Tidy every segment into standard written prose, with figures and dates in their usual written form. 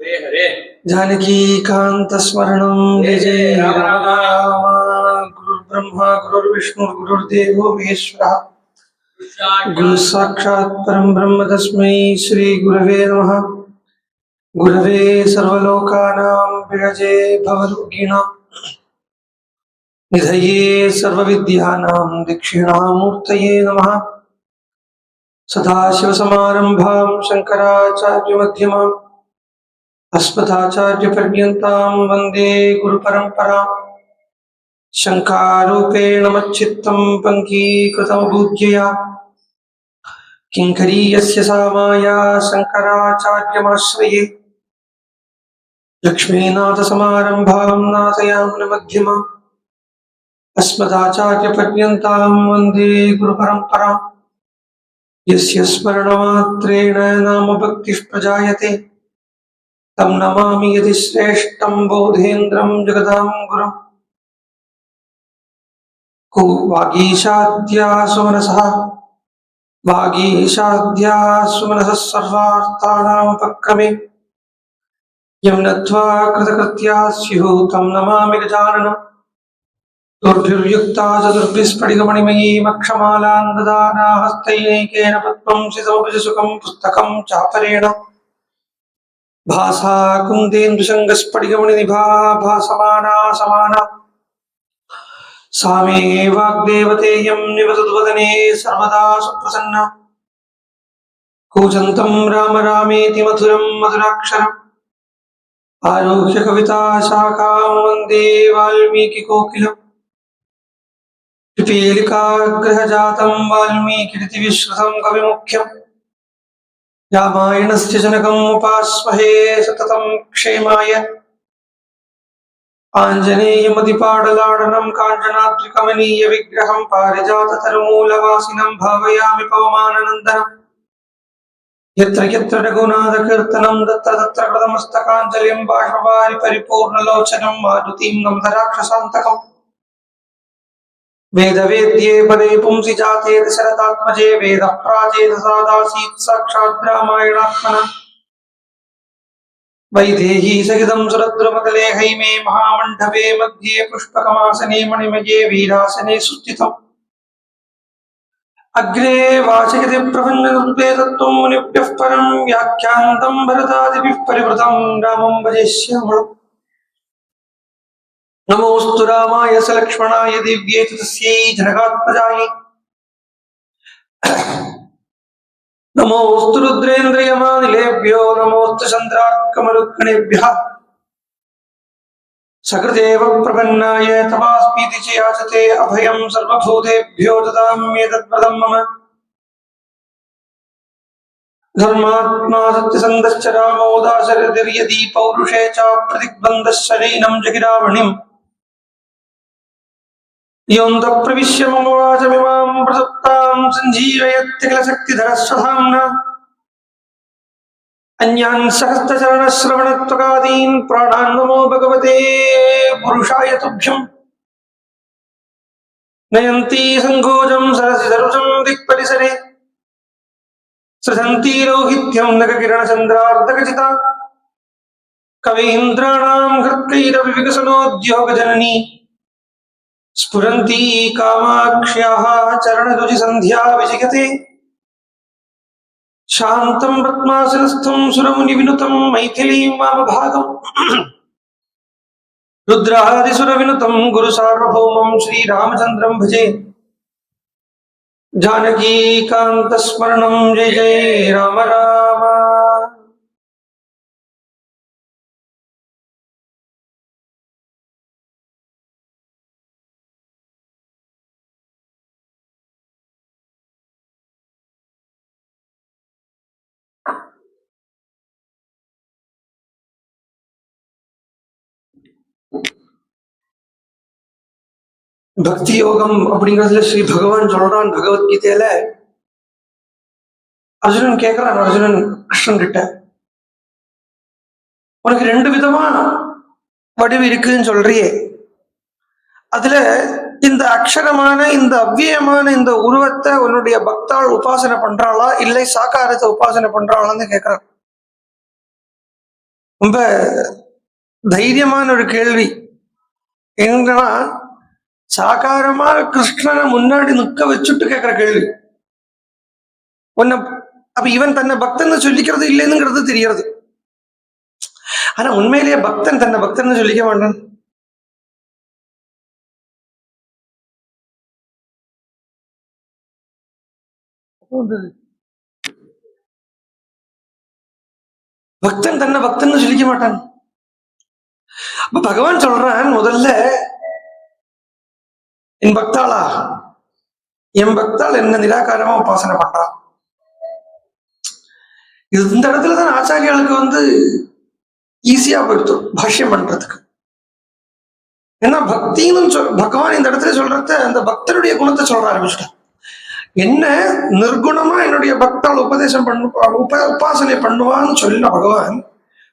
जानकी कांत स्मरणं जय जय राम राम। गुरुर्ब्रह्मा गुरुर्विष्णु गुरुर्देवो महेश्वरः गुरु साक्षात् परं ब्रह्म तस्मै श्री गुरवे नमः। गुरवे सर्वलोकानां विरजे भवरोगिणां निधये सर्वविद्यानां दक्षिणामूर्तये नमः। सदाशिवसमारम्भां शङ्कराचार्यमध्यमाम् अस्मदाचार्यपर्यन्तां वन्दे गुरुपरम्पराम्। शङ्कारूपेण मच्चित्तं पङ्कीकृतमबुद्ध्यया किङ्करीयस्य सा माया शङ्कराचार्यमाश्रये। लक्ष्मीनाथसमारम्भां नाथयामुनमध्यमाम् अस्मदाचार्यपर्यन्तां वन्दे गुरुपरम्पराम्। यस्य स्मरणमात्रेण नाम भक्तिः प्रजायते तं नमामि यदि श्रेष्ठं बोधेन्द्रं जगदां गुरुम्। वागीशाद्यासुमनसः सर्वार्थानामुपक्रमे यं नत्वा कृतकृत्याः स्युः तं नमामि गजाननम्। दुर्भिर्युक्ता चतुर्भिस्फटिकमणिमयीमक्षमालां ददाना हस्तैकेन पद्मं सितमभुजसुखं पुस्तकं चापरेण भासा कुन्देन्दुशङ्गस्फटिकमणिनिभा भासमाना समाना सा मे वाग्देवतेयं निवसतु वदने सर्वदा सुप्रसन्ना। कूजन्तं राम रामेति मधुरं मधुराक्षरम् आरुह्य कविता शाखां वन्दे वाल्मीकिकोकिलम्। पिपीलिकाग्रहजातं वाल्मीकिरितिविश्रुतं कविमुख्यम् रामायणस्य जनकम् उपास्महे सततं क्षेमाय। आञ्जनेयमतिपाटलाडनं काञ्चनाद्रिकमनीय विग्रहं पारिजाततरुमूलवासिनं भावयामि पवमाननन्दनम्। यत्र यत्र रघुनाथकीर्तनं तत्र तत्र कृतमस्तकाञ्जलिं बाष्पवारि परिपूर्णलोचनं मारुतिं नमत राक्षसान्तकम्। वेदवेद्ये पदे पुंसि जाते दशरथात्मजे वेदः प्राचेदसादासीत् साक्षात् रामायणात्मना। वैदेही सहितं सुरद्रुमतले हैमे महामण्डपे मध्ये पुष्पकमासने मणिमये वीरासने सुस्थितम्। अग्रे वाचयति प्रपञ्चतत्त्वे तत्त्वं मुनिभ्यः परं व्याख्यान्तं भरतादिभिः परिवृतं रामं भजे श्यामळम्। नमोऽस्तु रामाय सलक्ष्मणाय दिव्ये च तस्यै जनकात्मजायै। नमोऽस्तु रुद्रेन्द्रयमानिलेभ्यो नमोऽस्तु चन्द्रार्कमरुत्कणेभ्यः। सकृदेव प्रपन्नाय तवास्मीति च याचते अभयं सर्वभूतेभ्यो ददाम्येतद्व्रतं मम। धर्मात्मा सत्यसन्धश्च रामो दाशरथिर्यदि पौरुषे च प्रतिग्बन्धः शरैनं जगिरावणिम्। योऽन्तः प्रविश्य मम वाचमिमां प्रसुप्तां सञ्जीवयत्यखिलशक्तिधरस्वधाम्ना। अन्यान् सहस्रचरणश्रवणत्वगादीन् प्राणान् नमो भगवते पुरुषाय तुभ्यम्। नयन्ती सङ्कोचं सरसिजरुचं दिक्परिसरे सृजन्ती रौहित्यं नखकिरणचन्द्रार्धकचिता। कवीन्द्राणां हृत्कैरविविकसनोद्योगजननी स्फुरन्ती कामाक्ष्याः चरणरुचिसन्ध्या विजिगते। शान्तं पद्मासनस्थं सुरमुनिविनुतं मैथिलीं वामभागम्। रुद्रादिसुरविनुतं गुरुसार्वभौमं श्रीरामचन्द्रं भजे। जानकीकान्तस्मरणं जय जय राम राम। பக்தி யோகம் அப்படிங்கிறதுல ஸ்ரீ பகவான் சொல்றான் பகவத்கீதையில. அர்ஜுனன் கேட்கிறான், அர்ஜுனன் கிருஷ்ணன் கிட்ட, உனக்கு ரெண்டு விதமா வடிவு இருக்குன்னு சொல்றியே, அதுல இந்த அக்ஷரமான இந்த அவ்வியமான இந்த உருவத்தை உன்னுடைய பக்தாள் உபாசனை பண்றாளா இல்லை சாக்காரத்தை உபாசனை பண்றாளான்னு கேட்கிறான். ரொம்ப தைரியமான ஒரு கேள்வி. என்னன்னா சாகாரமா கிருஷ்ணனை முன்னாடி நிக்க வச்சுட்டு கேட்கிற கேள்வி. உன்னை அப்ப இவன் தன்னை பக்தன்னு சொல்லிக்கிறது இல்லைன்னுங்கிறது தெரியறது. ஆனா உண்மையிலேயே பக்தன் தன்னை பக்தன்னு சொல்லிக்க மாட்டான். பக்தன் தன்னை பக்தன்னு சொல்லிக்க மாட்டான். அப்ப பகவான் சொல்றான், முதல்ல என் பக்தாளா, என் பக்தாள் என்ன நிராகாரமா உபாசனை பண்றான். இது இந்த இடத்துலதான் ஆச்சாரியாளுக்கு ஈஸியா போயிடுத்து பாஷ்யம் பண்றதுக்கு. ஏன்னா பக்தின்னு பகவான் இந்த இடத்துல சொல்றத அந்த பக்தனுடைய குணத்தை சொல்ற ஆரம்பிச்சுட்டான். என்ன நிர்குணமா என்னுடைய பக்தால் உபதேசம் உபாசனை பண்ணுவான்னு சொல்ல பகவான்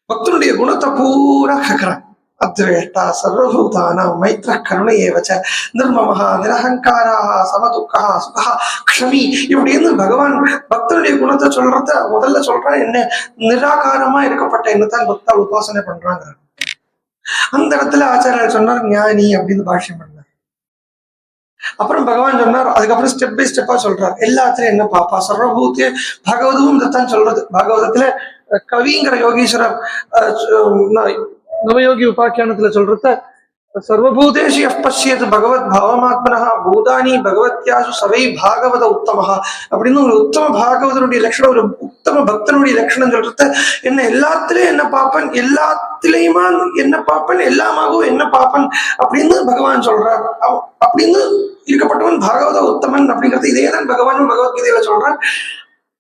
பக்தனுடைய குணத்தை பூரா கேட்கிறான். அத்வேஷ்டா சர்வபூதானா மைத்ர கருணை ஏவச்ச நிர்மமஹா நிரஹங்காரா சமதுக்கா சுகா க்ஷமி இப்படின்னு பகவான் பக்தனுடைய குணத்தை சொல்றத முதல்ல சொல்றான். என்ன நிராகாரமா இருக்கப்பட்ட என்னத்தான் பக்தால் உபாசனை பண்றாங்க. அந்த இடத்துல ஆச்சாரியர் சொன்னார் ஞானி அப்படின்னு பாஷ்யம் பண்ணார். அப்புறம் பகவான் சொன்னார், அதுக்கப்புறம் ஸ்டெப் பை ஸ்டெப்பா சொல்றார். எல்லாத்துலயும் என்ன பாப்பா சர்வபூத்திய பாகவதமும் இதைத்தான் சொல்றது. பாகவதத்துல கவிங்கிற யோகீஸ்வரர் நவயோகி உபாக்கியானத்துல சொல்றத சர்வபூதேஷு பஷ்யத் பகவத் பாவமாத்மனஹ பூதானி பகவத்யாசு சவை பாகவத உத்தமஹா அப்படின்னு ஒரு உத்தம பாகவதனுடைய லட்சணம், ஒரு உத்தம பக்தனுடைய லட்சணம் சொல்றத என்ன எல்லாத்திலையும் என்ன பாப்பன், எல்லாத்திலையுமா என்ன பாப்பன், எல்லாமாகவும் என்ன பாப்பன் அப்படின்னு பகவான் சொல்றார். அப்படின்னு இருக்கப்பட்டவன் பாகவத உத்தமன் அப்படிங்கிறது இதேதான் பகவானும் பகவத்கீதையில சொல்றான்.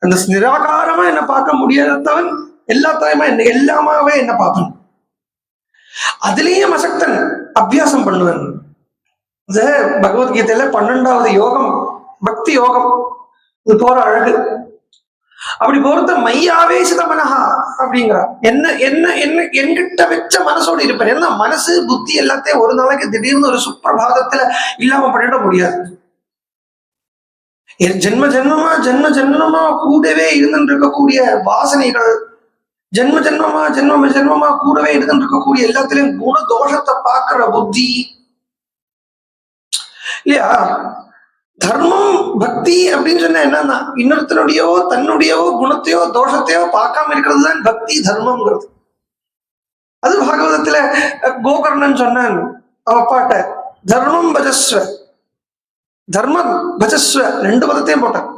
அந்த நிராகாரமா என்ன பார்க்க முடியாதவன் எல்லாத்தையுமா என்ன எல்லாமாவே என்ன பார்ப்பன். அதுலயும் அசக்தன் அபியாசம் பண்ணுவன். பகவத்கீதையில 12வது யோகம் பக்தி யோகம். இது போற அழகு. அப்படி போறத மையாவேசித மனஹா அப்படிங்கிறார். என்ன என்ன என்ன என்கிட்ட வச்ச மனசோடு இருப்பேன். ஏன்னா மனசு புத்தி எல்லாத்தையும் ஒரு நாளைக்கு திடீர்னு ஒரு சுப்பிரபாதத்துல இல்லாம பண்ணிட முடியாது. ஜென்ம ஜென்மமா கூடவே இருந்துட்டு இருக்கக்கூடிய வாசனைகள், ஜென்ம ஜென்மமா கூடவே இருந்துட்டு இருக்கக்கூடிய எல்லாத்திலையும் குண தோஷத்தை பார்க்கிற புத்தி இல்லையா. தர்மம் பக்தி அப்படின்னு சொன்னா என்னன்னா இன்னொருத்தனுடையோ தன்னுடையோ குணத்தையோ தோஷத்தையோ பார்க்காம இருக்கிறது தான் பக்தி தர்மம்ங்கிறது. அது பாகவதத்துல கோகர்ணன் சொன்னான் அவப்பாட்ட, தர்மம் பஜஸ்வ தர்மம் பஜஸ்வ 2 பதத்தையும் போட்டான்.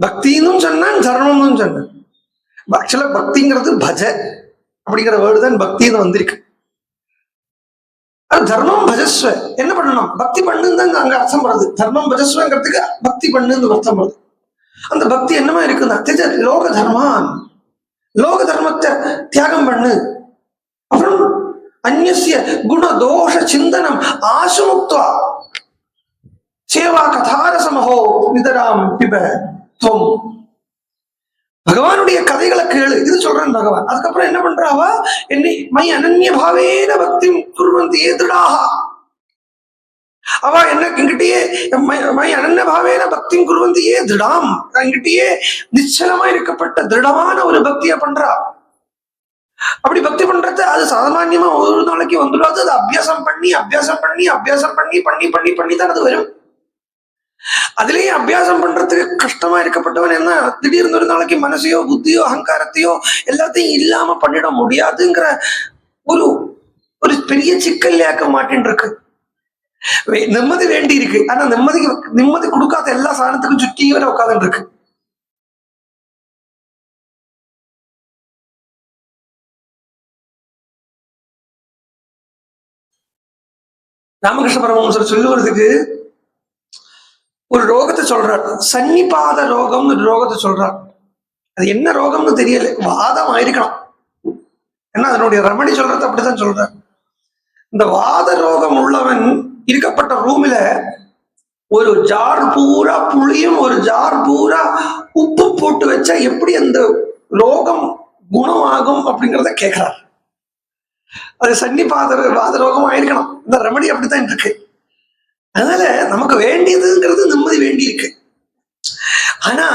பக்தின்னு சொன்னான் தர்மம்னு சொன்னான். ஆக்சுவலா பக்திங்கிறது பஜ அப்படிங்கிற வேர்டு தான் பக்தின்னு வந்திருக்கு. தர்மம் பஜஸ்வ என்ன பண்ணணும், பக்தி பண்ணுன்னு தான் அங்க அர்த்தம் வருது. தர்மம் பஜஸ்வங்கிறதுக்கு பக்தி பண்ணுன்னு அர்த்தம் வருது. அந்த பக்தி என்னமா இருக்குன்னா லோக தர்மான், லோக தர்மத்தை தியாகம் பண்ணு. அப்புறம் அந்நிய குண தோஷ சிந்தனம் ஆசுமுக்துவா சேவா கதாரசமஹோ நிதராம் பிப துவம். பகவானுடைய கதைகளை கேளு, இது சொல்றேன் பகவான். அதுக்கப்புறம் என்ன பண்றாவா, என்னை மை அனன்ய பாவேன பக்தி குர்வந்தி ஏதுடாக. அவ என்ன என்கிட்டயே மை அனன்ய பாவேன பக்தி குர்வந்தி ஏ திருடாம், என்கிட்டயே நிச்சலமா இருக்கப்பட்ட திருடமான ஒரு பக்தியை பண்றா. அப்படி பக்தி பண்றது அது சாமான்யமா ஒரு நாளைக்கு வந்துடாது. அது அபியாசம் பண்ணி தான் அது வரும். அதுலயே அபியாசம் பண்றதுக்கு கஷ்டமா இருக்கப்பட்டவன் என்ன திடீர்னு ஒரு நாளைக்கு மனசையோ புத்தியோ அகங்காரத்தையோ எல்லாத்தையும் இல்லாம பண்ணிட முடியாதுங்கிற ஒரு ஒரு பெரிய சிக்கல்லையாக்க மாட்டின்னு இருக்கு. நிம்மதி வேண்டி இருக்கு. ஆனா நிம்மதி கொடுக்காத எல்லா சாதனத்துக்கும் சுற்றி வர உட்காந்துட்டு இருக்கு. ராமகிருஷ்ண பரமஹம்சர் சொல்லுவதுக்கு ஒரு ரோகத்தை சொல்றார். சன்னிபாத ரோகம்னு ஒரு ரோகத்தை சொல்றார். அது என்ன ரோகம்னு தெரியல, வாதம் ஆயிருக்கலாம். ஏன்னா அதனுடைய ரெமடி சொல்றது அப்படித்தான் சொல்றார். இந்த வாத ரோகம் உள்ளவன் இருக்கப்பட்ட ரூமில ஒரு ஜார் பூரா புளியும் ஒரு ஜார் பூரா உப்பு போட்டு வச்சா எப்படி அந்த ரோகம் குணமாகும் அப்படிங்கிறத கேட்கிறார். அது வாத ரோகம் ஆயிருக்கலாம். இந்த ரெமடி அப்படித்தான் இருக்கு. அதனால நமக்கு வேண்டியதுங்கிறது நிம்மதி வேண்டி இருக்கு. ஆனா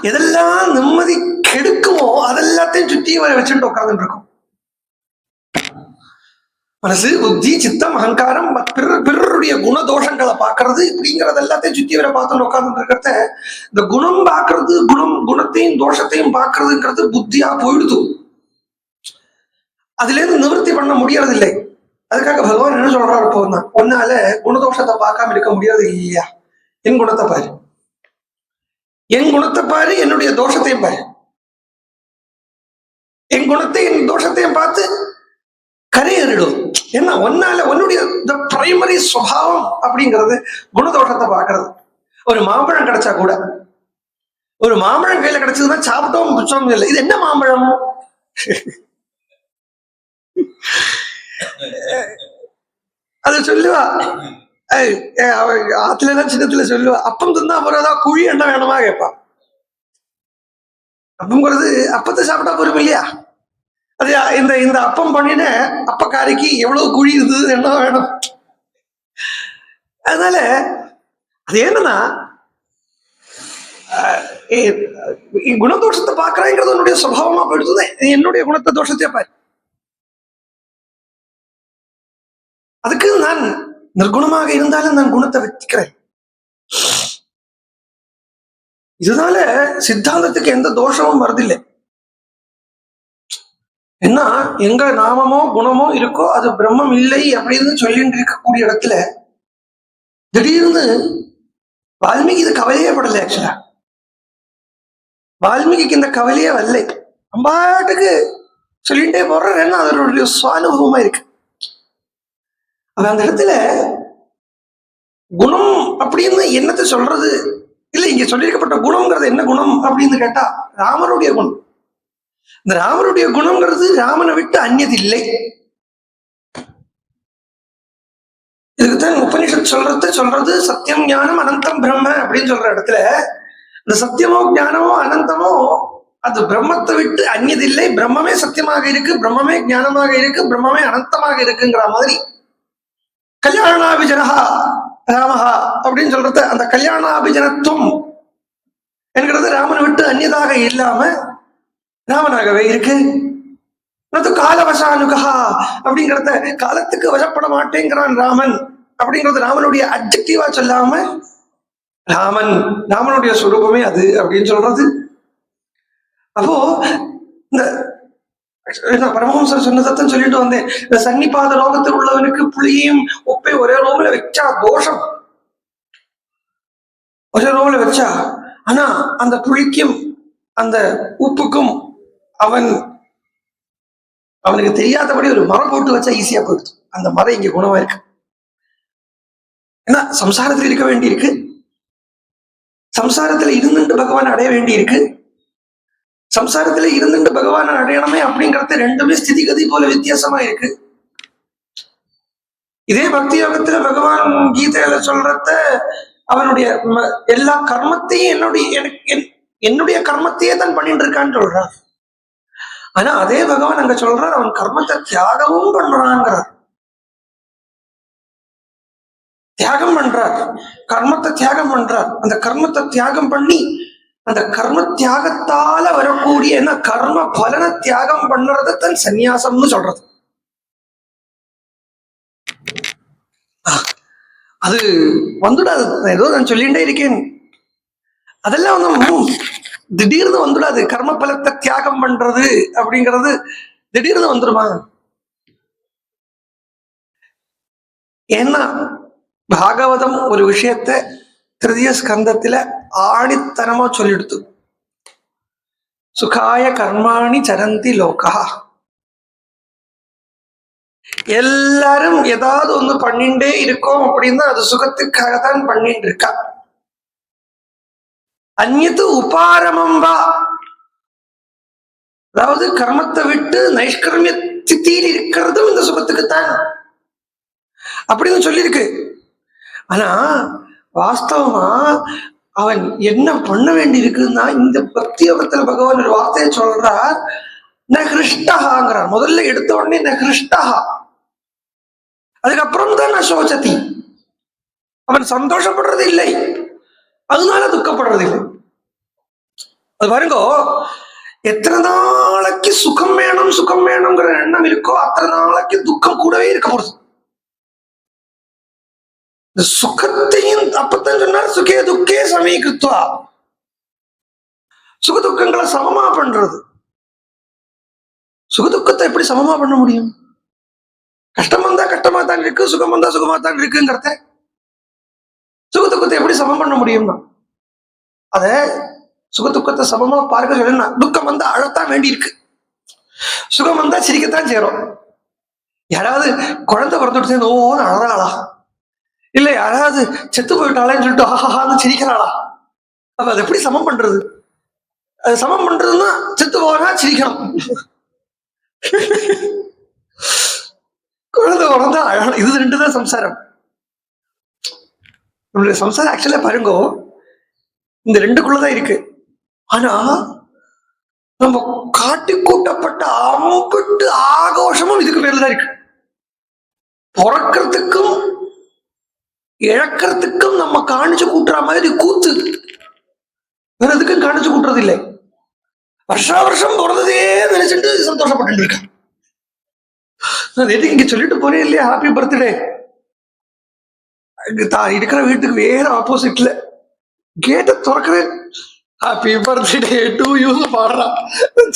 எதெல்லாம் நிம்மதி கெடுக்குமோ அதெல்லாத்தையும் சுற்றி வர வச்சுட்டு உட்காந்துட்டு இருக்கும். மனசு, புத்தி, சித்தம், அகங்காரம், பிறருடைய குணதோஷங்களை பாக்குறது இப்படிங்கறது எல்லாத்தையும் சுத்தி வர பார்த்து உட்கார்ந்து இருக்கிறத இந்த குணம் பாக்குறது, குணத்தையும் தோஷத்தையும் பாக்குறதுங்கிறது புத்தியா போயிடுது. அதுல இருந்து நிவர்த்தி பண்ண முடியறது இல்லை. அதுக்காக பகவான் என்ன சொல்றாரு, போதான் ஒன்னால குணதோஷத்தை பார்க்காம இருக்க முடியாது இல்லையா? என் குணத்தை பாரு, என் குணத்தை பாரு, என்னுடைய தோஷத்தையும் பாரு. என் குணத்தை என் தோஷத்தையும் பார்த்து கரையேறிடும். என்ன ஒன்னால உன்னுடைய பிரைமரி சுபாவம் அப்படிங்கிறது குணதோஷத்தை பார்க்கறது. ஒரு மாம்பழம் கிடைச்சா கூட, ஒரு மாம்பழம் கையில கிடைச்சதுன்னா சாப்பிட்டோம் புச்சோம் இல்லை, இது என்ன மாம்பழம்? அது சொல்லுவா ஆத்துல எல்லாம் சின்னத்துல சொல்லுவா, அப்பம் தின்னா போறதா குழி என்ன வேணுமா கேட்பா. அப்பம்ங்கிறது அப்பத்தை சாப்பிட்டா போறோம் இல்லையா? அது இந்த அப்பம் பண்ணின அப்பக்காரிக்கு எவ்வளவு குழி இருந்தது என்ன வேணும். அதனால அது என்னன்னா குணதோஷத்தை பாக்குறேங்கிறது என்னுடைய சுபாவமா போயிடுது. என்னுடைய குணத்தை தோஷத்தை பாரு. அதுக்கு நான் நிர்குணமாக இருந்தாலும் நான் குணத்தை வச்சுக்கிறேன். இதனால சித்தாந்தத்துக்கு எந்த தோஷமும் வருதில்லை. என்ன எங்க நாமமோ குணமோ இருக்கோ அது பிரம்மம் இல்லை அப்படின்னு சொல்லிட்டு இருக்கக்கூடிய இடத்துல திடீர்னு வால்மீகி இது கவலையே படலை. ஆக்சுவலா வால்மீகிக்கு இந்த கவலையே வரலை. அம்பாட்டுக்கு சொல்லிட்டே போடுற, ஏன்னா அதனுடைய சுவானுபவமா இருக்கு. அந்த இடத்துல குணம் அப்படின்னு என்னத்தை சொல்றது இல்லை. இங்க சொல்லியிருக்கப்பட்ட குணம்ங்கிறது என்ன குணம் அப்படின்னு கேட்டா ராமருடைய குணம். இந்த ராமருடைய குணம்ங்கிறது ராமனை விட்டு அந்நியது இல்லை. இதுக்குத்தான் உபனிஷத் சொல்றது சத்தியம் ஞானம் அனந்தம் பிரம்ம அப்படின்னு சொல்ற இடத்துல இந்த சத்தியமோ ஞானமோ அனந்தமோ அது பிரம்மத்தை விட்டு அந்நியதில்லை. பிரம்மமே சத்தியமாக இருக்கு, பிரம்மமே ஞானமாக இருக்கு, பிரம்மமே அனந்தமாக இருக்குங்கிற மாதிரி கல்யாணாபிஜனஹா ராமஹா அப்படின்னு சொல்றது அந்த கல்யாணாபிஜனத்துவம் என்கிறது ராமனை விட்டு அந்நியதாக இல்லாம ராமனாகவே இருக்கு. காலவசானுகா அப்படிங்கிறத காலத்துக்கு வசப்பட மாட்டேங்கிறான் ராமன் அப்படிங்கிறது ராமனுடைய அட்ஜெக்டிவா சொல்லாம ராமனுடைய சுரூபமே அது அப்படின்னு சொல்றது. அப்போ இந்த பரமஹம்சர் சொன்னதான் சொல்லிட்டு வந்தேன். இந்த சன்னிபாத லோகத்தில் உள்ளவனுக்கு புளியும் உப்பை ஒரே ரோம்ல வச்சா தோஷம், ஒரே ரோம்ல வச்சா. ஆனா அந்த புளிக்கும் அந்த உப்புக்கும் அவனுக்கு தெரியாதபடி ஒரு மரம் போட்டு வச்சா ஈஸியா போயிடுது. அந்த மரம் இங்க குணமா இருக்கு. ஏன்னா சம்சாரத்தில் இருக்க வேண்டி இருக்கு, சம்சாரத்துல இருந்துட்டு பகவான் அடைய வேண்டி இருக்கு. சம்சாரத்துல இருந்துட்டு பகவான் அடையணுமே அப்படிங்கறது ரெண்டுமே ஸ்திதிகதி போல வித்தியாசமா இருக்கு. இதே பக்தி யோகத்துல பகவான் கீதையில சொல்றத அவனுடைய எல்லா கர்மத்தையும் என்னுடைய கர்மத்தையே தான் பண்ணிட்டு இருக்கான்னு சொல்றான். ஆனா அதே பகவான் அங்க சொல்றார் அவன் கர்மத்தை தியாகமும் பண்றான்ங்கிறார். தியாகம் பண்றார், கர்மத்தை தியாகம் பண்றார். அந்த கர்மத்தை தியாகம் பண்ணி அந்த கர்ம தியாகத்தால வரக்கூடிய என்ன கர்ம பலனை தியாகம் பண்றது தன் சந்நியாசம்னு சொல்றது. அது வந்துடாது. ஏதோ நான் சொல்லிட்டே இருக்கேன், அதெல்லாம் வந்து திடீர்னு வந்துடாது. கர்ம பலத்தை தியாகம் பண்றது அப்படிங்கிறது திடீர்னு வந்துடுமா? ஏன்னா பாகவதம் ஒரு விஷயத்த திருதிய ஸ்கந்தத்துல ஆணித்தனமா சொல்லிடுத்து. சுகாய கர்மாணி சரந்தி லோகா. எல்லாரும் ஏதாவது ஒண்ணு பண்ணிட்டே இருக்கோம் அப்படின்னா அது சுகத்துக்காக தான் பண்ணிட்டு இருக்கா. அந்நியத்து உபாரமம் வா, அதாவது கர்மத்தை விட்டு நைஷ்கர்மிய ஸ்திதியில் இருக்கிறதும் இந்த சுகத்துக்குத்தான் அப்படின்னு சொல்லியிருக்கு. ஆனா வாஸ்தவமா அவன் என்ன பண்ண வேண்டி இருக்குன்னா இந்த பக்தி யோகத்துல பகவான் ஒரு வார்த்தையை சொல்றார், நஹிருஷ்டஹாங்கிறார். முதல்ல எடுத்த உடனே நஹிருஷ்டஹா, அதுக்கப்புறம் தான் நசோசதி. அவன் சந்தோஷப்படுறது இல்லை, அதனால துக்கப்படுறது இல்லை. அது பாருங்க, எத்தனை நாளைக்கு சுகம் வேணுங்கிற எண்ணம் இருக்கோ அத்தனை நாளைக்கு துக்கம் கூடவே இருக்க போறது. இந்த சுகத்தையும் அப்பத்தான் சொன்னார், சுகே துக்கே சமீகிருத்வா, சுக துக்கங்களை சமமா பண்றது. சுகதுக்கத்தை எப்படி சமமா பண்ண முடியும்? கஷ்டம் வந்தா கஷ்டமா தான் இருக்கு, சுகம் வந்தா சுகமா தான் இருக்குங்கிறத சுகதுக்கத்தை எப்படி சமம் பண்ண முடியும்னா, அத சுகதுக்கத்தை சமமா பார்க்க சொல்லணும். துக்கம் வந்தா அழத்தான் வேண்டி இருக்கு, சுகம் வந்தா சிரிக்கத்தான் சேரும். யாராவது குழந்தை பிறந்துட்டு ஓன்னு அழறாளா, இல்ல யாராவது செத்து போயிட்டாளேன்னு சொல்லிட்டு ஆஹான்னு சிரிக்கிறாளா? அப்ப அதை எப்படி சமம் பண்றது? அது சமம் பண்றதுன்னா செத்து போனா சிரிக்கணும், குழந்தை பிறந்தா அழகணும். இது ரெண்டு தான் சம்சாரம். நம்மளுடைய சம்சாரம் ஆக்சுவலா பாருங்க இந்த ரெண்டுக்குள்ளதான் இருக்கு. ஆனா நம்ம காட்டி கூட்டப்பட்ட அம்பட்டு ஆகோஷமும் இதுக்கு பேர்லதான் இருக்கு. பிறக்கிறதுக்கும் இழக்கிறதுக்கும் நம்ம காணிச்சு கூட்டுற மாதிரி கூத்து வேற எதுக்கும் காணிச்சு கூட்டுறது இல்லை. வருஷா வருஷம் பிறந்ததே நினைச்சுட்டு சந்தோஷப்பட்டு இருக்கேன். நான் எதுக்கு இங்க சொல்லிட்டு போனேன் இல்லையா, ஹாப்பி பர்த்டே. தான் இருக்கிற வீட்டுக்கு வேற ஆப்போசிட்ல கேட்ட திறக்கவே ஹாப்பி பர்த்டே டு யூ பாடுறான்.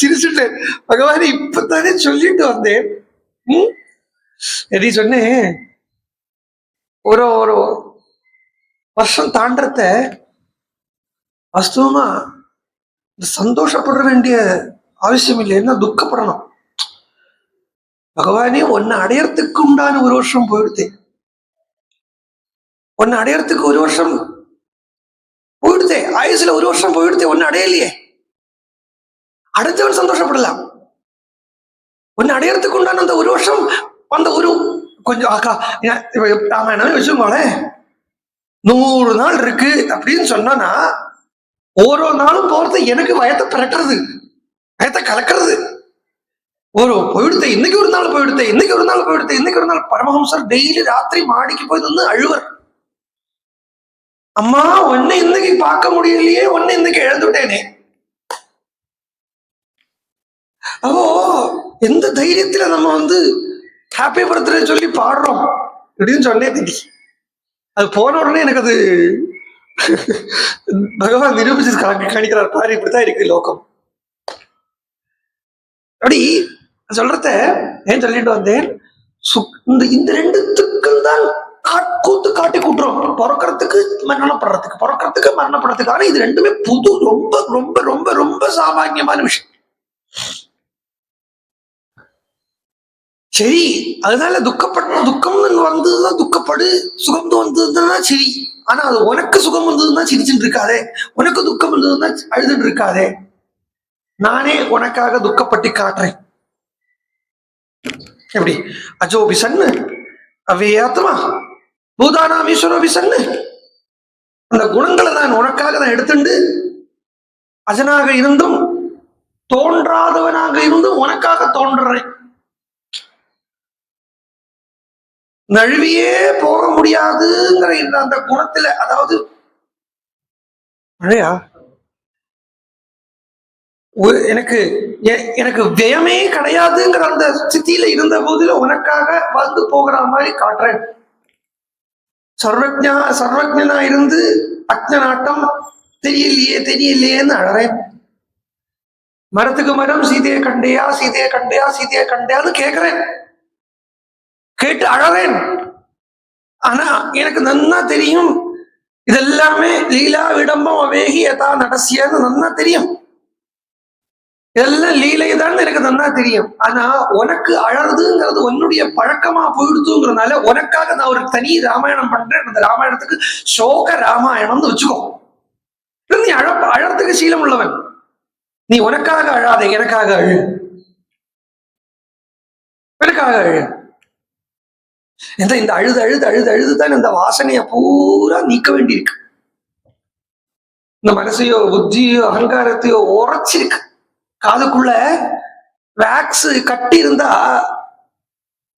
சிரிச்சுட்டு பகவான் இப்பதானே சொல்லிட்டு வந்தேன். எதி சொன்னேன், ஒரு ஒரு வருஷம் தாண்டறத வாஸ்தவமா சந்தோஷப்பட வேண்டிய அவசியம் இல்லை, என்ன துக்கப்படணும். பகவானே ஒன்னு அடையறதுக்கு உண்டான ஒரு வருஷம் போயிடுது, ஒன்னு அடையறதுக்கு ஒரு வருஷம் போயிடுதே, ஆயுசுல ஒரு வருஷம் போயிடுதே, ஒன்னு அடையலையே. அடுத்தவன் சந்தோஷப்படலாம். ஒன்னு அடையறதுக்கு உண்டான அந்த ஒரு வருஷம், அந்த ஒரு கொஞ்சம் ஆக்கா ராமாயணம் வச்சுக்கோங்களேன், 100 நாள் இருக்கு அப்படின்னு சொன்னா ஓரோ நாளும் போறது எனக்கு வயத்தை பிறக்கிறது, வயத்தை கலக்கிறது. ஒரு போயிடுத்த இன்னைக்கு ஒரு நாள் போயிடுத்த, இன்னைக்கு ஒரு நாள் போயிடுத்த, இன்னைக்கு ஒரு நாள். பரமஹம்சர் டெய்லி ராத்திரி மாடிக்கு போய் வந்து அழுவர், அம்மா உன்னை இன்னைக்கு பார்க்க முடியலையே, உன்னை இன்னைக்கு இழந்துட்டேனே. அப்போ எந்த தைரியத்துல நம்ம வந்து ஹாப்பி பர்த்டே சொல்லி பாடுறோம் அப்படின்னு சொன்னே தெரியும். அது போன உடனே எனக்கு அது பகவான் நிரூபிச்சு காணிக்கிறார் பாரு, இப்படித்தான் இருக்கு லோகம். அப்படி சொல்றத ஏன் சொல்லிட்டு வந்தேன், இந்த ரெண்டுத்துக்கும் தான் கூத்து காட்டி கூட்டுறோம். பிறக்கிறதுக்கு மரணப்படுறதுக்கு, பிறக்கிறதுக்கு மரணப்படுறதுக்கு. ஆனா இது ரெண்டுமே புது, ரொம்ப ரொம்ப ரொம்ப ரொம்ப சாமான்யமான விஷயம். சரி, அதனால துக்கம் வந்ததுதான் துக்கப்படு, சுகம் வந்ததுன்னா சரி. ஆனா அது உனக்கு சுகம் வந்ததுன்னா சிரிச்சுட்டு இருக்காதே, உனக்கு துக்கம் வந்ததுன்னா அழுதுட்டு இருக்காதே. நானே உனக்காக துக்கப்பட்டு காட்டுறேன். எப்படி? அஜோபிசன்னு அவ்வியாத்மா பூதானாம் ஈஸ்வரோபிசன்னு, அந்த குணங்களை நான் உனக்காக நான் எடுத்துண்டு அஜனாக இருந்தும் தோன்றாதவனாக இருந்தும் உனக்காக தோன்றேன். நழுவியே போக முடியாதுங்கிற அந்த குணத்துல, அதாவது மழையா எனக்கு எனக்கு வியமே கிடையாதுங்கிற அந்த ஸ்திதியில இருந்த போதில உனக்காக வந்து போகிற மாதிரி காட்டுறேன். சர்வஜனா இருந்து அக்ஞனாட்டம் தெரியலையேன்னு அழறேன். மரத்துக்கு மரம் சீதையை கண்டையா சீதையை கண்டையா சீதையை கண்டையான்னு கேட்கிறேன், கேட்டு அழறேன். ஆனா எனக்கு நன்னா தெரியும் இதெல்லாமே லீலா விடம்பம் அவேகி யதா நடசியன்னு நன்னா தெரியும். இதெல்லாம் லீலை தான் எனக்கு நன்னா தெரியும். ஆனா உனக்கு அழறதுங்கிறது உன்னுடைய பழக்கமா போயிடுதுங்கிறதுனால உனக்காக நான் ஒரு தனி ராமாயணம் பண்றேன். அந்த ராமாயணத்துக்கு சோக ராமாயணம்னு வச்சுக்கோ. நீ அழறதுக்கு சீலம் உள்ளவன், நீ உனக்காக அழாதே, எனக்காக அழு, எனக்காக அழு. இந்த அழுது அழுது அழுது அழுதுதான் இந்த வாசனைய பூரா நீக்க வேண்டியிருக்கு. இந்த மனசையோ புத்தியோ அகங்காரத்தையோ உரைச்சிருக்கு. காதுக்குள்ள வேக்ஸ் கட்டி இருந்தா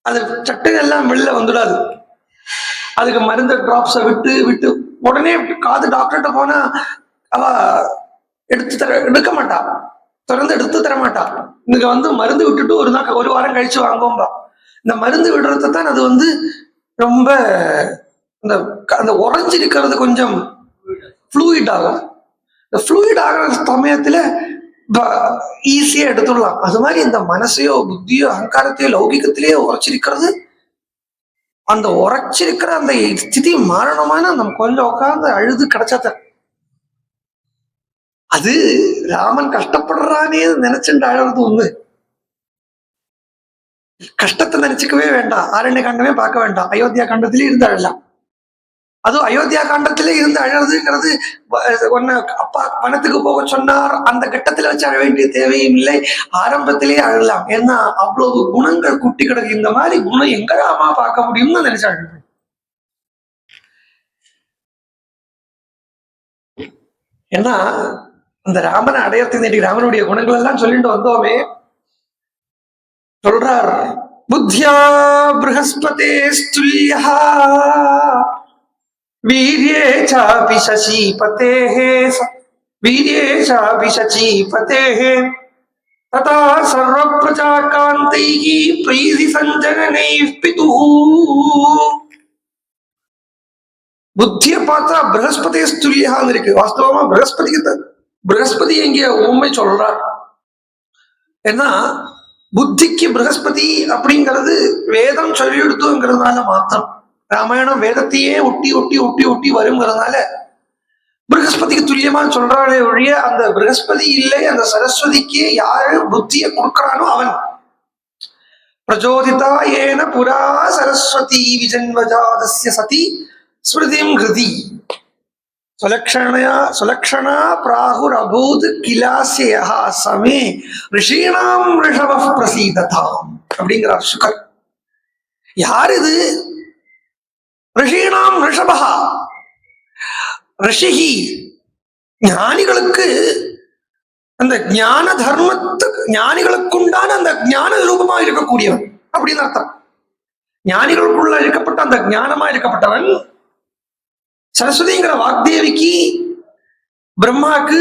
அது சட்டுன்னு எல்லாம் வெளில வந்துடாது. அதுக்கு மருந்து டிராப்ஸை விட்டு விட்டு உடனே காது டாக்டர்கிட்ட போனா அவ எடுக்க மாட்டா. தொடர்ந்து எடுத்து தரமாட்டா. இங்க மருந்து விட்டுட்டு ஒரு வாரம் கழிச்சு வாங்குவோம்பா. இந்த மருந்து விடுறது தான் அது ரொம்ப இந்த அந்த உறைஞ்சிருக்கிறது கொஞ்சம் ஃப்ளூயிட் ஆகும். இந்த ஃப்ளூயிட் ஆகிற சமயத்துல ஈஸியா எடுத்துடலாம். அது மாதிரி இந்த மனசையோ புத்தியோ அகங்காரத்தையோ லௌகிகத்திலேயோ உரைச்சிருக்கிறது, அந்த உரைச்சிருக்கிற அந்த ஸ்திதி மாறணுமான நம்ம கொஞ்சம் உட்கார்ந்து அழுது கிடைச்சாத அது ராமன் கஷ்டப்படுறானே நினைச்சுட்டு அழறது ஒண்ணு. கஷ்டத்தை நினைச்சுக்கவே வேண்டாம். ஆரண்ய காண்டமே பார்க்க வேண்டாம். அயோத்தியா காண்டத்திலே இருந்து அழலாம். அதுவும் அயோத்தியா காண்டத்திலே இருந்து அழறதுங்கிறது ஒன்னு அப்பா வனத்துக்கு போக சொன்னார் அந்த கட்டத்துல வச்சு அழ வேண்டிய தேவையும் இல்லை. ஆரம்பத்திலேயே அழலாம். ஏன்னா அவ்வளவு குணங்கள் குட்டி கிடக்கு. இந்த மாதிரி குணம் எங்க ராமா பார்க்க முடியும்னு நினைச்சு அழுது. ஏன்னா அந்த ராமனை அடையறதுக்கு இன்னைக்கு ராமனுடைய குணங்கள் எல்லாம் சொல்லிட்டு வந்தோமே. சொல்றார், புத்தியா ப்ரஹஸ்பதே ஸ்துல்யா வீர்யே சாபி சசீபதேஹ வீர்யே சாபி சசீபதேஹ ததா சர்வ பிரஜா காந்தைஹ ப்ரீதி சஞ்சனனைஹ பிதுஹ. புத்திய பார்த்தா ப்ரஹஸ்பதே ஸ்துல்யான்னு இருக்கு. வாஸ்தவமா பிரகஸ்பதி எங்க உண்மை சொல்றார். ஏன்னா புத்திக்கு பிரகஸ்பதி அப்படிங்கிறது வேதம் சொல்லிடுத்துங்கிறதுனால மாத்திரம். ராமாயணம் வேதத்தையே ஒட்டி ஒட்டி ஒட்டி ஒட்டி வருங்கிறதுனால பிரகஸ்பதிக்கு துல்லியமா சொல்றாளே ஒழிய அந்த பிரகஸ்பதி இல்லை, அந்த சரஸ்வதிக்கு யாரு புத்திய கொடுக்கறானோ அவன். பிரஜோதிதா ஏன புரா சரஸ்வதி விஜன்வஜாதஸ்ய சதி ஸ்மிருதிம் ஹிருதி சுலக்ஷணா பிராகுர் அபூத் கிலாசியா சமே ரிஷீணாம் ரிஷப பிரசீததாம் அப்படிங்கிறார் சுகர். யார் இது? ரிஷீணாம் ரிஷபா. ரிஷிஹி ஞானிகளுக்கு அந்த ஞான தர்மத்துக்கு ஞானிகளுக்குண்டான அந்த ஞான ரூபமா இருக்கக்கூடியவன் அப்படின்னு அர்த்தம். ஞானிகளுக்குள்ள இருக்கப்பட்ட அந்த ஞானமா இருக்கப்பட்டவன். சரஸ்வதிங்கிற வாக்தேவிக்கு பிரம்மாக்கு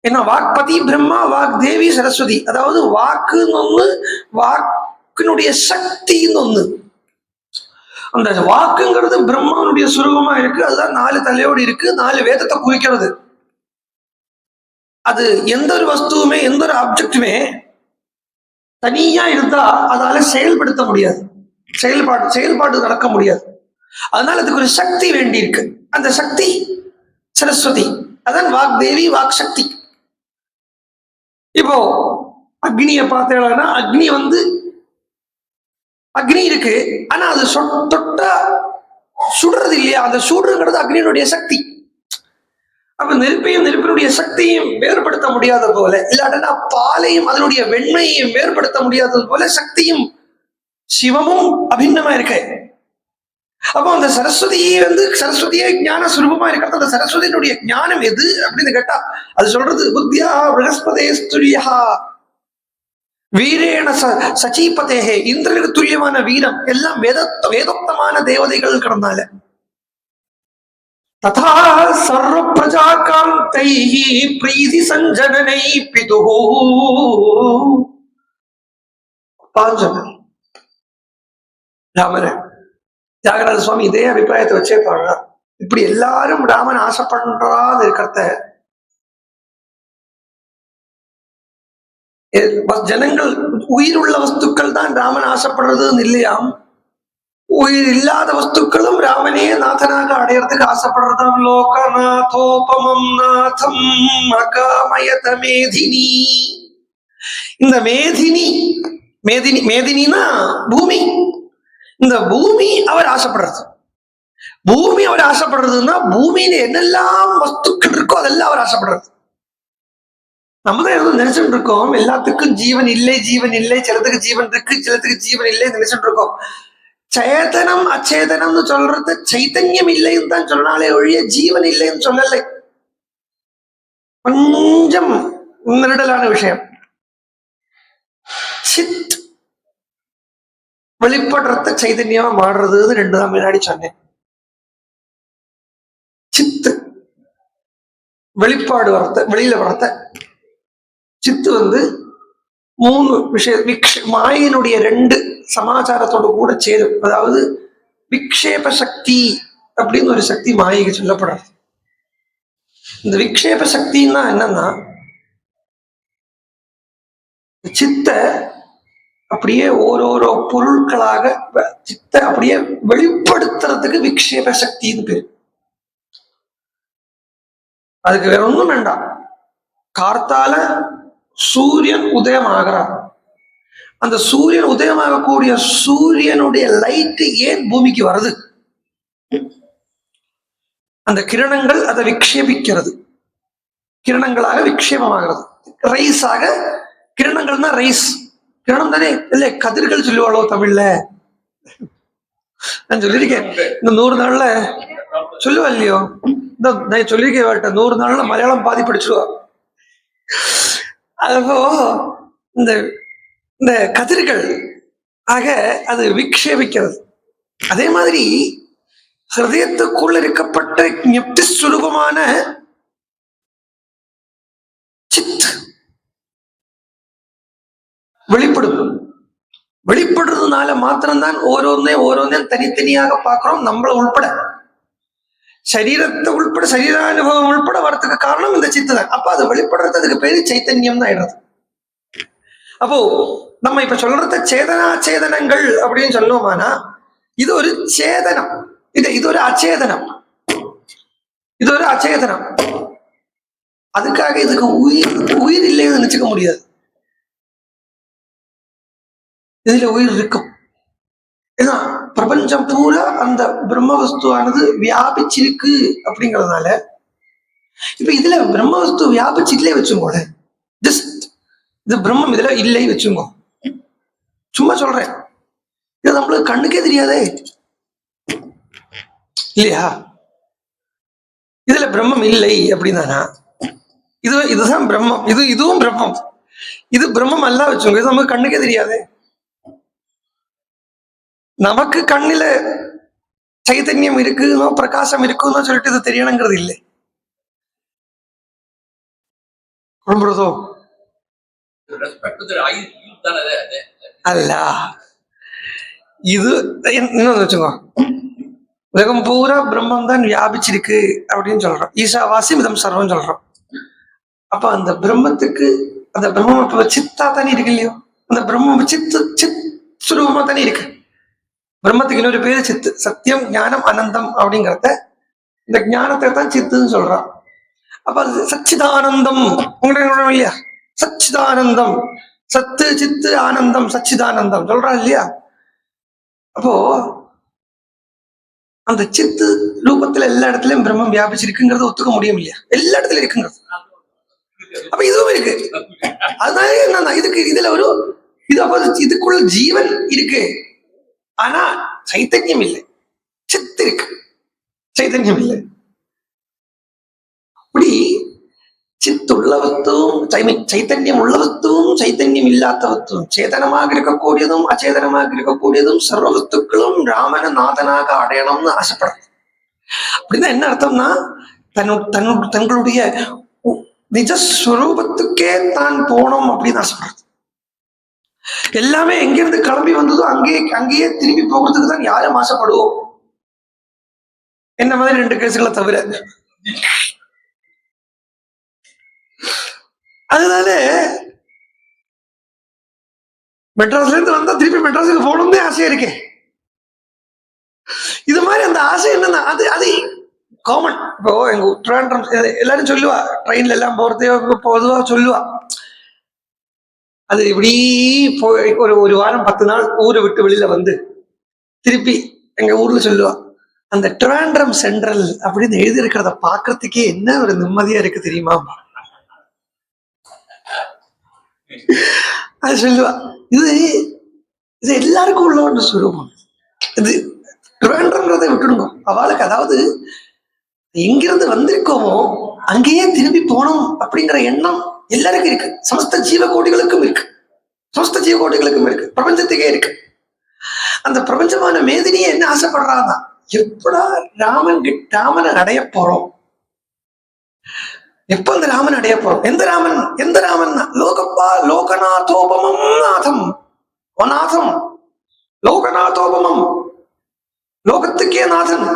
என்ன வாக்பதி பிரம்மா, வாக்தேவி சரஸ்வதி. அதாவது வாக்குன்னு ஒண்ணு, வாக்கினுடைய சக்தின்னு ஒண்ணு. அந்த வாக்குங்கிறது பிரம்மானுடைய சுரூபமா இருக்கு. அதுதான் 4 தலையோடு இருக்கு, 4 வேதத்தை குறிக்கிறது. அது எந்த ஒரு வஸ்துவுமே எந்த ஒரு ஆப்ஜெக்டுமே தனியா இருந்தா அதால செயல்படுத்த முடியாது, செயல்பாடு நடக்க முடியாது. அதனால அதுக்கு ஒரு சக்தி வேண்டி இருக்கு. அந்த சக்தி சரஸ்வதி, அதான் வாக்தேவி, வாக் சக்தி. இப்போ அக்னியை பார்த்தேன்னா அக்னி இருக்கு, ஆனா அது தொட்டா சுடுறது இல்லையா? அந்த சுடுங்கிறது அக்னியினுடைய சக்தி. அப்ப நெருப்பையும் நெருப்பினுடைய சக்தியும் வேறுபடுத்த முடியாத போல, இல்லாட்டா பாலையும் அதனுடைய வெண்மையையும் வேறுபடுத்த முடியாதது போல சக்தியும் சிவமும் அபிண்ணமா இருக்கு. அப்போ அந்த சரஸ்வதியே ஞான சுரூபமா இருக்கிறது. அந்த சரஸ்வதியினுடைய ஞானம் எது அப்படின்னு கேட்டா அது சொல்றது புத்தியா பிரகஸ்பதே ஸ்துல்யா வீரேன சச்சீபதேஹே. இந்திரனுக்கு துல்லியமான வீரம். எல்லாம் வேதோக்தமான தேவதைகள் கடந்தால. ததா சர்வ பிரஜா காந்தைஹ ப்ரீதி சஞ்சனனை பிதுஹு. பாஞ்சனன் ராமன் தியாகராஜ சுவாமி இதே அபிப்பிராயத்தை வச்சே பாடுறார். இப்படி எல்லாரும் ராமன் ஆசைப்படுறான்னு இருக்கிறத ஜனங்கள் உயிர் உள்ள வஸ்துக்கள் தான் ராமன் ஆசைப்படுறதுன்னு இல்லையாம். உயிர் இல்லாத வஸ்துக்களும் ராமனே நாதனாக அடையறதுக்கு ஆசைப்படுறதாம். லோகநாதோபமம் நாதம் அகாமயத மேதினி. இந்த மேதினினா பூமி. இந்த பூமி அவர் ஆசைப்படுறது. பூமி அவர் ஆசைப்படுறதுன்னா பூமியில என்னெல்லாம் வஸ்துக்கள் இருக்கோ அதெல்லாம் அவர் ஆசைப்படுறது. நம்ம தான் எதுவும் நினைச்சுட்டு இருக்கோம் எல்லாத்துக்கும் ஜீவன் இல்லை, சிலத்துக்கு ஜீவன் இருக்கு, சிலத்துக்கு ஜீவன் இல்லை நினைச்சுட்டு இருக்கோம். சேதனம் அச்சேதனம்னு சொல்றது சைத்தன்யம் இல்லைன்னு தான் சொன்னாலே ஒழிய ஜீவன் இல்லைன்னு சொல்லலை. கொஞ்சம் நெருடலான விஷயம். சித் வெளிப்படுறத சைதன்யமா மாறுறதுன்னு 2 தான் முன்னாடி சொன்னேன். சித்து வெளிப்பாடு வரத்த, வெளியில வரத்த சித்து வந்து மூணு மாயினுடைய ரெண்டு சமாச்சாரத்தோடு கூட சேரும். அதாவது விக்ஷேப சக்தி அப்படின்னு ஒரு சக்தி மாயைக்கு சொல்லப்படாது. இந்த விக்ஷேப சக்தின்னா என்னன்னா, சித்த அப்படியே ஓரோரோ பொருட்களாக சித்த அப்படியே வெளிப்படுத்துறதுக்கு விக்ஷேப சக்தின்னு பேரு. அதுக்கு வேற ஒண்ணும் வேண்டாம். கார்த்தால சூரியன் உதயம் ஆகிறார். அந்த சூரியன் உதயமாகக்கூடிய சூரியனுடைய லைட் ஏன் பூமிக்கு வருது? அந்த கிரணங்கள் அதை விக்ஷேபிக்கிறது, கிரணங்களாக விக்ஷேபமாகிறது. ரைஸாக கிரணங்கள் தான் ரைஸ், கிரணம் தானே இல்ல, கதிர்கள் சொல்லுவாளோ தமிழ்ல. நான் சொல்லியிருக்கேன் இந்த 100 நாள்ல சொல்லுவா இல்லையோ, இந்த நான் சொல்லியிருக்கேன் 100 நாள்ல மலையாளம் பாதி படிச்சுடுவா. அப்போ இந்த இந்த கதிர்கள் ஆக அது விக்ஷேபிக்கிறது. அதே மாதிரி ஹிருதயத்துக்குள் இருக்கப்பட்ட ஞப்தி சுரூபமான சித் வெளிப்படும். வெளிப்படுறதுனால மாத்திரம்தான் ஓரோன்னையும் தனித்தனியாக பார்க்கிறோம், நம்மள உள்பட, சரீரத்தை உள்பட, சரீரானுபவம் உள்பட வரத்துக்கு காரணம் இந்த சித்து தான். அப்ப அது வெளிப்படுறது, அதுக்கு பேரு சைத்தன்யம் தான் ஆயிடுறது. அப்போ நம்ம இப்ப சொல்றத சேதனா சேதனங்கள் அப்படின்னு சொன்னோமானா, இது ஒரு சேதனம், இது ஒரு அச்சேதனம், இது ஒரு அச்சேதனம். அதுக்காக இதுக்கு உயிர் இல்லைன்னு நினைச்சுக்க முடியாது. இதுல உயிர் இருக்கும். ஏன்னா பிரபஞ்சம் பூரா அந்த பிரம்ம வஸ்துவானது வியாபிச்சிருக்கு அப்படிங்கிறதுனால, இப்ப இதுல பிரம்ம வஸ்து வியாபிச்சுக்கலே வச்சுக்கோங்க, ஜஸ்ட் இது பிரம்மம் இதுல இல்லை வச்சுக்கோ, சும்மா சொல்றேன், இது நம்மளுக்கு கண்ணுக்கே தெரியாதே இல்லையா? இதுல பிரம்மம் இல்லை அப்படின்னா இதுதான் பிரம்மம், இதுவும் பிரம்மம், இது பிரம்மம் அல்ல வச்சுக்கோங்க, இது நமக்கு கண்ணுக்கே தெரியாதே. நமக்கு கண்ணில சைத்தன்யம் இருக்குன்னோ பிரகாசம் இருக்குன்னு சொல்லிட்டு இது தெரியணுங்கிறது இல்லை. அல்ல, இது இன்னொன்னு வச்சுக்கோ, உலகம் பூரா பிரம்மம் தான் வியாபிச்சிருக்கு அப்படின்னு சொல்றோம், ஈசாவாசி மிதம் சர்வம் சொல்றோம். அப்ப அந்த பிரம்மத்துக்கு, அந்த பிரம்மம் இப்ப சித்தா தானே இருக்கு இல்லையோ, அந்த பிரம்மம் சித் சுரூபமா தானே இருக்கு. பிரம்மத்துக்கு இன்னொரு பேரு சித்து, சத்தியம் ஞானம் அனந்தம் அப்படிங்கிறத, இந்த ஞானத்தை தான் சித்துன்னு சொல்றான். அப்ப அது சச்சிதானந்தம் இல்லையா, சச்சிதானந்தம், சத்து சித்து ஆனந்தம் சச்சிதானந்தம் சொல்றான் இல்லையா. அப்போ அந்த சித்து ரூபத்துல எல்லா இடத்துலயும் பிரம்மம் வியாபிச்சிருக்குங்கிறத ஒத்துக்க முடியும் இல்லையா, எல்லா இடத்துலயும் இருக்குங்கிறது. அப்ப இதுவும் இருக்கு. அதனால என்னன்னா, இதுல ஒரு இதுக்குள்ள ஜீவன் இருக்கு, ஆனா சைத்தன்யம் இல்லை, சித்து இருக்கு, சைத்தன்யம் இல்லை. அப்படி சித்துள்ள வஸ்துவும் சைத்தன்யம் உள்ள வஸ்துவும் சைத்தன்யம் இல்லாத வஸ்துவும், சேதனமாக இருக்கக்கூடியதும் அச்சேதனமாக இருக்கக்கூடியதும் சர்வ வஸ்துக்களும் ராமன நாதனாக அடையணும்னு ஆசைப்படுறது. அப்படின்னா என்ன அர்த்தம்னா, தங்களுடைய நிஜஸ்வரூபத்துக்கே தான் போனோம் அப்படின்னு ஆசைப்படுறது. எல்லாமே எங்கிருந்து கிளம்பி வந்ததோ அங்கேயே திரும்பி போகிறதுக்கு தான் யாரும் ஆசைப்படுவோம், என்ன மாதிரி 2 கேசுகளை தவிர. அதனால மெட்ராஸ்ல இருந்து வந்தா திருப்பி மெட்ராஸுக்கு போகணும்னு ஆசையா இருக்கேன். இது மாதிரி அந்த ஆசை என்னன்னா, அது காமன். இப்போ எங்க ட்ராண்டம் எல்லாரும் சொல்லுவா, ட்ரெயின்ல எல்லாம் போறதே பொதுவா சொல்லுவா, அது இப்படி போய் ஒரு வாரம் 10 நாள் ஊரை விட்டு வெளியில வந்து திருப்பி எங்க ஊர்ல சொல்லுவா, அந்த ட்ராண்டம் சென்ட்ரல் அப்படின்னு எழுதி இருக்கிறத பாக்குறதுக்கே என்ன ஒரு நிம்மதியா இருக்கு தெரியுமா. அது சொல்லுவா, இது எல்லாருக்கும் உள்ள ஒரு சுரூபம். இது ட்ராண்டம்ங்கிறத விட்டுடுங்க அவளுக்கு. அதாவது எங்கிருந்து வந்திருக்கோமோ அங்கேயே திரும்பி போனோம் அப்படிங்கிற எண்ணம் எல்லாருக்கும் இருக்கு, சமஸ்த ஜீவகோடிகளுக்கும் இருக்கு, சமஸ்த ஜீவகோடிகளுக்கும் இருக்கு, பிரபஞ்சத்துக்கே இருக்கு. அந்த பிரபஞ்சமான மேதினியே என்ன ஆசைப்படுறாங்க, எப்படா ராமனை அடைய போறோம், எப்ப அந்த ராமன் அடைய போறோம்? எந்த ராமன்? லோகநாதோபமம் நாதம், அநாதம், லோகநாதோபமம், லோகத்துக்கே நாதன்,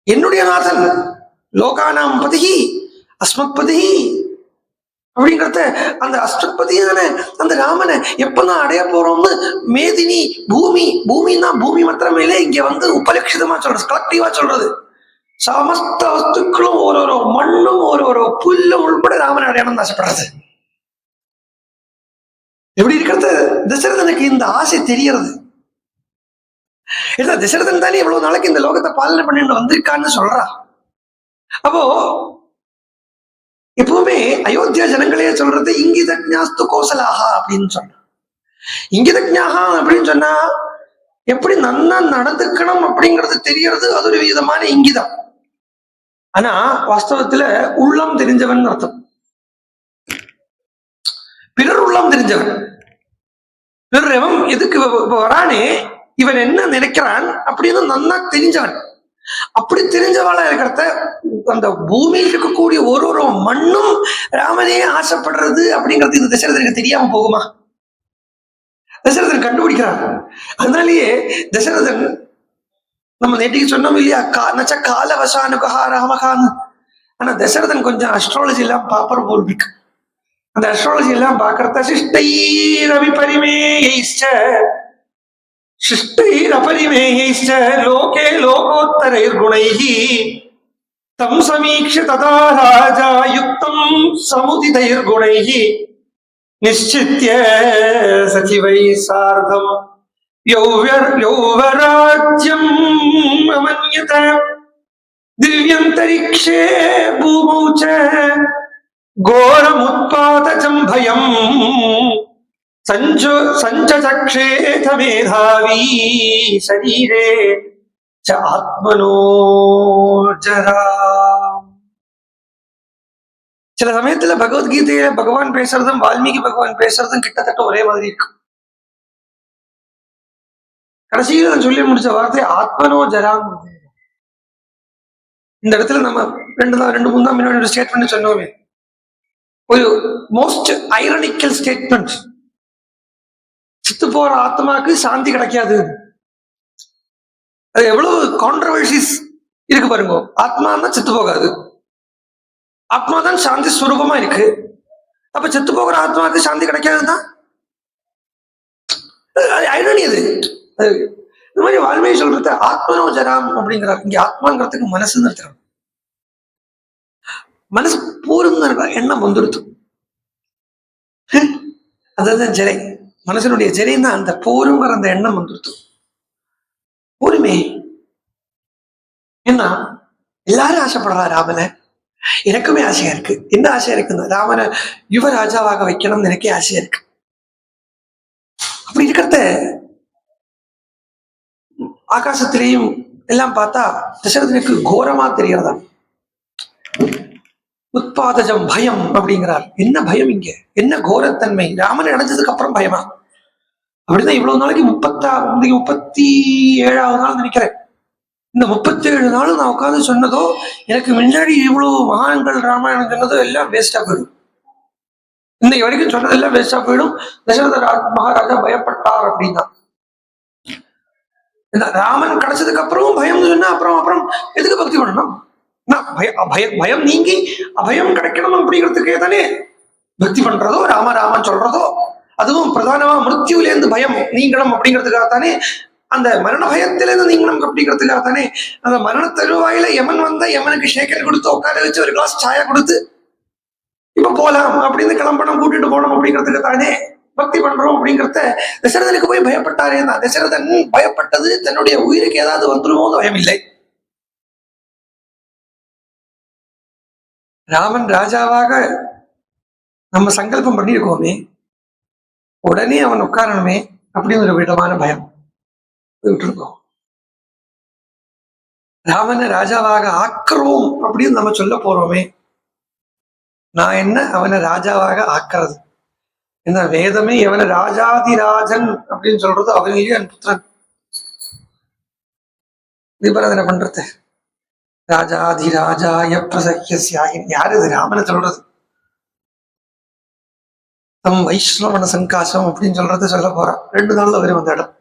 என்னுடைய நாதன், லோகானாம் பதிகி அஸ்மத் பதிகி அப்படிங்கிறத அந்த அஸ்மத்பதியான அந்த ராமனை எப்பதான் அடைய போறோம்னு மேதினி பூமின்னா பூமி மாத்திரமேலே இங்க உபலட்சிதமா சொல்றது, கலெக்டிவா சொல்றது. சமஸ்த வஸ்துக்களும் ஒரு மண்ணும் ஒரு புல்லும் உள்பட ராமன் அடையணும்னு ஆசைப்படுறது. எப்படி இருக்கிறது? தசரதனுக்கு இந்த ஆசை தெரியறது. தசரதன் தானே இவ்வளவு நாளைக்கு இந்த லோகத்தை பாலனை பண்ணிட்டு வந்திருக்கான்னு சொல்றா. அப்போ எப்பவுமே அயோத்தியா ஜனங்களே சொல்றது இங்கிதஜ்ஞாஸ்து கோசலாகா அப்படின்னு சொன்னா. இங்கிதஜ்ஞாகா அப்படின்னு சொன்னா எப்படி நன்னா நடந்துக்கணும் அப்படிங்கிறது தெரியறது. அது ஒரு விதமான இங்கிதம். ஆனா வாஸ்தவத்துல உள்ளம் தெரிஞ்சவன் அர்த்தம். பிறர் உள்ளம் தெரிஞ்சவன். பிறர் எவன் எதுக்கு வரானே, இவன் என்ன நினைக்கிறான் அப்படின்னு நன்னா தெரிஞ்சவன். அப்படி தெரிஞ்சவாளா இருக்கிறத அந்த பூமியில் இருக்கக்கூடிய ஒரு மண்ணும் ராமனே ஆசைப்படுறது அப்படிங்கிறது இந்த தசரதனுக்கு தெரியாம போகுமா? தசரதன் கண்டுபிடிக்கிறான். அதனாலேயே தசரதன் நம்ம நேற்றுக்கு சொன்னோம் இல்லையா, காலவசானுகா ராமகான்னு. ஆனா தசரதன் கொஞ்சம் அஸ்ட்ராலஜி எல்லாம் பாப்பர் போல் இருக்கு. அந்த அஸ்ட்ராலஜி எல்லாம் பாக்குறத சிஷ்டைரபரிமேயைச்ச லோகே லோகோத்தரைர்குணைஹி தம் சமீக்ஷ்ய ததா ராஜா யுக்தம் சமுதிதைர்குணைஹி நிச்சித்ய சச்சிவை சார்தம் யௌவராஜ்யம் அமன்யத திவ்யந்தரிக்ஷே பூமௌ ச கோரமுத்பாதஜம் பயம் சஞ்சசக்ஷேத மேதாவி சரீரே ச ஆத்மனோ ஜரா. சில சமயத்துல பகவத்கீதையில பகவான் பேசுறதும் வால்மீகி பகவான் பேசுறதும் கிட்டத்தட்ட ஒரே மாதிரி இருக்கு. கடைசியில நான் சொல்லி முடிச்ச வார்த்தை ஆத்மனோ ஜராம். இந்த இடத்துல நம்ம ரெண்டு மூணு தான் முன்னாடி ஒரு ஸ்டேட்மெண்ட் சொன்னோமே, ஒரு மோஸ்ட் ஐரனிக்கல் ஸ்டேட்மெண்ட். செத்து போற ஆத்மாக்கு சாந்தி கிடைக்காது. அது எவ்வளவு கான்ட்ரவர்சிஸ் இருக்கு பாருங்க. ஆத்மா தான் செத்து போகாது, ஆத்மா தான் சாந்தி ஸ்வரூபமா இருக்கு. அப்ப செத்து போகிற ஆத்மாவுக்கு சாந்தி கிடைக்காதுதான் ஐரணி. அது இந்த மாதிரி வால்மீகி சொல்றது ஆத்மனோ ஜராம் அப்படிங்கிறார். இங்க ஆத்மாங்கிறதுக்கு மனசுன்னு இருக்கிறோம். மனசு பூர்வம் எண்ணம் வந்துடுது. அதுதான் ஜெரை. மனசனுடைய ஜெரைன்னா அந்த போருங்கிற அந்த எண்ணம் வந்துடுது. போருமே என்ன எல்லாரும் ஆசைப்படுறா ராமனை. எனக்குமே ஆசையா இருக்கு. என்ன ஆசையா இருக்குன்னு, ராமனை யுவராஜாவாக வைக்கணும்னு எனக்கே ஆசையா இருக்கு. அப்படி இருக்கிறத ஆகாசத்திலையும் எல்லாம் பார்த்தா தசரதனுக்கு கோரமா தெரியறதா. உத்பாதஜம் பயம் அப்படிங்கிறார். என்ன பயம் இங்க? என்ன கோரத்தன்மை? ராமன் அடைஞ்சதுக்கு அப்புறம் பயமா? அப்படிதான் இவ்வளவு நாளைக்கு 37வது நாள் நினைக்கிறேன். இந்த 37 நாள் நான் உட்காந்து சொன்னதோ, எனக்கு முன்னாடி இவ்வளவு மகான்கள் ராமாயணம் சொன்னதோ எல்லாம் வேஸ்டா போயிடும். இன்னைக்கு வரைக்கும் சொன்னதெல்லாம் வேஸ்டா போயிடும். தசரத மகாராஜா பயப்பட்டார் அப்படின்னா, ராமன் கிடைச்சதுக்கு அப்புறம் பயம் சொன்னா அப்புறம் எதுக்கு பக்தி பண்ணணும்? பயம் நீங்கி அபயம் கிடைக்கணும் அப்படிங்கிறதுக்கே தானே பக்தி பண்றதோ, ராமன் சொல்றதோ. அதுவும் பிரதானமா மிருத்யுலேருந்து பயம் நீங்கணும் அப்படிங்கிறதுக்காக தானே, அந்த மரண பயத்திலேருந்து நீங்கணும் அப்படிங்கிறதுக்காக தானே. அந்த மரண தருவாயில யமன் வந்தா யமனுக்கு ஷேக்கர் கொடுத்து உட்கார வச்சு ஒரு கிளாஸ் சாயா கொடுத்து இப்ப போலாம் அப்படின்னு கிளம்பணும், கூட்டிட்டு போகணும் அப்படிங்கிறதுக்கு தானே பக்தி பண்றோம் அப்படிங்கிறத. தசரதனுக்கு போய் பயப்பட்டாரே தான். தசரதன் பயப்பட்டது தன்னுடைய உயிருக்கு ஏதாவது வந்துருமோ பயம் இல்லை. ராமன் ராஜாவாக நம்ம சங்கல்பம் பண்ணியிருக்கோமே, உடனே அவன் உட்காரணுமே அப்படின்னு ஒரு விதமான பயம் விட்டுருக்கோம். ராமனை ராஜாவாக ஆக்குறோம் அப்படின்னு நம்ம சொல்ல போறோமே, நான் என்ன அவனை ராஜாவாக ஆக்குறது? என்ன வேதமே அவனை ராஜாதிராஜன் அப்படின்னு சொல்றது. அவனையே என் புத்திரன் தீபராதனை பண்றது. ராஜாதிராஜாய பிரசக்கியஸ்யாயின். யாரு இது? ராமனை சொல்றது. தம் வைஷ்ணவன சங்காசம் அப்படின்னு சொல்றத சொல்ல போறான். 2 நாள்ல வரும் அந்த இடம்.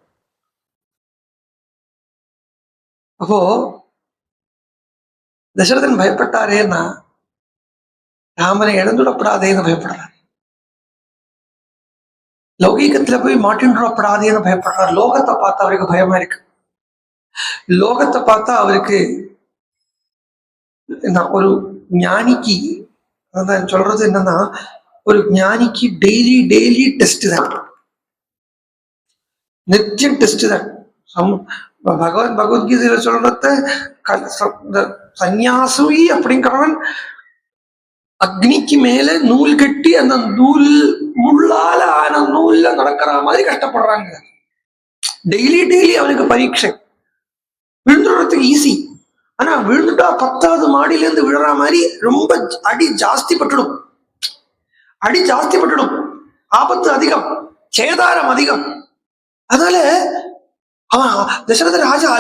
அப்போ தசரதன் பயப்பட்டாரேன்னா ராமனை இழந்துடப்படாதேன்னு பயப்படுறார். லௌகீகத்துல போய் மாட்டின்றப்படாதேன்னு பயப்படுறார். லோகத்தை பார்த்தா அவருக்கு பயமா இருக்கு. லோகத்தை பார்த்தா அவருக்கு ஒரு ஞானிக்கு சொல்றது என்னன்னா, ஒரு ஞானிக்கு டெய்லி டெஸ்ட் தான், நித்தியம் டெஸ்ட் தான். பகவத்கீதையில சொல்றத சந்நியாசி அப்படிங்கிறவன் அக்னிக்கு மேல நூல் கட்டி அந்த நூல் முள்ளால ஆன நூல்ல நடக்கிற மாதிரி கஷ்டப்படுறாங்க. டெய்லி அவனுக்கு பரீட்சை. விழுந்துடுறதுக்கு ஈஸி, ஆனா விழுந்துட்டா 10வது மாடியில இருந்து விழுற மாதிரி ரொம்ப அடி ஜாஸ்தி பட்டுடும். ஆபத்து அதிகம், சேதாரம் அதிகம். அதனால அவன் தசரத ராஜா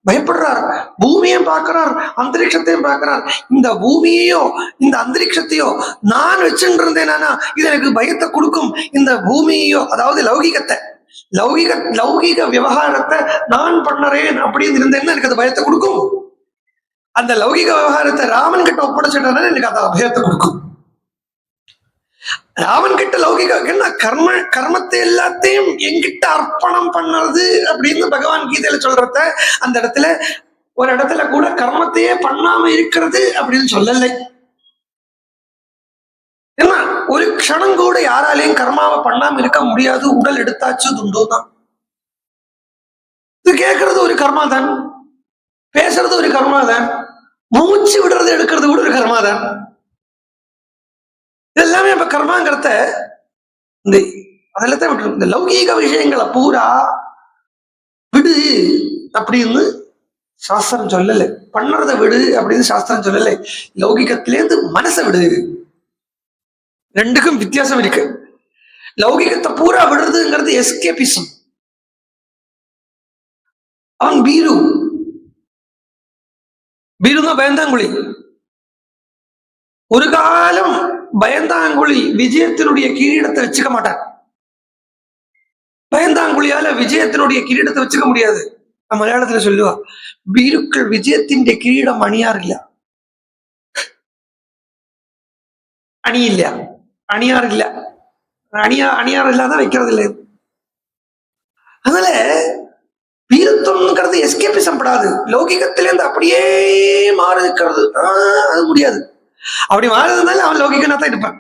பயப்படுறார். பூமியையும் பார்க்கிறார், அந்தரிக்ஷத்தையும் பார்க்கிறார். இந்த பூமியையோ இந்த அந்தரிக்ஷத்தையோ நான் வச்சுட்டு இருந்தேனா இது எனக்கு பயத்தை கொடுக்கும். இந்த பூமியையோ, அதாவது லௌகிக விவகாரத்தை நான் பண்ணறேன் அப்படின்னு இருந்தேன்னா எனக்கு அது பயத்தை கொடுக்கும். அந்த லௌகிக விவகாரத்தை ராமன் கிட்ட ஒப்படைச்சிட்டா எனக்கு அது அபயத்தை கொடுக்கும். ராமன் கிட்ட லௌகிக கர்மத்தை எல்லாத்தையும் என்கிட்ட அர்ப்பணம் பண்ணறது அப்படின்னு பகவான் கீதையில சொல்றத அந்த இடத்துல ஒரு இடத்துல கூட கர்மத்தையே பண்ணாம இருக்கிறது அப்படின்னு சொல்லலை. என்ன, ஒரு க்ஷணம் கூட யாராலையும் கர்மாவை பண்ணாம இருக்க முடியாது. உடல் எடுத்தாச்சு துண்டோ தான். இது கேட்கறது ஒரு கர்மா தான், பேசுறது ஒரு கர்மா தான், மூச்சு விடுறது எடுக்கிறது கூட ஒரு கர்மா தான். இதெல்லாமே இப்ப கர்மாங்கிறத அதெல்லாத்தையும் விட்டு இந்த லௌகீக விஷயங்களை பூரா விடு அப்படின்னு சாஸ்திரம் சொல்லலை. பண்ணறத விடு அப்படின்னு சாஸ்திரம் சொல்லலை. லௌகிகத்திலேருந்து மனசை விடு. 2க்கும் வித்தியாசம் இருக்கு. லௌகிகத்தை பூரா விடுறதுங்கிறது எஸ்கேபிசம். அவன் பீருதான் பயந்தாங்குழி. ஒரு காலம் பயந்தாங்குழி விஜயத்தினுடைய கிரீடத்தை வச்சுக்க மாட்டான். பயந்தாங்குழியால விஜயத்தினுடைய கிரீடத்தை வச்சுக்க முடியாது. மலையாளத்துல சொல்லுவா, பீருக்கள் விஜயத்தின் கிரீடம் அணியாரில்ல, அணியார் இல்ல, அணியார் இல்லாதான் வைக்கிறது இல்லை. அதனால வீரத்துவம்ங்கிறது எஸ்கேபிசம் படாது. லௌகிகத்திலேருந்து அப்படியே மாறுக்கிறது அது முடியாது. அப்படி மாறுறதுனால அவன் லௌகிகனா தான் இருப்பான்.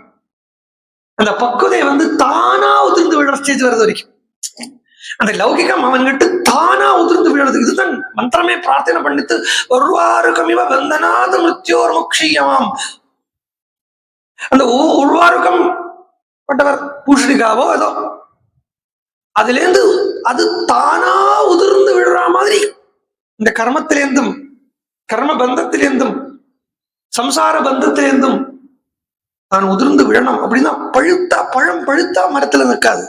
அந்த பக்குதை தானா உதிர்ந்து விடுற ஸ்டேஜ் வர்றது வரைக்கும் அந்த லௌகிகம் அவன்கிட்ட தானா உதிர்ந்து விடுறது. இதுதான் மந்திரமே பிரார்த்தனை பண்ணிட்டு ஒருவாறு கமிவ வந்தனாத மிருத்யோர் முக்ஷியமாம். அந்த ஒருவாருக்கம் பட்டவர் பூஷணிக்காவோ ஏதோ அதுல இருந்து அது தானா உதிர்ந்து விடுற மாதிரி இந்த கர்மத்திலேருந்தும் கர்ம பந்தத்திலேருந்தும் சம்சார பந்தத்திலேருந்தும் நான் உதிர்ந்து விடணும் அப்படின்னா பழம் பழுத்தா மரத்துல நிற்காது.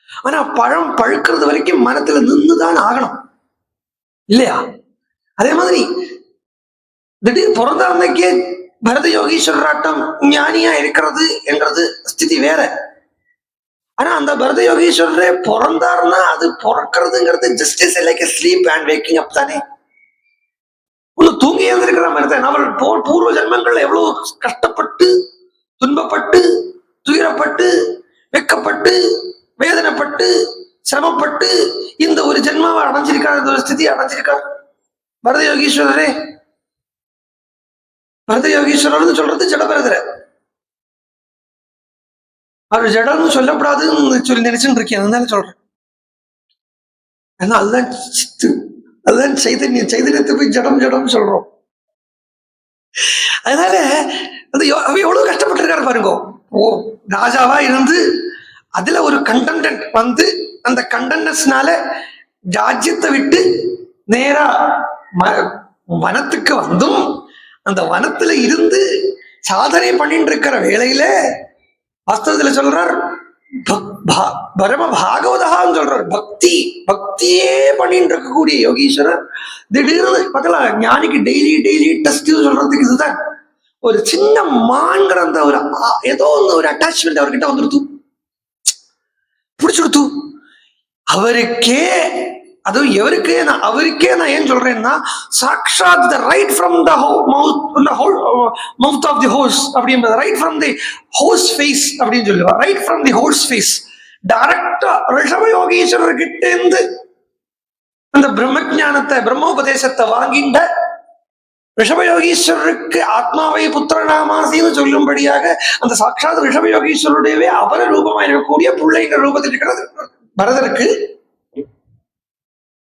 ஆனா பழம் பழுக்கிறது வரைக்கும் மரத்துல நின்றுதான் ஆகணும் இல்லையா? அதே மாதிரி திடீர் பிறந்த அன்னைக்கே பரத யோகீஸ்வரராட்டம் ஞானியா இருக்கிறது என்கிறது ஸ்திதி வேற. ஆனா அந்த பரத யோகீஸ்வரரே பிறந்தாருன்னா அது பிறக்கிறதுங்கிறது just is like sleep and waking up தானே. ஒண்ணு தூங்கி எழுந்திருக்கிற மாதிரி தான். அவள் பூர்வ ஜென்மங்கள்ல எவ்வளவு கஷ்டப்பட்டு துன்பப்பட்டு துயரப்பட்டு வெக்கப்பட்டு வேதனைப்பட்டு சிரமப்பட்டு இந்த ஒரு ஜென்மாவை அடைஞ்சிருக்கார், இந்த ஒரு ஸ்திதி அடைஞ்சிருக்கார் பரத யோகீஸ்வரரே. பரத யோகீஸ்வரர்னு சொல்றது ஜடபரதர. அவர் ஜடம்னு சொல்லப்படாதுன்னு சொல்லி நினைச்சுட்டு இருக்கேன், அதனால சொல்றேன். ஏன்னா அதுதான் சித்து, அதுதான் சைதன்யம். சைதன்யத்தை போய் ஜடம் சொல்றோம். அதனால அந்த எவ்வளவு கஷ்டப்பட்டிருக்காரு பாருங்க. ராஜாவா இருந்து அதுல ஒரு கண்டென்ட் அந்த கண்டென்ட்னால ராஜ்யத்தை விட்டு நேரா வனத்துக்கு வந்தும் அந்த வனத்துல இருந்து சாதனை பண்ணிட்டு இருக்கிற வேளையில வாஸ்தவத்துல சொல்றார், பரம பாகவதான்னு சொல்றாரு. பக்தியே பண்ணிட்டு இருக்கக்கூடிய யோகீஸ்வரர் திடீர்னு பார்க்கலாம். ஞானிக்கு டெய்லி டெஸ்ட் சொல்றதுக்கு இதுதான். ஒரு சின்ன மான்கிற அந்த ஒரு ஏதோ ஒரு அட்டாச்மெண்ட் அவர்கிட்ட வந்துடுத்து, பிடிச்சிடுத்து. அவருக்கே, அதுவும் அவருக்கே நான் ஏன் சொல்றேன்னா, சாக்ஷாத் the right from the mouth of the horse அப்படின்றது, right from the horse face அப்படின்னு சொல்லுவா. Right from the horse face டைரக்டா ரிஷப யோகீஸ்வரர் கிட்ட இருந்து அந்த பிரம்மஜானத்தை, பிரம்மோபதேசத்தை வாங்கிட்ட ரிஷபயோகீஸ்வரருக்கு ஆத்மாவை புத்திரநாமாசின்னு சொல்லும்படியாக அந்த சாட்சாத் ரிஷபயோகீஸ்வருடையவே அபர ரூபமாக இருக்கக்கூடிய பிள்ளைங்கிற ரூபத்தில் இருக்கிறது பரதருக்கு.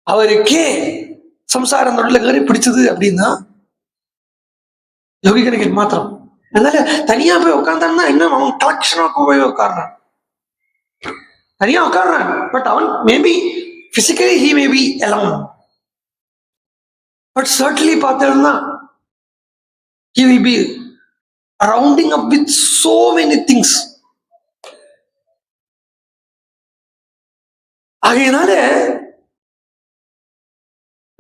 அவருக்கே சம்சாரம் தொழில் பிடிச்சது அப்படின்னா யோகிகனுக்கு மாத்திரம். அதனால தனியா போய் உட்கார்ந்தான்னா இன்னும் அவன் கலெக்ஷனா போய் உட்கார்றான், தனியா உட்கார்றான். பட் அவன் maybe physically he may be alone, but certainly பார்த்தோம்னா he will be rounding up with so many things. ஆகையினால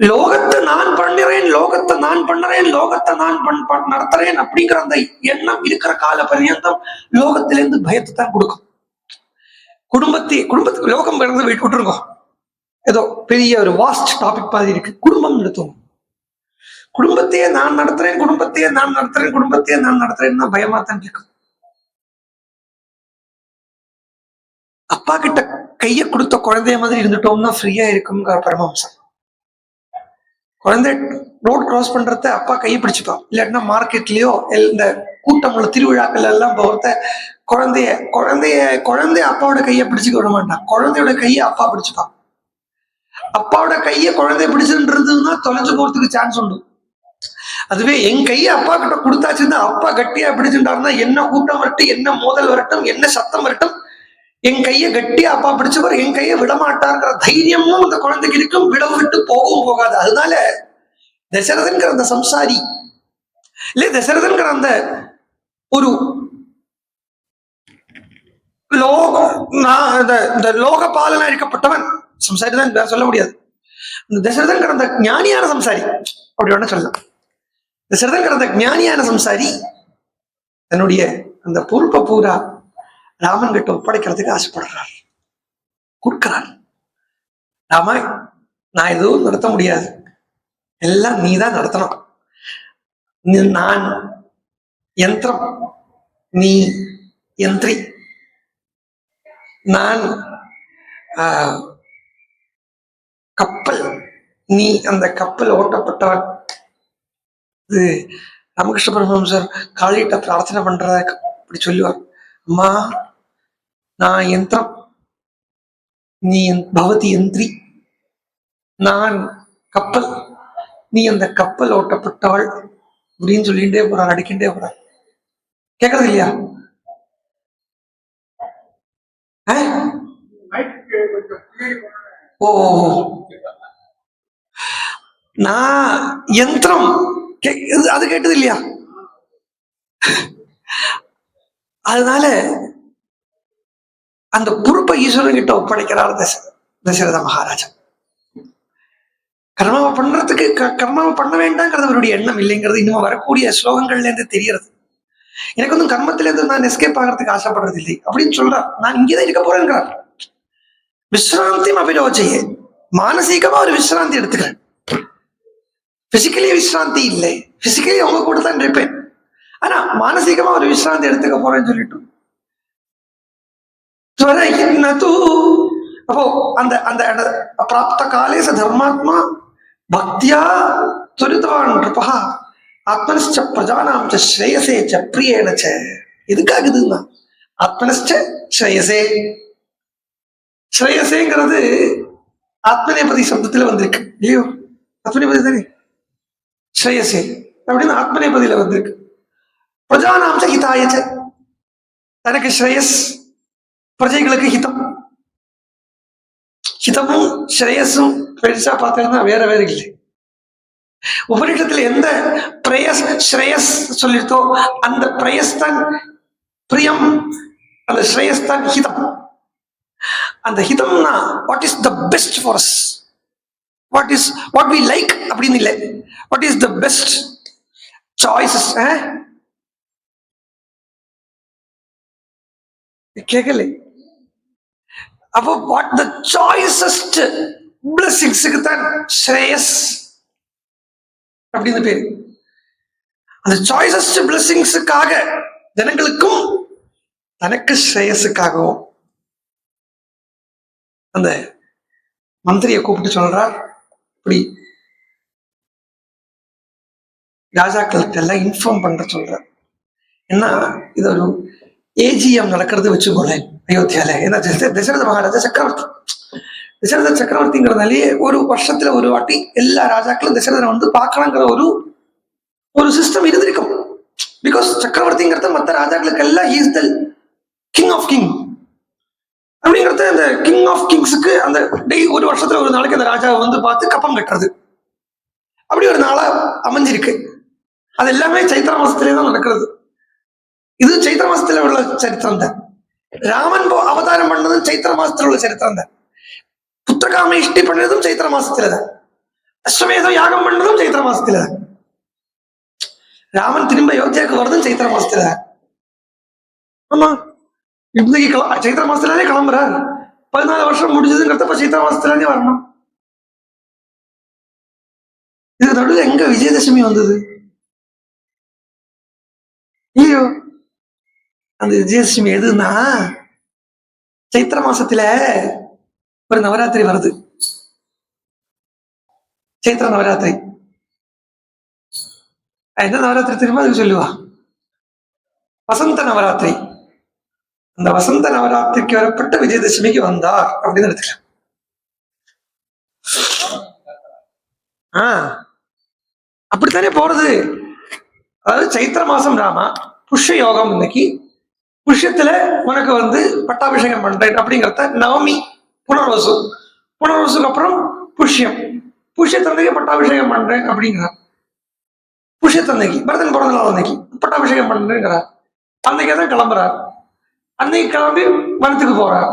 லோகத்தை நான் பண்ணுறேன், லோகத்தை நான் நடத்துறேன் அப்படிங்கிற அந்த எண்ணம் இருக்கிற கால பரியந்தம் லோகத்திலிருந்து பயத்தை தான் கொடுக்கும். குடும்பத்துக்கு லோகம் பிறந்து விட்டுருங்க, ஏதோ பெரிய ஒரு வாஸ்ட் டாபிக் மாதிரி இருக்கு. குடும்பம் நடத்துவோம், குடும்பத்தையே நான் நடத்துறேன் பயமா தான் இருக்கும். அப்பா கிட்ட கைய கொடுத்த குழந்தைய மாதிரி இருந்துட்டோம்னா ஃப்ரீயா இருக்கும் பரமஹம்சர். குழந்தை ரோட் கிராஸ் பண்றத அப்பா கையை பிடிச்சுப்பான், இல்லாட்டினா மார்க்கெட்லயோ இந்த கூட்டம் உள்ள திருவிழாக்கள் எல்லாம் போகிறத குழந்தைய அப்பாவோட கையை பிடிச்சுக்க விட மாட்டான், குழந்தையோட கையை அப்பா பிடிச்சுப்பான். அப்பாவோட கையை குழந்தைய பிடிச்சுன்றதுன்னா தொலைஞ்சு போறதுக்கு சான்ஸ் உண்டு. அதுவே என் கையை அப்பா கிட்ட கொடுத்தாச்சுன்னா, அப்பா கட்டியா பிடிச்சுட்டாருன்னா என்ன கூட்டம் வரட்டும், என்ன மோதல் வரட்டும், என்ன சத்தம் வரட்டும், என் கையை கட்டியா அப்பா பிடிச்சவர் என் கையை விடமாட்டாருங்கிற தைரியமும் அந்த குழந்தைக்கு இருக்கும், விடவு விட்டு போகவும் போகாது. அதனால தசரதன்கிற அந்த சம்சாரி இல்ல, தசரதன்கிற அந்த ஒரு லோக பாலனா இருக்கப்பட்டவன் சம்சாரி தான், வேற சொல்ல முடியாது. இந்த தசரதன்கிற அந்த ஞானியான சம்சாரி அப்படி ஒண்ணு சொல்லலாம். தசரதன்கிற அந்த ஞானியான சம்சாரி தன்னுடைய அந்த பொறுப்பை பூரா ராமன் கிட்ட ஒப்படைக்கிறதுக்கு ஆசைப்படுறார், கொடுக்கிறார். ராமா, நான் எதுவும் நடத்த முடியாது, எல்லாம் நீ தான் நடத்தணும். நான் யந்திரம், நீ யந்திரி. நான் கப்பல், நீ அந்த கப்பல் ஓட்டப்பட்டவன். இது ராமகிருஷ்ண பரமஹம்சர் காளிகிட்ட பிரார்த்தனை பண்றத இப்படி சொல்லுவார். அம்மா, நான் யந்திரம், நீ பவதி யந்திரி. நான் கப்பல், நீ அந்த கப்பல் ஓட்டப்பட்டவள் அப்படின்னு சொல்லிட்டே போறார், அடிக்கின்றே போறார். கேட்கறது இல்லையா? ஓ, நான் யந்திரம், அது கேட்டது இல்லையா? அதனால அந்த பொறுப்பை ஈஸ்வரன் கிட்ட ஒப்படைக்கிறார் தசரத மகாராஜா. கர்மாவை பண்றதுக்கு கர்மாவை பண்ண வேண்டாங்கிறது அவருடைய எண்ணம் இல்லைங்கிறது இன்னும் வரக்கூடிய ஸ்லோகங்கள்ல இருந்து தெரியறது. எனக்கு வந்து கர்மத்தில இருந்து நான் எஸ்கேப் ஆகிறதுக்கு ஆசைப்படுறது இல்லை அப்படின்னு சொல்றார். நான் இங்கேதான் இருக்க போறேங்கிறார். விஸ்ராந்தி அபிரோஜையே, மானசீகமா ஒரு விஸ்ராந்தி எடுத்துக்கிறேன், பிசிக்கலி விஸ்ராந்தி இல்லை, பிசிக்கலி அவங்க கூட தான் இருப்பேன், ஆனா மானசீகமா ஒரு விஸ்ராந்தி எடுத்துக்க போறேன்னு சொல்லிட்டு அப்போ அந்த அந்த பிராப்த காலே ச தர்மாத்மா பக்தியா துரிதவான் நிருபா ஆத்மனஸ்ச பிரஜானாம் ச ஸ்ரேயசே ச பிரியேன ச. எதுக்காக இதுன்னா ஆத்மனஸ்ச ஸ்ரேயசே, ஸ்ரேயசேங்கிறது ஆத்மநேபதி சப்தத்துல வந்திருக்கு இல்லையோ? ஆத்மநேபதி தானே ஸ்ரேயசே அப்படின்னு ஆத்மநேபதியில வந்திருக்கு. பிரஜானாம் ச ஹிதாய ச, தனக்கு ஸ்ரேயஸ், பிரஜைகளுக்கு ஹிதம். ஹிதமும் ஸ்ரேயஸும் பெருசா பார்த்தீங்கன்னா வேற வேற இல்லை. உபநிஷத்துல எந்த பிரயஸ் ஸ்ரேயஸ் சொல்லிருக்கோ அந்த பிரயஸ் தான் பிரியம், அந்த ஸ்ரேயஸ் தான் ஹிதம். அந்த ஹிதம்னா what is the best for us, what we like அப்படின்னு இல்லை, what is the best choices. கேட்கல. அப்போ வாட் த சாய்ஸஸ்ட் பிளஸிங்ஸுக்கு தான் ஸ்ரேயஸ் அப்படின்னு பேரு. அந்த சாய்ஸஸ்ட் பிளஸிங்ஸுக்காக ஜனங்களுக்கும் தனக்கு ஸ்ரேயஸுக்காகவும் அந்த மந்திரியை கூப்பிட்டு சொல்றார், இப்படி ராஜாக்களுக்கு எல்லாம் இன்ஃபார்ம் பண்ற சொல்றார். ஏன்னா இது ஒரு ஏஜிஎம் நடக்கிறது வச்சுக்கோல அயோத்தியால. ஏன்னா தசரத மகாராஜா சக்கரவர்த்தி, தசரத சக்கரவர்த்திங்கிறதுனாலேயே ஒரு வருஷத்துல ஒரு வாட்டி எல்லா ராஜாக்களும் தசரதனை வந்து பார்க்கலாங்கிற ஒரு சிஸ்டம் இருந்திருக்கும். பிகாஸ் சக்கரவர்த்திங்கிறது மற்ற ராஜாக்களுக்கு எல்லாம் he is the king of king அப்படிங்கிறது. அந்த கிங் ஆஃப் கிங்ஸுக்கு அந்த ஒரு வருஷத்துல ஒரு நாளைக்கு அந்த ராஜாவை வந்து பார்த்து கப்பம் கட்டுறது அப்படி ஒரு நாளா அமைஞ்சிருக்கு. அது எல்லாமே சைத்திர மாசத்திலே தான் நடக்கிறது. இது சைத்திர மாசத்துல உள்ள சரித்திரம் தான். ராமன் அவதாரம் பண்ணதும் சைத்திர மாசத்துல உள்ள சரித்திரம் தான். புத்திரகாம இஷ்டி பண்ணதும் சைத்திர மாசத்துல தான். அஸ்வமேதம் யாகம் பண்ணதும் சைத்திர மாசத்துல தான். ராமன் திரும்ப அயோத்தியாவுக்கு வரதும் சைத்திர மாசத்துல தான். ஆமா, இன்னைக்கு சைத்திர மாசத்துலயே கிளம்புறாரு. 14 வருஷம் முடிஞ்சதுங்கிறத சைத்திர மாசத்துலயே வரணும். இது நடுவில் எங்க விஜயதசமி வந்தது? ஐயோ, அந்த விஜயதசமி எதுன்னா சைத்திர மாசத்துல ஒரு நவராத்திரி வருது, சைத்திர நவராத்திரி. என்ன நவராத்திரி தெரியுமா? அதுக்கு சொல்லுவா வசந்த நவராத்திரி. அந்த வசந்த நவராத்திரிக்கு வரப்பட்ட விஜயதசமிக்கு வந்தார் அப்படின்னு எடுத்துக்கலாம். அப்படித்தானே போறது. அதாவது சைத்திர மாசம் ராமா, புஷ்ய யோகம். இன்னைக்கு புஷ்யத்துல உனக்கு வந்து பட்டாபிஷேகம் பண்றேன் அப்படிங்கிறத நவமி புனர்வசு, புனர்வசுக்கு அப்புறம் புஷ்யம், புஷ்யத்தன்னைக்கு பட்டாபிஷேகம் பண்றேன் அப்படிங்கிறார். புஷ்யத்தன்னைக்கு பரதன் பிறந்த நாள் அன்னைக்கு பட்டாபிஷேகம் பண்றேங்கிறார். அன்னைக்கு தான் கிளம்புறார். அன்னைக்கு கிளம்பி வனத்துக்கு போறார்.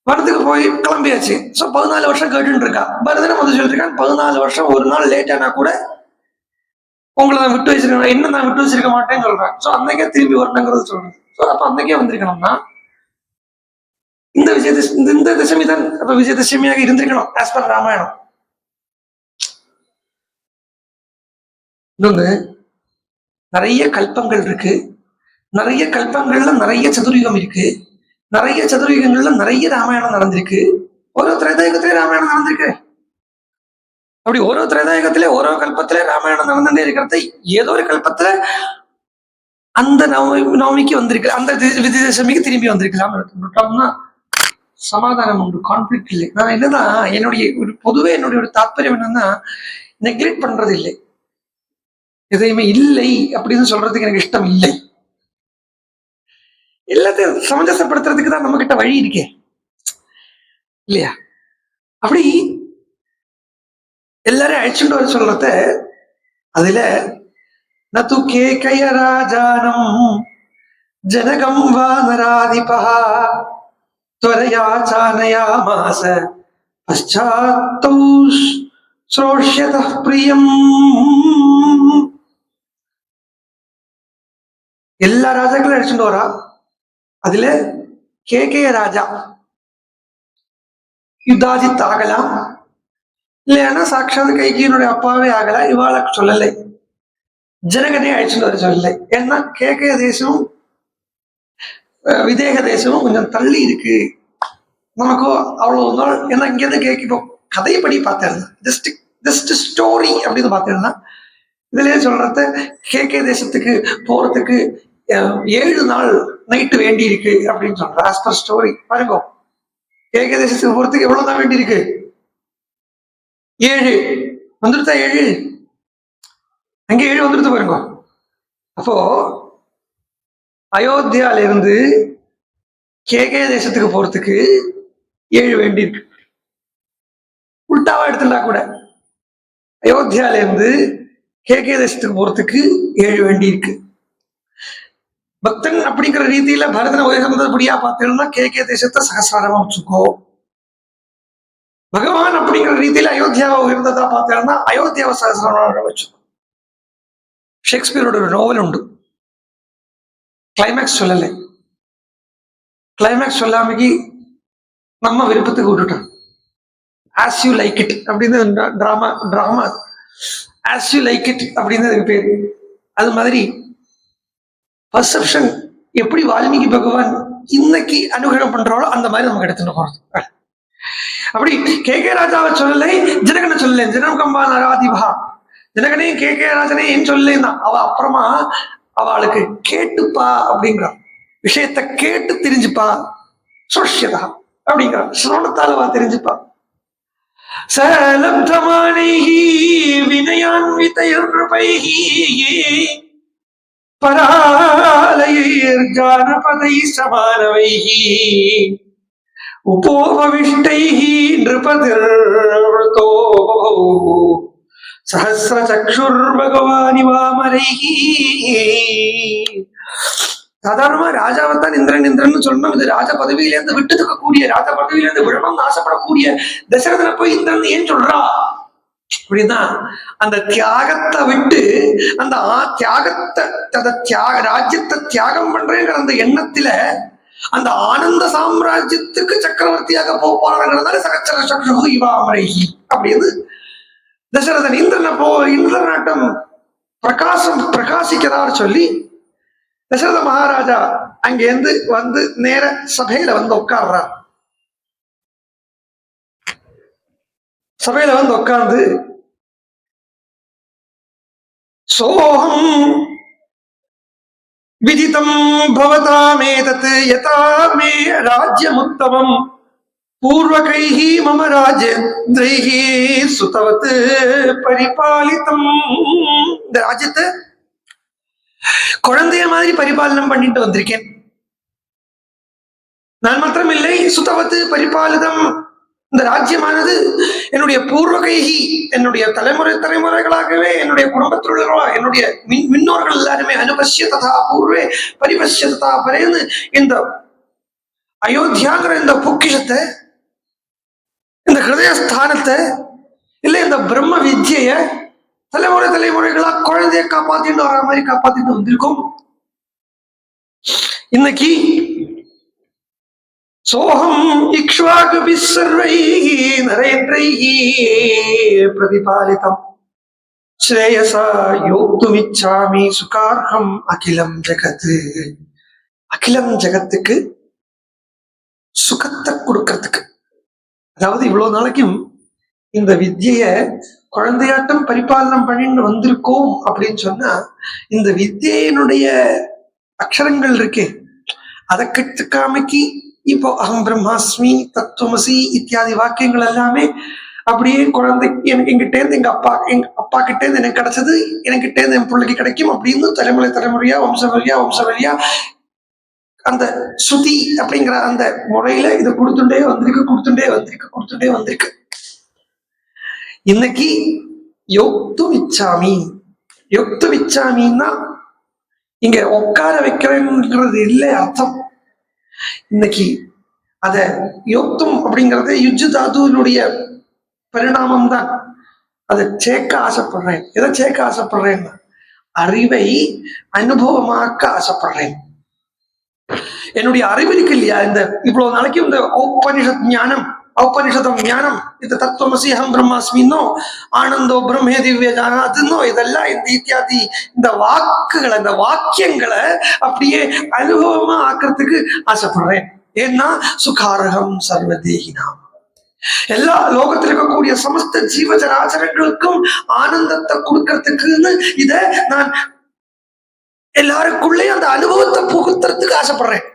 வனத்துக்கு போய் கிளம்பியாச்சு. ஸோ 14 வருஷம் கேட்டுட்டு இருக்கா. பரதனை வந்து சொல்லிருக்கான், 14 வருஷம் ஒரு நாள் லேட் ஆனா கூட உங்களை நான் விட்டு வச்சிருக்கேன், என்ன நான் விட்டு வச்சிருக்க மாட்டேன்னு சொல்றேன். ஸோ அன்னைக்கே திரும்பி வரணுங்கிறது சொல்றேன். ஸோ அப்ப அன்னைக்கே வந்திருக்கணும்னா இந்த தசமி தான் அப்ப விஜயதசமியாக இருந்திருக்கணும் ஆஸ் பர் ராமாயணம். இன்னொன்று, நிறைய கல்பங்கள் இருக்கு. நிறைய கல்பங்கள்ல நிறைய சதுர்யுகம் இருக்கு. நிறைய சதுர்யுகங்கள்ல நிறைய ராமாயணம் நடந்திருக்கு. ஓரோ திரேதாயுகத்திலே ராமாயணம் நடந்திருக்கு. அப்படி ஓரோ திரேதாயுகத்திலே ஓரோ கல்பத்திலே ராமாயணம் நடந்துட்டே இருக்கிறது. ஏதோ ஒரு கல்பத்துல அந்த நவமிக்கு வந்திருக்கு, அந்த விஜயதசமிக்கு திரும்பி வந்திருக்கலாம். சமாதானம் உண்டு, கான்ஃபிளிக்ட் இல்லை. நான் என்னதான் என்னுடைய ஒரு தாற்பயம் என்னன்னா, நெக்லெக்ட் பண்றது இல்லை, எதையுமே இல்லை அப்படின்னு சொல்றதுக்கு எனக்கு இஷ்டம் இல்லை. எல்லாத்தையும் சமஞ்சசப்படுத்துறதுக்கு தான் நம்ம கிட்ட வழி இருக்கே இல்லையா? அப்படி எல்லாரையும் அழைச்சுட்டு வர சொல்றத அதுல நது கேகய ராஜானம் ஜனகம் வானராதிபா त्वरया चानयामास पश्चात्तौ श्रोष्यतः प्रियम्. எல்லா ராஜாக்களும் அடிச்சுட்டு வரா. அதுல கேகய ராஜா யுத்தாஜித் ஆகலாம், இல்லைன்னா சாட்சாத் கைகியனுடைய அப்பாவே ஆகலாம். இவாளை சொல்லலை, ஜனகனே அழிச்சுட்டு வர சொல்லலை. ஏன்னா கேகய தேசம் விதேக தேசமும் கொஞ்சம் தள்ளி இருக்கு. நமக்கோ அவ்வளவு நாள் ஏன்னா இங்கேருந்து கேட்கிறோம். கதைப்படி பார்த்தேன்னா ஜஸ்ட் ஸ்டோரி அப்படின்னு பார்த்தேன்னா இதுலயே சொல்றது கேகே தேசத்துக்கு போறதுக்கு 7 நாள் நைட்டு வேண்டி இருக்கு அப்படின்னு சொல்ற. ஆஸ் பர் ஸ்டோரி பாருங்க, கேகே தேசத்துக்கு போறதுக்கு எவ்வளவு தான் வேண்டி இருக்கு? 7 வந்துருத்தா? 7 அங்க 7 வந்துருத்து பாருங்க. அப்போ அயோத்தியால இருந்து கேகே தேசத்துக்கு போறதுக்கு 7 வேண்டி இருக்கு. உல்டாவா எடுத்துட்டா கூட அயோத்தியால இருந்து கேகே தேசத்துக்கு போறதுக்கு 7 வேண்டி இருக்கு. பக்தன் அப்படிங்கிற ரீதியில பரதனை உயர்ந்தபடியா பார்த்தீங்கன்னா கேகே தேசத்தை சகசிரமா வச்சுக்கோ. பகவான் அப்படிங்கிற ரீதியில அயோத்தியாவை உயர்ந்ததா பார்த்தேன்னா அயோத்தியாவை சகசிரநாமம் வச்சு. ஷேக்ஸ்பியரோட ஒரு நோவல் உண்டு, கிளைமேக்ஸ் சொல்லலை. கிளைமேக்ஸ் சொல்லாமக்கி நம்ம விருப்பத்துக்கு விட்டுட்டோம். ஆஸ் யூ லைக் இட் அப்படின்னு drama as you like it அப்படின்னு அதுக்கு பேரு. அது மாதிரி பர்செப்ஷன் எப்படி வால்மீகி பகவான் இன்னைக்கு அனுகிரகம் பண்றாலோ அந்த மாதிரி நமக்கு எடுத்துட்டு போறது. அப்படி கே ராஜாவை சொல்லலை, ஜனகனை சொல்லலை. ஜனம் கம்பா நராதிபா, ஜனகனையும் கே ராஜனையும் ஏன் சொல்லலைன்னா அவ அப்புறமா அவளுக்கு கேட்டுப்பா அப்படிங்கிறான். விஷயத்தை கேட்டு தெரிஞ்சுப்பா, சுஷ்யதா அப்படிங்கிறான். சிரவணத்தாலவா தெரிஞ்சுப்பா. சலம் தமானைஹி வினயான்விதயர்பைஹி பராலயைர் ஜானபதை சமானவைஹி உபோபவிஷ்டைஹி நிருபதிர்வதோ சஹஸ்ர சக்ஷுர் பகவானி வாமரைஹி. சாதாரணமா ராஜாவைத்தான் இந்திரன் சொல்லணும். இது ராஜ பதவியிலேருந்து விட்டுதுக்கக்கூடிய, ராஜ பதவியிலேருந்து விழணும்னு ஆசைப்படக்கூடிய தசரதனை போய் இந்திரன் ஏன் சொல்றா அப்படின்னா, அந்த தியாகத்தை விட்டு அந்த ராஜ்யத்தை தியாகம் பண்றேங்கிற அந்த எண்ணத்துல அந்த ஆனந்த சாம்ராஜ்யத்துக்கு சக்கரவர்த்தியாக போறாங்கிறதால சகச்சர சக்ஷு இவாமரைஹி அப்படின்னு தசரதன் இந்திரநாட்டம் பிரகாசிக்கிறார் சொல்லி தசரத மகாராஜா அங்கேருந்து வந்து நேர சபையில வந்து உட்கார்றார். சபையில வந்து உட்கார்ந்து சோகம் விதிதம் பவதாமேதத் யதா மே ராஜ்யமுத்தமம் பூர்வகைஹி மம ராஜேந்திரைஹி சுதவத் பரிபாலிதம். இந்த ராஜ்யத்தை குழந்தைய மாதிரி பரிபாலனம் பண்ணிட்டு வந்திருக்கேன். நான் மாத்திரமில்லை, சுதவத்து பரிபாலிதம், இந்த ராஜ்யமானது என்னுடைய பூர்வகைகி, என்னுடைய தலைமுறைகளாகவே என்னுடைய குடும்பத்தில் உள்ளவர்களா, என்னுடைய முன்னோர்கள் எல்லாருமே அனுபஷ்ய ததா பூர்வே பரிபஷ்ய ததா பரேன்னு இந்த அயோத்தியாங்கிற இந்த பொக்கிஷத்தை, இந்த ஹிருதயஸ்தானத்தை, இல்லை இந்த பிரம்ம வித்ய தலைமுறைகளா குழந்தைய காப்பாத்திட்டு வர மாதிரி காப்பாத்திட்டு வந்திருக்கோம். இன்னைக்கு சோகம் இக்ஷ்வாகு சர்வைஹி நரேந்திரைஹி பிரதிபாலிதம் ஸ்ரேயசா யோக்துமிச்சாமி சுகார்ஹம் அகிலம் ஜெகத். அகிலம் ஜெகத்துக்கு சுகத்தை கொடுக்கறதுக்கு, அதாவது இவ்வளவு நாளைக்கும் இந்த வித்ய குழந்தையாட்டம் பரிபாலனம் பண்ணிட்டு வந்திருக்கோம் அப்படின்னு சொன்னா, இந்த வித்யினுடைய அக்ஷரங்கள் இருக்கே அதை கற்றுக்காமைக்கு இப்போ அகம் பிரம்மாஸ்மி தத்துவமசி இத்தியாதி வாக்கியங்கள் எல்லாமே அப்படியே குழந்தைக்கு எனக்கு எங்கிட்டேருந்து எங்க அப்பா கிட்டேருந்து எனக்கு கிடைச்சது, எனக்கிட்டேருந்து என் பிள்ளைக்கு கிடைக்கும் அப்படின்னு தலைமுறையா வம்சவழியா அந்த ஸ்ருதி அப்படிங்கிற அந்த முறையில இதை கொடுத்துட்டே வந்திருக்கு. இன்னைக்கு யோக்து இச்சாமின்னா இங்க உட்கார வைக்கிறேங்கிறது இல்லை அர்த்தம். இன்னைக்கு அத யோக்தும் அப்படிங்கறத யுஜ்ஜு தாதுனுடைய பரிணாமம் தான். அதை சேர்க்க ஆசைப்படுறேன். எதை சேர்க்க ஆசைப்படுறேன்னா, அறிவை அனுபவமாக்க ஆசைப்படுறேன். என்னுடைய அறிவு இருக்கு இல்லையா, இந்த இவ்வளவு நாளைக்கு இந்த ஔபனிஷதம் ஞானம், இந்த தத்துவமசி அகம் பிரம்மாஸ்மின்னோ ஆனந்தோ பிரம்மே திவ்ய ஜானாத்னோ, இதெல்லாம் இந்த இத்தியாதி இந்த வாக்குகளை, இந்த வாக்கியங்களை அப்படியே அனுபவமா ஆக்கிறதுக்கு ஆசைப்படுறேன். ஏன்னா சுகாரகம் சர்வதேகினாம், எல்லா லோகத்தில் இருக்கக்கூடிய சமஸ்த ஜீவஜராச்சரங்களுக்கும் ஆனந்தத்தை கொடுக்கறதுக்குன்னு இத நான் எல்லாருக்குள்ளே அந்த அனுபவத்தை புகுத்துறதுக்கு ஆசைப்படுறேன்.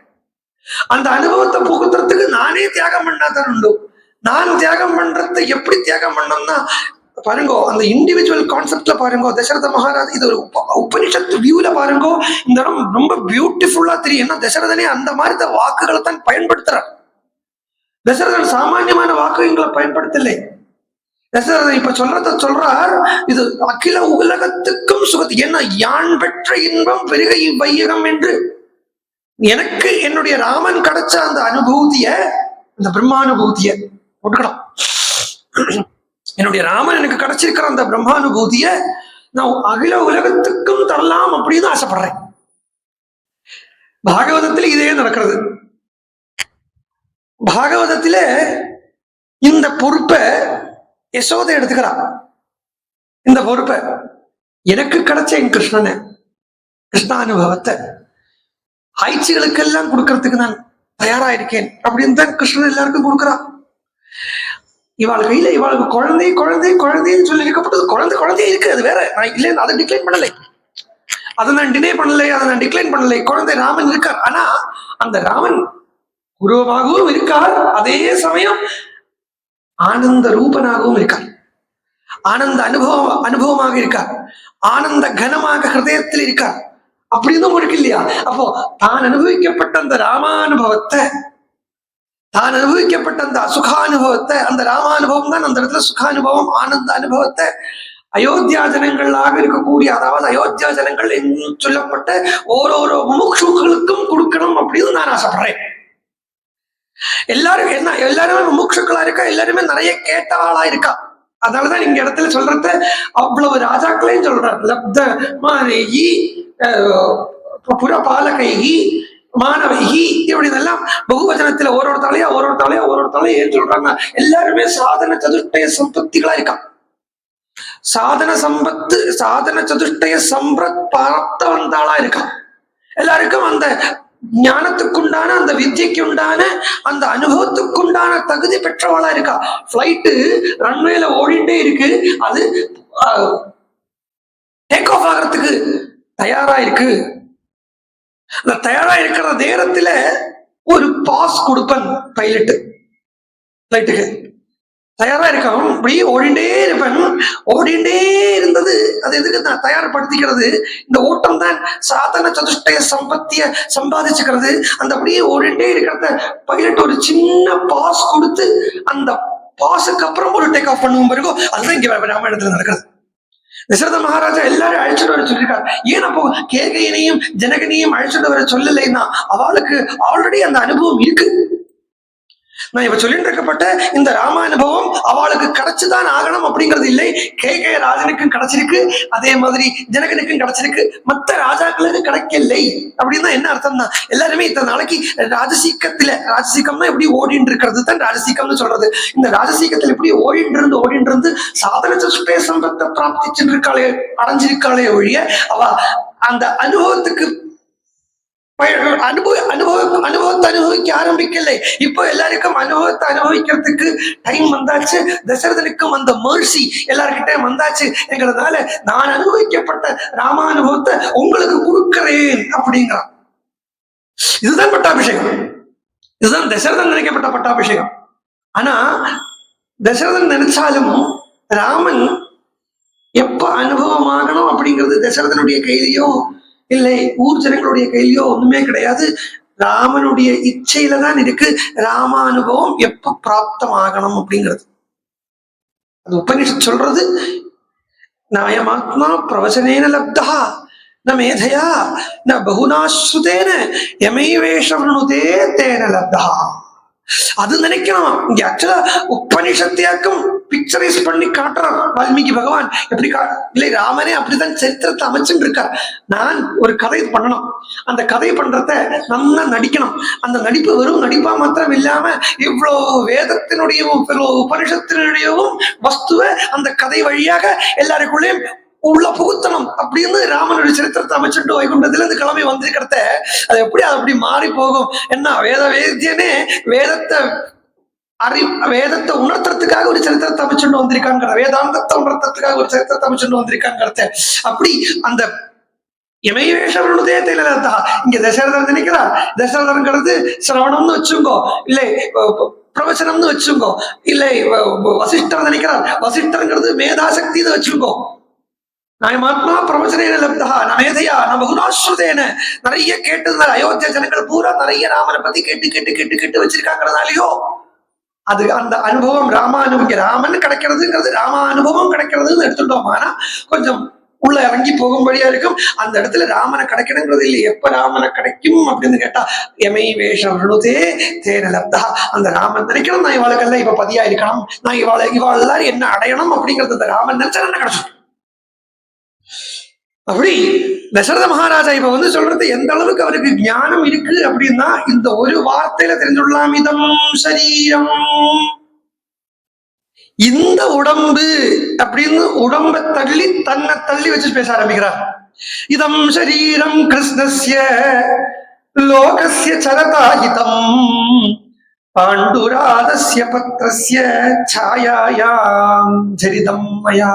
அந்த அனுபவத்தை புகுத்துறதுக்கு நானே தியாகம் பண்ணாதான் உண்டு. நான் தியாகம் பண்றதை எப்படி தியாகம் பண்ணோம்னா பாருங்கோ, அந்த இண்டிவிஜுவல் கான்செப்ட்ல பாருங்கோ, தசரத மகாராஜ் இது ஒரு உபனிஷத்து வியூல பாருங்கோ, இந்த இடம் ரொம்ப பியூட்டிஃபுல்லா தெரியும். ஏன்னா தசரதனே அந்த மாதிரி வாக்குகளை தான் பயன்படுத்துறார். தசரதன் சாமானியமான வாக்குகளை பயன்படுத்தலை. தசரதன் இப்ப சொல்றார், இது அகில உலகத்துக்கும் சுகத்து. ஏன்னா யான் பெற்ற இன்பம் பெருகை வையகம் என்று எனக்கு என்னுடைய ராமன் கிடைச்ச அந்த அனுபூதிய, அந்த பிரம்மானுபூதிய கொடுக்கணும். என்னுடைய ராமன் எனக்கு கிடைச்சிருக்கிற அந்த பிரம்மானுபூதிய நான் அகில உலகத்துக்கும் தரலாம் அப்படின்னு ஆசைப்படுறேன். பாகவதத்துல இதே நடக்கிறது. பாகவதத்துல இந்த பொறுப்பை யசோதை எடுத்துக்கிறான். இந்த பொறுப்பை எனக்கு கிடைச்ச என் கிருஷ்ணனை, கிருஷ்ணானுபவத்தை ஆய்ச்சிகளுக்கெல்லாம் கொடுக்கறதுக்கு நான் தயாரா இருக்கேன் அப்படின்னு தான் கிருஷ்ணன் எல்லாருக்கும் கொடுக்குறான். இவாள் கையில இவாளுக்கு குழந்தை குழந்தை குழந்தைன்னு சொல்லி இருக்கப்பட்டது. குழந்தை குழந்தையே இருக்கு, அது வேற. நான் இல்லை, அதை டிக்ளைன் பண்ணலை, அதை நான் டினே பண்ணலை, அதை நான் டிக்ளைன் பண்ணலை. குழந்தை ராமன் இருக்கார். ஆனா அந்த ராமன் உருவமாகவும் இருக்கார், அதே சமயம் ஆனந்த ரூபனாகவும் இருக்கார், ஆனந்த அனுபவமாக இருக்கார், ஆனந்த கனமாக ஹிருதயத்தில் இருக்கார் அப்படின்னு இருக்கு இல்லையா? அப்போ தான் அனுபவிக்கப்பட்ட அந்த ராமானுபவத்தை, தான் அனுபவிக்கப்பட்ட அந்த சுகானுபவத்தை, அந்த ராமானுபவம் தான் அந்த இடத்துல சுகானுபவம், ஆனந்த அனுபவத்தை அயோத்தியா ஜனங்களாக இருக்கக்கூடிய, அதாவது அயோத்தியா ஜனங்கள் என்று சொல்லப்பட்ட ஓரோரோ முமுட்சுக்களுக்கும் கொடுக்கணும் அப்படின்னு நான் ஆசைப்படுறேன். எல்லாரும் என்ன, எல்லாருமே முமுட்சுக்களா இருக்கா, எல்லாருமே நிறைய கேட்ட ஆளா இருக்கா. அதனாலதான் இங்க இடத்துல சொல்றது அவ்வளவு ராஜாக்களையும் சொல்றார். லப்த மானேகி புறபாலகைகி மாணவகி இப்படிதெல்லாம் பகுவச்சனத்துல ஒரு தலையா ஏன் சொல்றாங்க? எல்லாருமே சாதன சதுஷ்டய சம்பத்திகளா இருக்கா. சாதன சதுஷ்டய சம்பிரத் பார்த்த வந்தாளா இருக்கா. எல்லாருக்கும் அந்த ஞானத்துக்குண்டான, அந்த வித்தியக்கு உண்டான, அந்த அனுபவத்துக்குண்டான தகுதி பெற்றவளா இருக்கா. பிளைட்டு ரன்வேல ஓடிட்டே இருக்கு, அது டேக் ஆஃப் ஆகிறதுக்கு தயாரா இருக்கு. அந்த தயாரா இருக்கிற நேரத்துல ஒரு பாஸ் கொடுப்பேன் பிளைட்டுக்கு. தயாரா இருக்கான், அப்படியே ஓடிண்டே இருப்பேன். ஓடிண்டே இருந்தது அது எதுக்கு நான் தயார்படுத்திக்கிறது? இந்த ஓட்டம் தான் சாதன சதுஷ்டய சம்பத்திய சம்பாதிச்சுக்கிறது. அந்த அப்படியே ஓடிண்டே இருக்கிறத பைலட் ஒரு சின்ன பாஸ் கொடுத்து, அந்த பாஸுக்கு அப்புறம் ஒரு டேக் ஆஃப் பண்ணுவோம் பிறகு. அதுதான் இங்க ராமாயணத்துல நடக்கிறது. தசரத மகாராஜா எல்லாரும் அழைச்சிட்டு வர சொல்லியிருக்காரு. ஏன் அப்போ கேகையனையும் ஜனகனையும் அழைச்சிட்டு வர சொல்லலைன்னா அவளுக்கு ஆல்ரெடி அந்த அனுபவம் இருக்கு. நான் இப்ப சொல்லிட்டு இருக்கப்பட்ட இந்த ராமானுபவம் அவளுக்கு கிடைச்சுதான் ஆகணும் அப்படிங்கிறது இல்லை. கேகய ராஜனுக்கும் கிடைச்சிருக்கு, அதே மாதிரி ஜனகனுக்கும் கிடைச்சிருக்கு, மற்ற ராஜாக்களுக்கு கிடைக்கலை. அப்படின்னா என்ன அர்த்தம் தான்? எல்லாருமே இத்தனை நாளைக்கு ராஜசீகம்னா எப்படி ஓடிட்டு இருக்கிறது தான் ராஜசீகம்னு சொல்றது. இந்த ராஜசீகத்தில் எப்படி ஓடிட்டு இருந்து சாதன சதுஷ்டய சம்பத்தை பிராப்திச்சிருக்காளே, அடைஞ்சிருக்காளே ஒழிய அவ அந்த அனுபவத்துக்கு அனுபவத்தை அனுபவிக்க ஆரம்பிக்கலை. இப்போ எல்லாருக்கும் அனுபவத்தை அனுபவிக்கிறதுக்கு டைம் வந்தாச்சு. தசரதனுக்கும் அந்த மர்சி எல்லார்கிட்ட வந்தாச்சு. எங்களனால நான் அனுபவிக்கப்பட்ட ராமானுபவத்தை உங்களுக்கு கொடுக்கிறேன் அப்படிங்கிறான். இதுதான் பட்டாபிஷேகம், இதுதான் தசரதன் நினைக்கப்பட்ட பட்டாபிஷேகம். ஆனா தசரதன் நினைச்சாலும் ராமன் எப்ப அனுபவமாகணும் அப்படிங்கிறது தசரதனுடைய கையிலையோ இல்லை ஊர் ஜனங்களுடைய கையிலையோ ஒண்ணுமே கிடையாது. ராமனுடைய இச்சையில தான் இருக்கு ராமானுபவம் எப்ப பிராப்தமாகணும் அப்படிங்கிறது. அது உபனிஷத் சொல்றது, நாயமாத்மா பிரவச்சனேன லப்தா ந மேதையா ந பகுனாஸ்ருதேன யமைவேஷவனுதே தேன லப்தா. அது நினைக்கணும். இங்க ஆக்சுவலா உபனிஷத்தையாக்கும் பிக்சரைஸ் பண்ணி காட்டுறான் வால்மீகி பகவான். எப்படி இல்லை, ராமனே அப்படிதான் சரித்திரத்தை அமைச்சுட்டு இருக்கார். நான் ஒரு கதை பண்ணணும், அந்த கதை பண்றத நல்லா நடிக்கணும். அந்த நடிப்பு வெறும் நடிப்பா மாத்திரம் இல்லாம இவ்வளவு வேதத்தினுடையவும் உபனிஷத்தினுடையவும் வஸ்துவ அந்த கதை வழியாக எல்லாருக்குள்ளேயும் உள்ள புகுத்தணும் அப்படின்னு ராமனுடைய சரித்திரத்தை அமைச்சுட்டு வைகுண்டத்துல இருந்து கிளம்பி வந்திருக்கிறத அது எப்படி அது அப்படி மாறி போகும்? என்ன வேதியனே வேதத்தை உணர்த்துறதுக்காக ஒரு சரித்திரத்தை அமைச்சுட்டு வந்திருக்காங்க, வேதாந்தத்தை உணர்த்துறதுக்காக ஒரு சரித்திரத்தை அமைச்சுட்டு வந்திருக்காங்க. அப்படி அந்த யமைவேஷவனுதே தெரியலதா இங்க தசரதன் நினைக்கிறார். தசரதன்கிறது சிரவணம்னு வச்சுங்கோ, இல்லை பிரவச்சனம்னு வச்சுங்கோ, இல்லை வசிஷ்டர் நினைக்கிறார், வசிஷ்டர்ங்கிறது மேதாசக்தின்னு வச்சுங்கோ. நாயமாத்மா பிரவச்சனேன லப்தா நமேதையா நமகுனாஸ்ருதேன. நிறைய கேட்டதுனால அயோத்தியா ஜனங்கள் பூரா நிறைய ராமனை பத்தி கேட்டு வச்சிருக்காங்கிறதுனாலயோ அது அந்த அனுபவம் ராமன் கிடைக்கிறதுங்கிறது ராம அனுபவம் கிடைக்கிறதுன்னு எடுத்துட்டோம். ஆனா கொஞ்சம் உள்ள இறங்கி போகும்படியா இருக்கும். அந்த இடத்துல ராமனை கிடைக்கணுங்கிறது இல்லை. எப்ப ராமனை கிடைக்கும் அப்படின்னு கேட்டா, எமை வேஷம் அழுதே தேனலப்தா, அந்த ராமன் நினைக்கணும் நான் இவாளுக்கெல்லாம் இப்ப பதியா இருக்கணும், நான் இவாள் எல்லாரும் என்ன அடையணும் அப்படிங்கிறது அந்த ராமன் நினைச்சா என்ன கிடைச்சோம். அப்படி தசரத மகாராஜா இப்ப வந்து சொல்றது எந்த அளவுக்கு அவருக்கு ஞானம் இருக்கு அப்படின்னா, இந்த ஒரு வார்த்தையில தெரிஞ்சுள்ளலாம். இதம் சரீரம், இந்த உடம்பு அப்படின்னு உடம்பை தள்ளி தன்னை தள்ளி வச்சு பேச ஆரம்பிக்கிறார். இதம் சரீரம் கிருஷ்ணஸ்ய லோகஸ்ய சரதாஹிதம் பாண்டுராதஸ்ய பத்ரஸ்ய சாயாயாம் சரிதம் மயா.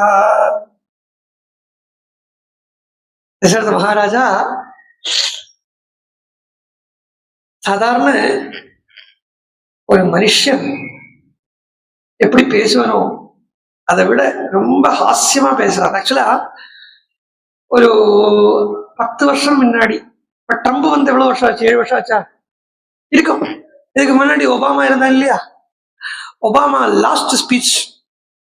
தசரத மகாராஜா சாதாரண ஒரு மனுஷன் எப்படி பேசுவானோ அதை விட ரொம்ப ஹாஸ்யமா பேசுறாரு. ஆக்சுவலா ஒரு 10 வருஷம் முன்னாடி, இப்ப ட்ரம்ப் வந்து எவ்வளவு வருஷம் ஆச்சு? 7 வருஷம் ஆச்சா இருக்கும். இதுக்கு முன்னாடி ஒபாமா இருந்தா இல்லையா? ஒபாமா லாஸ்ட் ஸ்பீச்,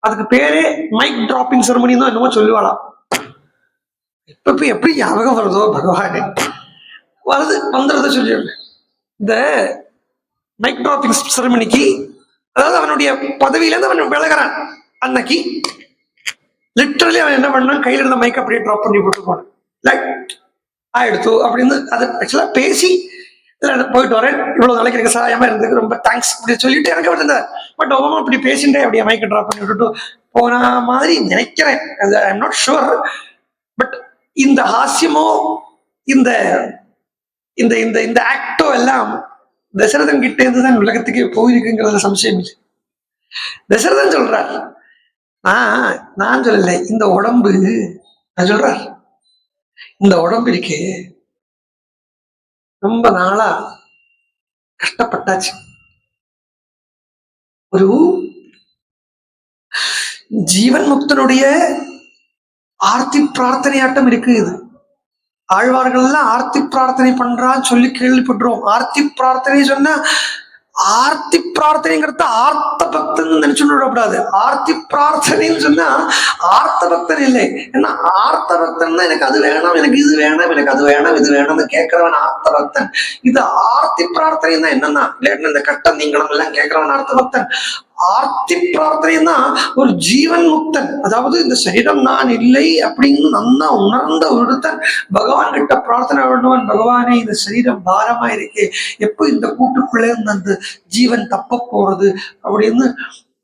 அதுக்கு பேரே மைக் டிராப்பிங் செரமனி தான் என்னமோ சொல்லுவாளாம். இப்ப எப்படி ஞாபகம் வருதோ பகவானே, வந்துறத சொல்லிடுறேன். இந்த மைக் டிராப்பிங் செரமனிக்கு, அதாவது அவனுடைய பதவியிலேருந்து அவன் விலகிறான் அன்னைக்கு, லிட்டரலி அவன் என்ன பண்ணான், கையில இருந்த மைக் அப்படியே ட்ராப் பண்ணி போட்டு போனான். லைக் ஆயிடுத்து அப்படின்னு அது ஆக்சுவலா பேசி போயிட்டு வரேன், இவ்வளவு நாளைக்கு எனக்கு சகாயமா இருந்ததுக்கு ரொம்ப தேங்க்ஸ் அப்படின்னு சொல்லிட்டு எனக்கு வந்திருந்தார். பட் ஒவ்வொரு அப்படி பேசிட்டே அப்படியே மைக்கை ட்ராப் பண்ணி விட்டுட்டு போன மாதிரி நினைக்கிறேன். I am not sure. But இந்த ஹாஸ்யமோ இந்த இந்த இந்த இந்த ஆக்டோ எல்லாம் தசரதன் கிட்ட இருந்துதான் உலகத்துக்கே போயிருக்குங்கிறதுல சம்சயம் இல்லை. தசரதன் சொல்றார், நான் சொல்லல, இந்த உடம்பு நான் சொல்றார், இந்த உடம்பு இருக்கே ரொம்ப நாளா கஷ்டப்பட்டாச்சு. ஒரு ஜீவன் முக்தனுடைய ஆர்த்தி பிரார்த்தனையாட்டம் இருக்கு இது. ஆழ்வார்கள் எல்லாம் ஆர்த்தி பிரார்த்தனை பண்றான்னு சொல்லி கேள்விப்படுறோம். ஆர்த்தி பிரார்த்தனை சொன்னா, ஆர்த்தி பிரார்த்தனைங்கிறத ஆர்த்த பக்தன் நினைச்சு விடக்கூடாது. ஆர்த்தி பிரார்த்தனைன்னு சொன்னா ஆர்த்த பக்தன் இல்லை. ஏன்னா ஆர்த்த பக்தன் தான் எனக்கு அது வேணும், எனக்கு இது வேணும், எனக்கு அது வேணும், இது வேணும்னு கேட்கிறவன் ஆர்த்த பக்தன். இது ஆர்த்தி பிரார்த்தனை தான் என்னன்னா, இந்த கட்டம் நீங்களும் எல்லாம் கேட்கிறவன் ஆர்த்த பக்தன். ஆர்த்தி பிரார்த்தனைன்னா ஒரு ஜீவன் முக்தன், அதாவது இந்த சரீரம் நான் இல்லை அப்படின்னு நன்னா உணர்ந்த ஒருத்தன் பகவான் கிட்ட பிரார்த்தனை பண்ணுவான். பகவானே, இந்த சரீரம் பாரமா இருக்கே, எப்போ இந்த கூட்டுக்குள்ளே இருந்து அந்த ஜீவன் தப்ப போறது அப்படின்னு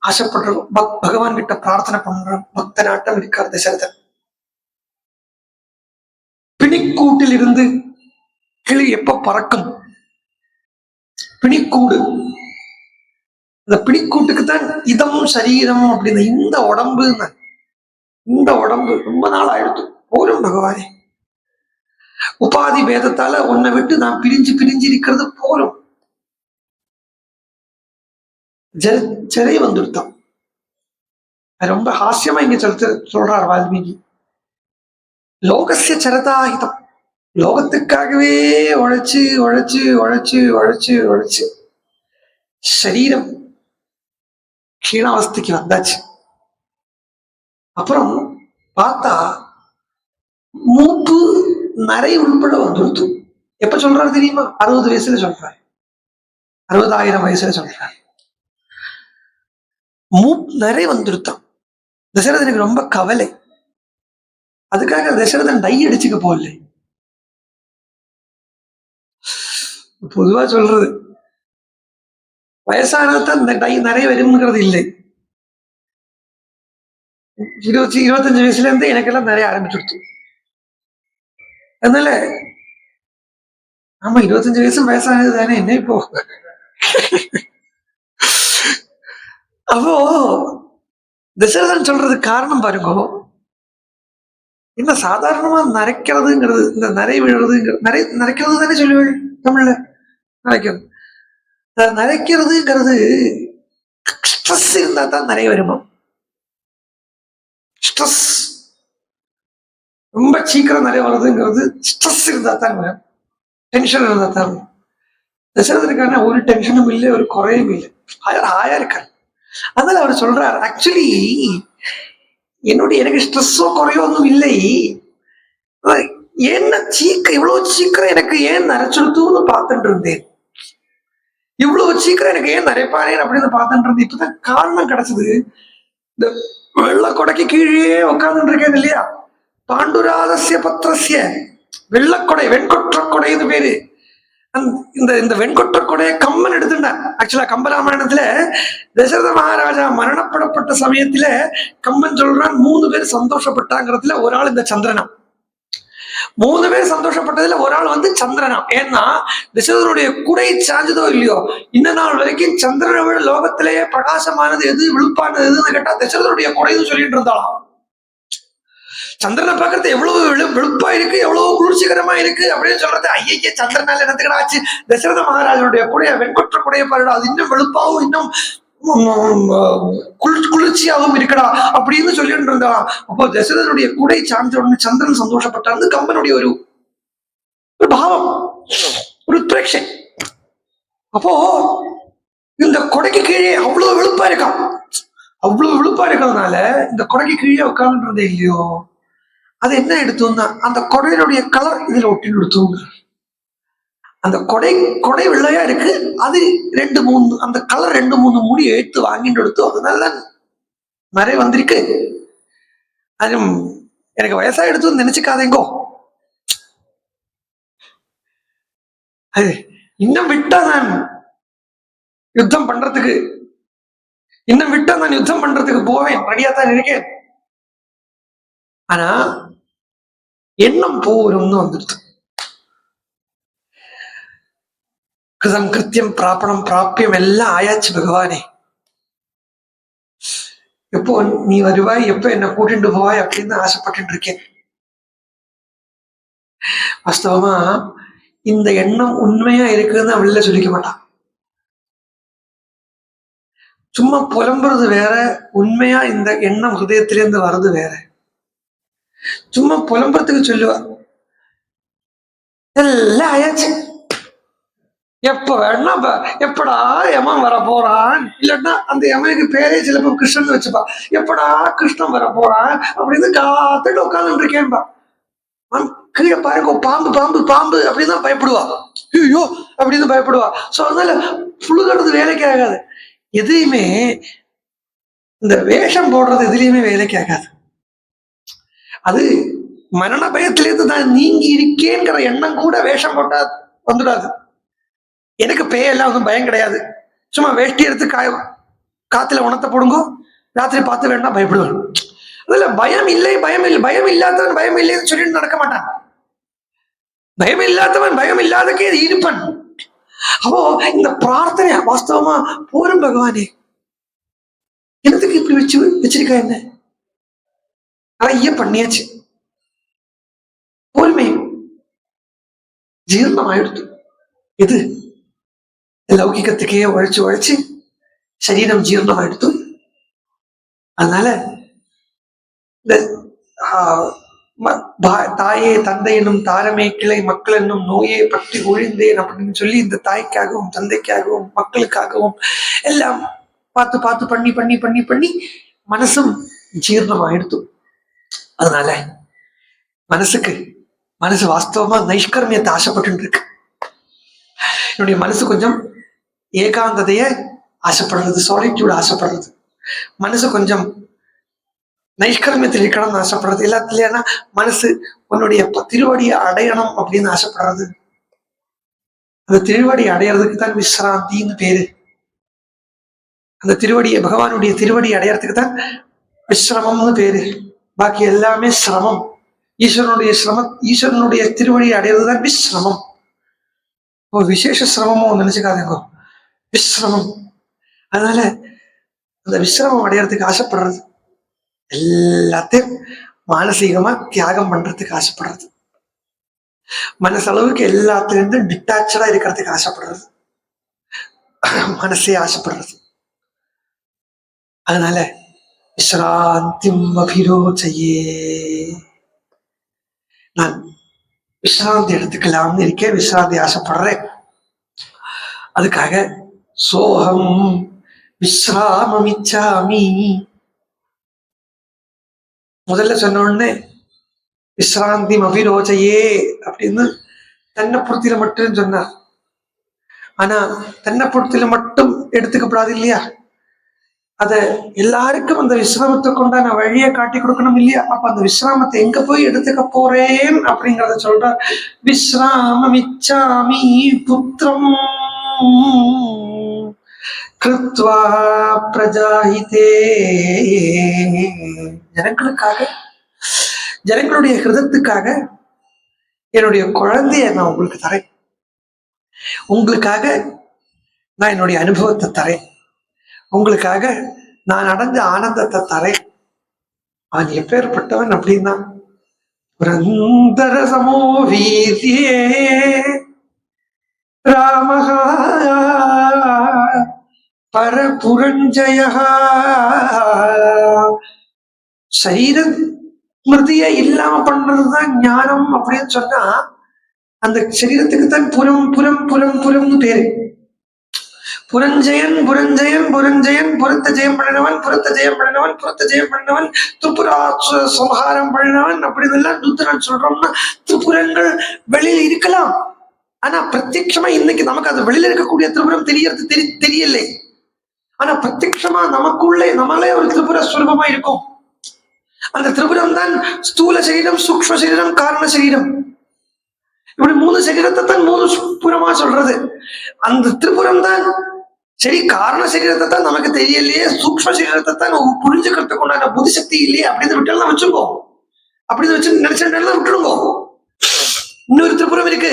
ஆசைப்படுற பகவான் கிட்ட பிரார்த்தனை பண்ற பக்தனாட்டம் இருக்கார் தசரதன். பிணிக்கூட்டில் இருந்து கிளி எப்ப பறக்கும்? பிணிக்கூடு, இந்த பிணிக்கூட்டுக்கு தான் இதம் சரீரம் அப்படின்னு. இந்த உடம்பு இந்த உடம்பு ரொம்ப நாள் ஆயிடுத்து போரும் பகவானே, உபாதி பேதத்தால உன்னை விட்டு நான் பிரிஞ்சு பிரிஞ்சு இருக்கிறது போரும். ஜரை வந்துடுத்தான். ரொம்ப ஹாஸ்யமா இங்க சொல்றார் வால்மீகி. லோகசிய சரதாஹிதம், லோகத்துக்காகவே உழைச்சு உழைச்சு உழைச்சு உழைச்சு உழைச்சு சரீரம் க்ஷீணாவஸ்தைக்கு வந்தாச்சு. அப்புறம் பார்த்தா மூப்பு நரை உள்பட வந்துடுத்து. எப்ப சொல்றாரு தெரியுமா? 60 வயசுல சொல்றாரு, 60,000 வயசுல சொல்றாரு. நிறைய வந்துடுத்தான். தசரதனுக்கு ரொம்ப கவலை. அதுக்காக தசரதன் டை அடிச்சுக்க போகல. பொதுவா சொல்றது, வயசானதான் இந்த டை நிறைய வருங்கிறது இல்லை. 25 வயசுல இருந்து எனக்கெல்லாம் நிறைய ஆரம்பிச்சுடுச்சு. அதனால ஆமா, 25 வயசு வயசானது தானே என்ன இப்போ. அப்போ தசரதன் சொல்றது காரணம் பாருங்க, என்ன சாதாரணமா நரைக்கிறதுங்கிறது, இந்த நிறை விழுறதுங்கிறது, நரைக்கிறது தானே சொல்லுவேன் தமிழ்ல, நரைக்கிறது. நரைக்கிறதுங்கிறது ஸ்ட்ரெஸ் இருந்தா தான் நிறைய வருமா. ஸ்ட்ரெஸ் ரொம்ப சீக்கிரம் நிறைய வருதுங்கிறது ஸ்ட்ரெஸ் இருந்தா தான் வரும், டென்ஷன் இருந்தா தான் வரும். தசரதனுக்கான ஒரு டென்ஷனும் இல்லை, ஒரு குறையும் இல்லை, ஹாயா இருக்காரு. அதனால அவர் சொல்றார், ஆக்சுவலி எனக்கு ஸ்ட்ரெஸ்ஸோ குறையோ ஒன்றும் இல்லை, என்ன இவ்வளவு சீக்கிரம் எனக்கு ஏன் நரைச்சுடுத்துன்னு பார்த்துட்டு இருந்தேன். இவ்வளவு சீக்கிரம் எனக்கு ஏன் நரைப்பானேன் அப்படின்னு பார்த்துட்டு இருந்தேன். இப்பதான் காரணம் கிடைச்சது. இந்த வெள்ள கொடைக்கு கீழே உட்கார்ந்துட்டு இருக்கேன் இல்லையா, பாண்டுராதசிய பத்திரசிய வெள்ளக்கொடை, வெண்கொற்ற கொடைன்னு பேரு. இந்த இந்த வெண்கொற்ற கொடையை கம்பன் எடுத்துட்டார். ஆக்சுவலா கம்பராமாயணத்துல தசரத மகாராஜா மரணப்படப்பட்ட சமயத்துல கம்பன் சொல்றான் 3 பேர் சந்தோஷப்பட்டாங்கிறதுல ஒரு ஆள் இந்த சந்திரனா. 3 பேர் சந்தோஷப்பட்டதுல ஒரு ஆள் வந்து சந்திரனா. ஏன்னா தசரதனுடைய குடை சாஞ்சதோ இல்லையோ, இந்த நாள் வரைக்கும் சந்திரனை விட லோகத்திலேயே பிரகாசமானது எது, விழுப்பானது எதுன்னு கேட்டா தசரதனுடைய குடைன்னு சொல்லிட்டு இருந்தாலும். சந்திரனை பார்க்கறது எவ்வளவு வெளுப்பா இருக்கு, எவ்வளவு குளிர்ச்சிகரமா இருக்கு அப்படின்னு சொல்றது. ஐயே, சந்திரனால என்னத்துக்கடா ஆச்சு, தசரத மகாராஜனுடைய குடைய வெண்கொற்ற குடைய பாருடா, அது இன்னும் வெளுப்பாவும் இன்னும் குளிர்ச்சியாகவும் இருக்கடா அப்படின்னு சொல்லிட்டு இருந்தான். அப்போ தசரதனுடைய குடை சார்ந்த உடனே சந்திரன் சந்தோஷப்பட்டாரு. கம்பனுடைய ஒரு பாவம், ஒரு பிரேட்சை. அப்போ இந்த கொடைக்கு கீழே அவ்வளவு வெளுப்பா இருக்கான். அவ்வளவு வெளுப்பா இருக்கிறதுனால இந்த கொடைக்கு கீழே உட்கார்ந்துன்றதே இல்லையோ, அது என்ன எடுத்தோம்னா அந்த கொடையினுடைய கலர் இதுல ஒட்டி எடுத்தோங்க. அந்த கொடை வெள்ளையா இருக்கு, அது 2-3 அந்த கலர் 2-3 முடி எடுத்து வாங்கிட்டு எடுத்தோம். அதனால நிறைய வந்திருக்கு. அது எனக்கு வயசா எடுத்து நினைச்சுக்காதேங்கோ. அது இன்னும் விட்டா நான் யுத்தம் பண்றதுக்கு, இன்னும் விட்டா நான் யுத்தம் பண்றதுக்கு போவேன், ரெடியா தான் இருக்கேன். ஆனா எண்ணம் போரும்னு வந்துடுது. கிருதம் கிருத்தியம் பிராபணம் பிராபியம் எல்லாம் ஆயாச்சு பகவானே. எப்போ நீ வருவாய், எப்ப என்ன கூட்டிட்டு போவாய் அப்படின்னு ஆசைப்பட்டு இருக்கேன். வாஸ்தவமா இந்த எண்ணம் உண்மையா இருக்குன்னு அவள் சொல்லிக்க மாட்டான். சும்மா புலம்புறது வேற, உண்மையா இந்த எண்ணம் ஹிருதயத்திலிருந்து வர்றது வேற. சும்மா புலம்புறதுக்கு சொல்லுவா எல்லாம் ஆயாச்சு, எப்ப வேணா எப்படா யமன் வர போறான், இல்லன்னா அந்த யமனுக்கு பேரே சிலப்போ கிருஷ்ணன் வச்சுப்பா, எப்படா கிருஷ்ணன் வர போறான் அப்படின்னு காத்துட்டு உட்கார்ந்து இருக்கேன்பா. கீழே பாருங்க, பாம்பு பாம்பு பாம்பு அப்படின்னு பயப்படுவா. ஐயோ அப்படின்னு பயப்படுவா. சோ அதனால புழுகிறது வேலைக்கு ஆகாது. எதையுமே இந்த வேஷம் போடுறது எதுலையுமே வேலைக்கு ஆகாது. அது மரண பயத்திலிருந்து தான் நீங்கி இருக்கேங்கிற எண்ணம் கூட வேஷம் போட்டா வந்துடாது. எனக்கு பேயெல்லாம் ஒன்றும் பயம் கிடையாது. சும்மா வேஷ்டி எடுத்து காத்துல உணத்தை போடுங்கோ, ராத்திரி பார்த்து வேணா பயப்படுவான். அதுல பயம் இல்லை, பயம் இல்லை, பயம் இல்லாதவன் பயம் இல்லைன்னு சொல்லிட்டு நடக்க மாட்டான். பயம் இல்லாதவன் பயம் இல்லாதக்கே இருப்பன். அப்போ இந்த பிரார்த்தனை வாஸ்தவமா போரும் பகவானே, என்னத்துக்கு இப்படி வச்சிருக்கா, என்ன நிறைய பண்ணியாச்சு, பொறுமை ஜீர்ணம் ஆயிடுத்து. இது லௌகிகத்துக்கே உழைச்சு சரீரம் ஜீர்ணம் ஆயிடுத்து. அதனால இந்த தாயே தந்தை என்னும் தாரமே கிளை மக்கள் என்னும் நோயே பற்றி ஒழிந்தேன் அப்படின்னு சொல்லி இந்த தாய்க்காகவும் தந்தைக்காகவும் மக்களுக்காகவும் எல்லாம் பார்த்து பார்த்து பண்ணி பண்ணி பண்ணி பண்ணி மனசும் ஜீர்ணம் ஆயிடுத்து. அதனால மனசு வாஸ்தவமா நைஷ்கர்மியத்தை ஆசைப்பட்டு இருக்கு. என்னுடைய மனசு கொஞ்சம் ஏகாந்ததைய ஆசைப்படுறது, சாலிட்யூட் ஆசைப்படுறது, மனசு கொஞ்சம் நைஷ்கர்மியத்தில் இருக்கணும்னு ஆசைப்படுறது, எல்லாத்துலயா மனசு உன்னுடைய திருவடியை அடையணும் அப்படின்னு ஆசைப்படுறது. அந்த திருவடி அடையறதுக்கு தான் விஸ்ராந்தின்னு பேரு. அந்த திருவடியை, பகவானுடைய திருவடி அடையறதுக்கு தான் விஸ்ரமம்னு பேரு. பாக்கி எல்லாமே சிரமம். ஈஸ்வரனுடைய திருவடி அடையிறதுதான் விஸ்ரமம். விசேஷ சிரமமும் நினைச்சுக்காதீங்க, விஸ்ரமம். அதனால அந்த விஸ்ரமம் அடையறதுக்கு ஆசைப்படுறது, எல்லாத்தையும் மானசீகமா தியாகம் பண்றதுக்கு ஆசைப்படுறது, மனசளவுக்கு எல்லாத்திலிருந்து டிட்டாச்சா இருக்கிறதுக்கு ஆசைப்படுறது, மனசே ஆசைப்படுறது. அதனால விஸ்ராந்திம் அபிரோச்சையே, நான் விஸ்ராந்தி எடுத்துக்கலாம்னு இருக்கேன், விஸ்ராந்தி ஆசைப்படுறேன். அதுக்காக சோகம் விஸ்ராமமிச்சாமி முதல்ல சொன்ன உடனே விஸ்ராந்தி அபிரோஜையே அப்படின்னு தென்னப்புறத்தில மட்டும் சொன்னார். ஆனா தென்னப்புறத்தில மட்டும் எடுத்துக்கப்படாது இல்லையா? அத எல்லாருக்கும் அந்த விசிராமத்துக்கு உண்டான வழியை காட்டி கொடுக்கணும் இல்லையா? அப்ப அந்த விசிராமத்தை எங்க போய் எடுத்துக்க போறேன் அப்படிங்கறத சொல்ற. விஸ்ராமமிச்சாமி புத்திரம் கிருத்வா பிரஜாஹிதே. ஜனங்களுக்காக, ஜனங்களுடைய ஹிருதத்துக்காக என்னுடைய குழந்தைய நான் உங்களுக்கு தரேன். உங்களுக்காக நான் என்னுடைய அனுபவத்தை தரேன். உங்களுக்காக நான் அடைஞ்ச ஆனந்தத்தை தரேன். அவன் எப்பேற்பட்டவன் அப்படின்னா, புரந்தர சமோ வீரியே ராமஹா பரபுரஞ்சய. சரீர ஸ்மிருதியை இல்லாம பண்றதுதான் ஞானம் அப்படின்னு சொன்னா, அந்த சரீரத்துக்கு தான் புறம் புறம் புறம் புறம்னு பேரு. புரஞ்சயன் புரஞ்சயன் புரஞ்சயன் புறத்த ஜெயம் பண்ணினவன், புறத்த ஜெயம் பண்ணினவன், புறத்த ஜெயம் பண்ணினவன், திரிபுரா சம்ஹாரம் பண்ணினவன் அப்படின்னு எல்லாம் ருத்ரன் சொல்றோம்னா, திரிபுரங்கள் வெளியில இருக்கலாம். ஆனா பிரத்யட்சமா இன்னைக்கு நமக்கு அது வெளியில இருக்கக்கூடிய திரிபுரம் தெரியல. ஆனா பிரத்யட்சமா நமக்குள்ளே நம்மளே ஒரு திரிபுர ஸ்வரூபமா இருக்கும். அந்த திரிபுரம் தான் ஸ்தூல சரீரம், சூக்ஷ்ம சரீரம், காரண சரீரம். இப்படி 3 சரீரத்தை தான் 3 புறமா சொல்றது. அந்த திரிபுரம் தான் சரி. காரண சரீரத்தை தான் நமக்கு தெரியலையே, சூக்ஷ்ம சரீரத்தை தான் புரிஞ்சுக்கிறதுக்கு உண்டான புத்திசக்தி இல்லையே அப்படின்னு விட்டுலாம் வச்சுக்கோ. அப்படி வச்சு நினைச்சா விட்டுருங்க. இன்னொரு திரிபுரம் இருக்கு,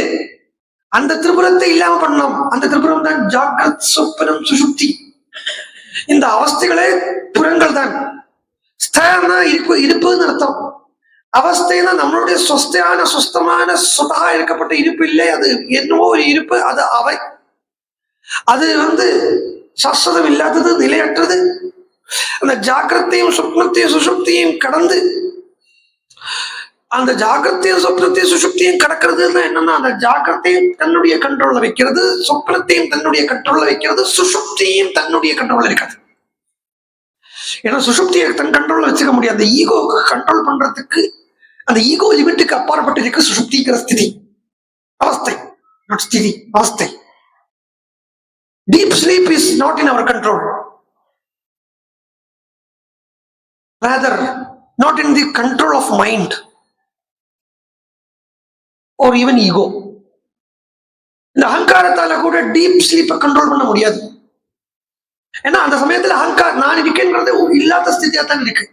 அந்த திரிபுரத்தை இல்லாம பண்ணலாம். அந்த திரிபுரம் தான் ஜாகிரத் சொப்பனம் சுசுப்தி. இந்த அவஸ்தைகளே புறங்கள் தான். ஸ்தானா இருப்புன்னு அர்த்தம். அவஸ்தைன்னா நம்மளுடைய சுஸ்தமான சுதா இருக்கப்பட்ட இருப்பு இல்லை. அது என்னவோ ஒரு இருப்பு. அது அவை. அது சாஸ்வதம் இல்லாதது, நிலையற்றது. அந்த ஜாக்கிரத்தையும் சொப்னத்தையும் சுசுப்தியையும் கடந்து, அந்த ஜாக்கிரத்தையும் சொப்னத்தையும் சுசுப்தியும் கடக்கிறதுன்னா என்னன்னா, அந்த ஜாக்கிரத்தையும் தன்னுடைய கண்ட்ரோல்ல வைக்கிறது, சொப்னத்தையும் தன்னுடைய கண்ட்ரோல்ல வைக்கிறது, சுசுப்தியையும் தன்னுடைய கண்ட்ரோல்ல இருக்கிறது. ஏன்னா சுசுப்தியை தன் கண்ட்ரோல்ல வச்சுக்க முடியாது. அந்த ஈகோவுக்கு கண்ட்ரோல் பண்றதுக்கு, அந்த ஈகோ லிமிட்டுக்கு அப்பாற்பட்டு இருக்கு சுசுப்திங்கிற ஸ்திதி, அவஸ்தை. ஸ்திதி, அவஸ்தை. Deep sleep is not in our control. Rather, not in the control of mind or even ego. இந்த அகங்காரத்தால கூட டீப் ஸ்லீப்பை கண்ட்ரோல் பண்ண முடியாது. ஏன்னா அந்த சமயத்துல அகங்காரம் நான் இருக்கேங்கிறது இல்லாத ஸ்திதியா தான் இருக்கு.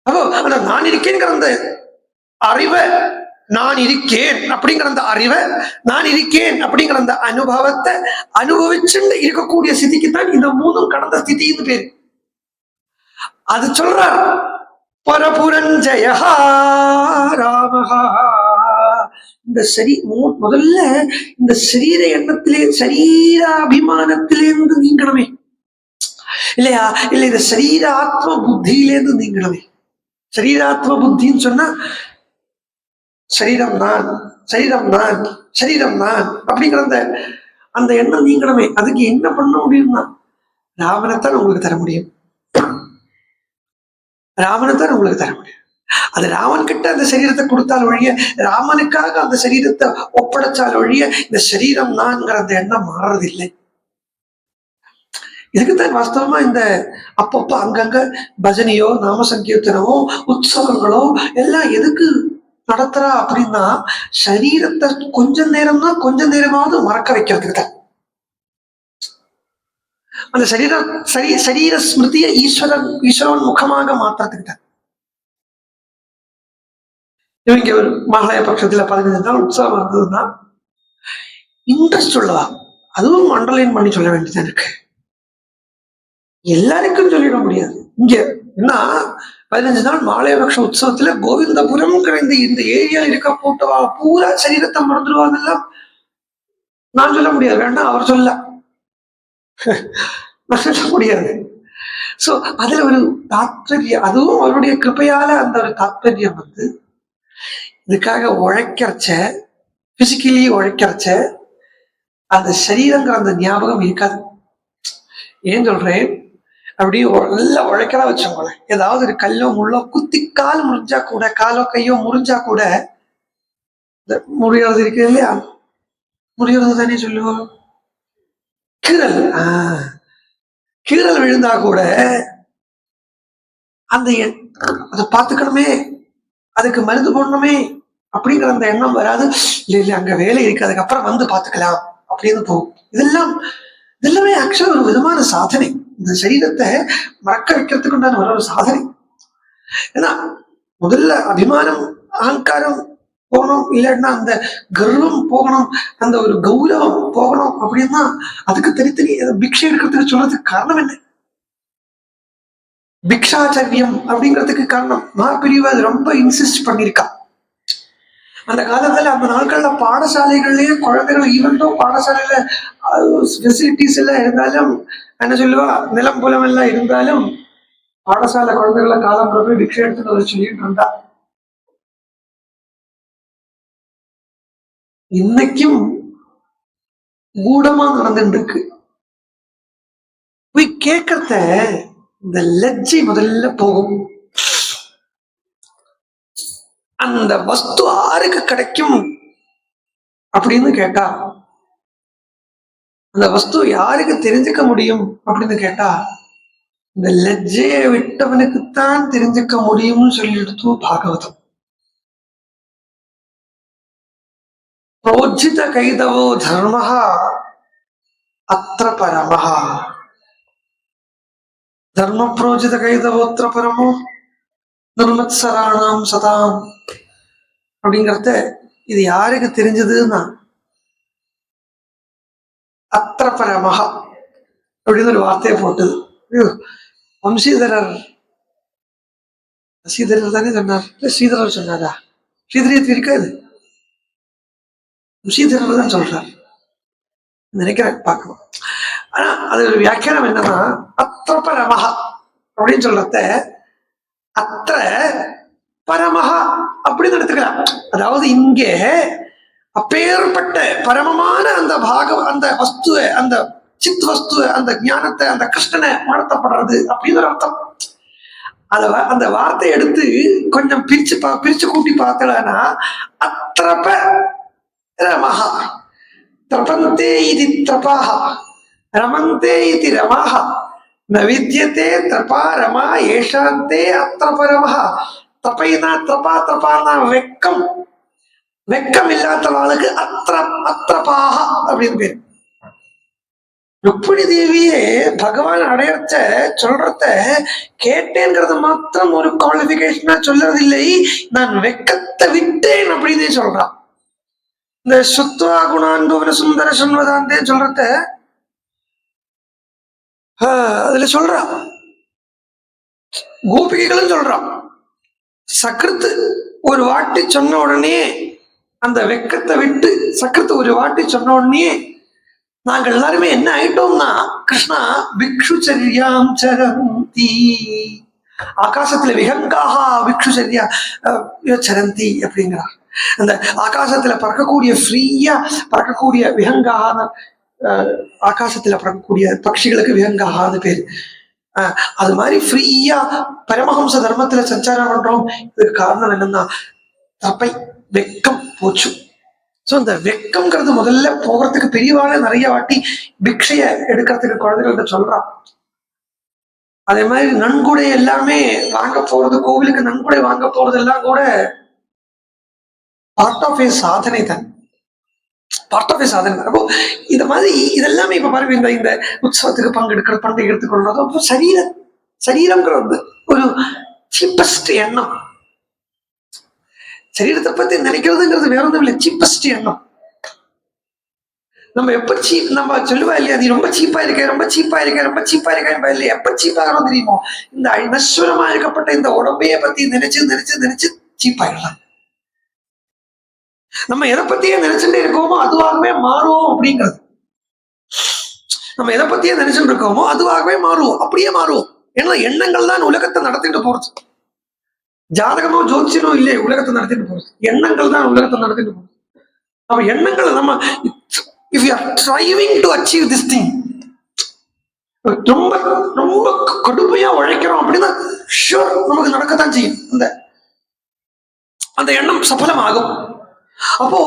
அப்போ அந்த நான் இருக்கேங்கிற அந்த அறிவை, நான் இருக்கேன் அப்படிங்கிற அந்த அறிவை, நான் இருக்கேன் அப்படிங்கிற அந்த அனுபவத்தை அனுபவிச்சுட்டு இருக்கக்கூடிய ஸ்திதிக்கு தான் இந்த 3 கடந்த ஸ்திதின்னு பேரு. அது சொல்றார், பரபுரஞ்சயா ராமஹா. இந்த முதல்ல இந்த சரீர எண்ணத்திலே, சரீர அபிமானத்திலேருந்து நீங்கணுமே இல்லையா? இல்ல இந்த சரீர ஆத்ம புத்தியிலேருந்து நீங்கணுமே. சரீராத்ம புத்தின்னு சொன்னா சரீரம் நான், சரீரம் நான், சரீரம் நான் அப்படிங்கிற அந்த எண்ணம் நீங்கணுமே. அதுக்கு என்ன பண்ண முடியும்னா, ராமனைத்தான் உங்களுக்கு தர முடியும். ராமனைத்தான் உங்களுக்கு தர முடியும். அது ராமன் கிட்ட அந்த சரீரத்தை கொடுத்தால் ஒழிய, ராமனுக்காக அந்த சரீரத்தை ஒப்படைச்சால் ஒழிய, இந்த சரீரம் நான்கிற அந்த எண்ணம் மாறுறதில்லை. இதுக்குத்தான் வாஸ்தவமா இந்த அப்பப்ப அங்கங்க பஜனையோ நாம சங்கீர்த்தனமோ உற்சவங்களோ எல்லாம் எதுக்கு நடத்துறா அப்படின்னா, சரீரத்தை கொஞ்ச நேரம்னா கொஞ்ச நேரமாவது மறக்க வைக்கிறதுக்கு தான். அந்த சரீர ஸ்மிருதியை ஈஸ்வரன் முகமாக மாற்றுறதுக்கு தான். இவங்க ஒரு மகாலய பட்சத்துல 15 நாள் உற்சவம் இருந்ததுன்னா இன்ட்ரெஸ்ட் உள்ளதா, அதுவும் அண்டர்லைன் பண்ணி சொல்ல வேண்டியது இருக்கு. எல்லாருக்கும் சொல்லிட முடியாது. இங்க என்ன 15 நாள் மாலையபக்ஷ உற்சவத்துல கோவிந்தபுரம் கிடைந்த இந்த ஏரியா இருக்க போட்டவா பூரா சரீரத்தை மறந்துடுவாங்கல்லாம் நான் சொல்ல முடியாது. வேண்டாம், அவர் சொல்ல முடியாது. சோ அதுல ஒரு தாத்பரியம், அதுவும் அவருடைய கிருப்பையால அந்த ஒரு தாத்பரியம் இதுக்காக உழைக்கிறச்ச, பிசிக்கலி உழைக்கிறச்ச அந்த சரீரங்கிற அந்த ஞாபகம் இருக்காது. ஏன் சொல்றேன், அப்படி நல்லா உழைக்கிறா வச்சோங்களேன், ஏதாவது ஒரு கல்லோ முள்ளோ குத்தி கால் முறிஞ்சா கூட, காலோ கையோ முறிஞ்சா கூட, முறியறது இருக்கு இல்லையா, முறியறது தானே சொல்லுவோம், கீரல். கீரல் விழுந்தா கூட அந்த அதை பார்த்துக்கணுமே, அதுக்கு மருந்து போடணுமே அப்படிங்கிற அந்த எண்ணம் வராது. இல்ல இல்ல அங்க வேலை இருக்கு, அதுக்கப்புறம் வந்து பார்த்துக்கலாம் அப்படின்னு போகும். இதெல்லாமே ஆக்சுவலா ஒரு விதமான சாதனை. இந்த சரீரத்தை மறக்க வைக்கிறதுக்கு உண்டான ஒரு சாதனை. ஏன்னா முதல்ல அபிமானம் அகங்காரம் போகணும், இல்லைன்னா அந்த கர்வம் போகணும், அந்த ஒரு கௌரவம் போகணும். அப்படின்னா அதுக்கு தனித்தனி பிக்ஷை எடுக்கிறதுக்கு சொல்றதுக்கு காரணம் என்ன? பிக்ஷாச்சரியம் அப்படிங்கிறதுக்கு காரணம் மகாபிரிவு அது ரொம்ப இன்சிஸ்ட் பண்ணியிருக்கா. அந்த காலத்துல அந்த நாட்கள்ல பாடசாலைகள்லயே குழந்தைகள் ஈவெண்டோ பாடசாலையில ஃபெசிலிட்டிஸ் எல்லாம் இருந்தாலும், என்ன சொல்லுவா, நிலம் புலம் எல்லாம் இருந்தாலும் பாடசாலை குழந்தைகளை காலம் போய் பிக்ஷை எடுத்துட்டு அதை சொல்லிட்டு இருந்தா. இன்னைக்கும் மூடமா நடந்துட்டு இருக்கு. போய் கேட்கறத இந்த லஜ்ஜை முதல்ல போகும். அந்த வஸ்து யாருக்கு கிடைக்கும் அப்படின்னு கேட்டா, அந்த வஸ்து யாருக்கு தெரிஞ்சுக்க முடியும் அப்படின்னு கேட்டா, இந்த லஜ்ஜையை விட்டவனுக்குத்தான் தெரிஞ்சுக்க முடியும்னு சொல்லிடுத்து பாகவதம். प्रोज्झित कैदवो धर्मः अत्र परमः. धर्म प्रोज्झित कैदवोत्र परमो निर्मत्सराणाम सதாம் அப்படிங்கறத இது யாருக்கு தெரிஞ்சதுன்னா, அத்திர பரமஹா அப்படின்னு ஒரு வார்த்தையை போட்டது. வம்சீதரர் ஸ்ரீதரர் தானே சொன்னார், இல்ல ஸ்ரீதரர் சொன்னாரா? ஸ்ரீதரியத்து இருக்காது, ஸ்ரீதரர் தான் சொல்றார் நினைக்கிறேன், பார்க்கணும். ஆனா அது ஒரு வியாக்கியானம் என்னன்னா, அத்திர பரமஹா அப்படின்னு சொல்றத அத்திர பரமஹா அப்படின்னு எடுத்துக்கலாம். அதாவது இங்கே அப்பேற்பட்ட பரமமான அந்த பாகம், அந்த வஸ்துவை, அந்த சித் வஸ்துவை, அந்த ஞானத்தை, அந்த கிருஷ்ணனை உணர்த்தப்படுறது அப்படின்னு ஒரு அர்த்தம். அந்த வார்த்தையை எடுத்து கொஞ்சம் பிரிச்சு கூட்டி பார்த்தலன்னா, அத்திரப ரமஹா திரபந்தே இது திரபாஹா ரமந்தே இது ரமாஹா ந வித்யதே திரபா ரமா ஏஷாந்தே அத்திரபரமஹா. தப்பைனா திரபா, திரபானா வெக்கம், வெக்கம் இல்லாதவாளுக்கு அத்திரபாஹா அப்படின்னு பேர். ருக்மிணி தேவியே பகவான் அடையறச்ச சொல்றத கேட்டேங்கிறது மாத்திரம் ஒரு குவாலிபிகேஷனா சொல்றதில்லை, நான் வெக்கத்தை விட்டேன் அப்படின்னு சொல்றான். இந்த சுத்வா குணான்பவன சுந்தர சண்வதாந்தே சொல்றத அதுல சொல்றான். கோபிகைகளும் சொல்றான். சக்ருத்து ஒரு வாட்டி சொன்ன உடனே அந்த வெக்கத்தை விட்டு சக்ருத்து ஒரு வாட்டி சொன்ன உடனே நாங்கள் எல்லாருமே என்ன ஆயிட்டோம்னா, கிருஷ்ணா பிக்ஷுச்சரியாம் சரந்தி, ஆகாசத்துல விஹங்காக பிக்ஷுச்சரியா சரந்தி அப்படிங்கிறார். அந்த ஆகாசத்துல பறக்கக்கூடிய ஃப்ரீயா பறக்கக்கூடிய விஹங்காக, ஆகாசத்துல பறக்கக்கூடிய பட்சிகளுக்கு விஹங்காகாது பேரு. அது மாதிரி ஃப்ரீயா பரமஹம்ச தர்மத்துல சஞ்சாரம் பண்றோம். இதுக்கு காரணம் என்னன்னா, தப்பை வெக்கம் போச்சு. ஸோ இந்த வெக்கம்ங்கிறது முதல்ல போகிறதுக்கு பெரியவாழ நிறைய வாட்டி பிக்ஷைய எடுக்கிறதுக்கு குழந்தைகள்கிட்ட சொல்றான். அதே மாதிரி நன்கொடை எல்லாமே வாங்க போறது, கோவிலுக்கு நன்கொடை வாங்க போறது எல்லாம் கூட பார்ட் ஆஃப் ஏ சாதனை தான், பார்ட் ஆஃப் ஏ சாதனை தான். அப்போ இந்த மாதிரி இதெல்லாமே இப்ப பாருங்க, இந்த உற்சவத்துக்கு பங்கெடுக்கிறது, பண்டிகை எடுத்துக்கொள்றது, அப்போ சரீரம்ங்கிறது ஒரு சீப்பஸ்ட் எண்ணம். சரீரத்தை பத்தி நினைக்கிறதுங்கிறது வேற ஒன்றும் இல்லை, சீப்பஸ்ட் எண்ணம். நம்ம எப்ப நம்ம சொல்லுவா இல்லையா, நீ ரொம்ப சீப்பா இருக்க, ரொம்ப சீப்பா இருக்க, ரொம்ப சீப்பா இருக்க இல்லையா, எப்ப சீப்பாகணும் தெரியுமோ, இந்த அனஸ்வரமா இருக்கப்பட்ட இந்த உடம்பைய பத்தி நினைச்சு நினைச்சு நினைச்சு சீப்பாயிடலாம். நம்ம எதை பத்தியே நினைச்சுட்டே இருக்கோமோ அதுவாகவே மாறுவோம் அப்படிங்கிறது. நம்ம எதை பத்தியே நினைச்சுட்டு இருக்கோமோ அதுவாகவே மாறுவோம், அப்படியே மாறுவோம். ஏன்னா எண்ணங்கள் தான் உலகத்தை நடத்திட்டு போறது. ஜாதகமோ ஜோதிஷனோ இல்லையே உலகத்தை நடத்திட்டு போறது, எண்ணங்கள் தான் உலகத்தை நடத்திட்டு போறது. நம்ம எண்ணங்களை நம்ம if you are striving to achieve this thing, ரொம்ப ரொம்ப கடுமையா உழைக்கிறோம் அப்படின்னா ஷூர் நமக்கு நடக்கத்தான் செய்யும். அந்த அந்த எண்ணம் சஃலமாகும். அப்போ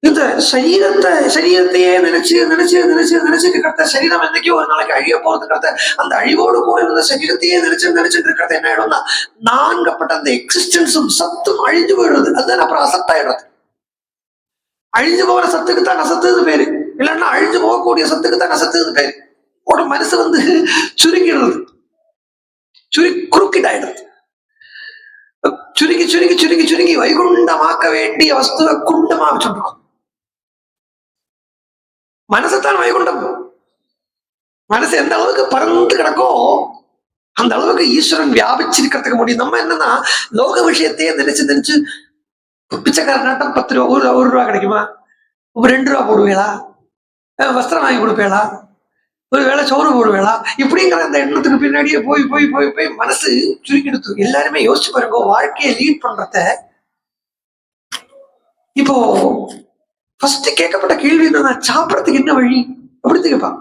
இந்த சரீரத்தையே நினைச்சு நினைச்சு நினைச்சு நினைச்சிட்டு இருக்கிறத, சரீரம் என்னைக்கோ ஒரு நாளைக்கு அழிய போறதுங்கிறத, அந்த அழிவோடு கூட இருந்த சரீரத்தையே நினைச்சு நினைச்சிட்டு இருக்கிறது என்ன ஆயிடும்னா, நான்கப்பட்ட அந்த எக்ஸிஸ்டன்ஸும் சத்தும் அழிஞ்சு போயிடுறது. அதுதான் அப்புறம் அசத் ஆயிடுறது. அழிஞ்சு போகிற சத்துக்கு தான் அசத்துன்னு பேரு, இல்லைன்னா அழிஞ்சு போகக்கூடிய சத்துக்கு தான் அசத்துன்னு பேரு. ஒரு மனசு வந்து சுருங்கிடுறது, குறுக்கிட்டாயிடுறது. சுருங்கி சுருங்கி சுருங்கி சுருங்கி வைகுண்டமாக்க வேண்டிய வஸ்துவை குண்டமா வச்சுருக்கோம். மனசுத்தான் வைகுண்டம். மனசு எந்த அளவுக்கு பறந்து கிடக்கோ அந்த அளவுக்கு ஈஸ்வரன் வியாபிச்சிருக்கிறதுக்கு முடியும். நம்ம என்னன்னா லோக விஷயத்தையே நினைச்சு நினைச்சு, பிச்சைக்கார நாட்டம் 10 ரூபா, ஒரு ரூபா கிடைக்குமா, 2 ரூபா போடுவேளா, வஸ்திரம் வாங்கி கொடுப்பேளா, ஒரு வேளை சோறு போடுவேளா, இப்படிங்கிற அந்த எண்ணத்துக்கு பின்னாடியே போய் போய் போய் போய் மனசு சுருக்கிடுத்து. எல்லாருமே யோசிச்சு பாருங்க, வாழ்க்கையை லீட் பண்றத. இப்போ ஃபர்ஸ்ட் கேட்கப்பட்ட கேள்வி என்னன்னா, சாப்பிடறதுக்கு என்ன வழி அப்படின்னு கேட்பான்.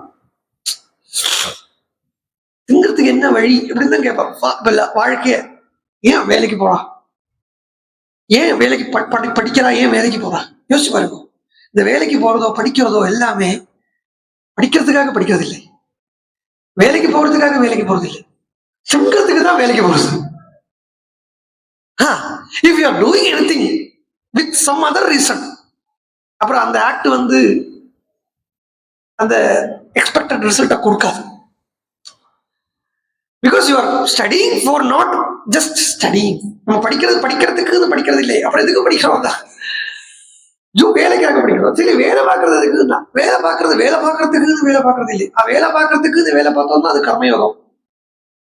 திங்கிறதுக்கு என்ன வழி அப்படின்னு தான் கேட்பான். வாழ்க்கைய ஏன் வேலைக்கு போறான், ஏன் வேலைக்கு படிக்கிறா, ஏன் வேலைக்கு போறான் யோசிச்சு பாருங்க. இந்த வேலைக்கு போறதோ படிக்கிறதோ எல்லாமே படிக்கிறதுக்காக படிக்கிறது இல்லை, வேலைக்கு போறதுக்காக வேலைக்கு போறது இல்லை, திங்கிறதுக்கு தான் வேலைக்கு போறது. If you are doing anything with some other reason, அப்புறம் அந்த ஆக்ட் வந்து அந்த எக்ஸ்பெக்டட் ரிசல்ட்டை கொடுக்காது. Because you are studying for not just studying. நம்ம படிக்கிறதுக்கு படிக்கிறது இல்லை, அப்புறம் எதுக்கு படிக்கிறோம் தான், வேலைக்காக படிக்கிறோம். சரி, வேலை பார்க்கறதுக்கு தான் வேலை பார்க்கறது, வேலை பார்க்கறதுக்கு வேலை பார்க்கறது இல்லை. வேலை பார்க்கறதுக்கு வேலை பார்த்தோம்னா அது கர்மயோகம்.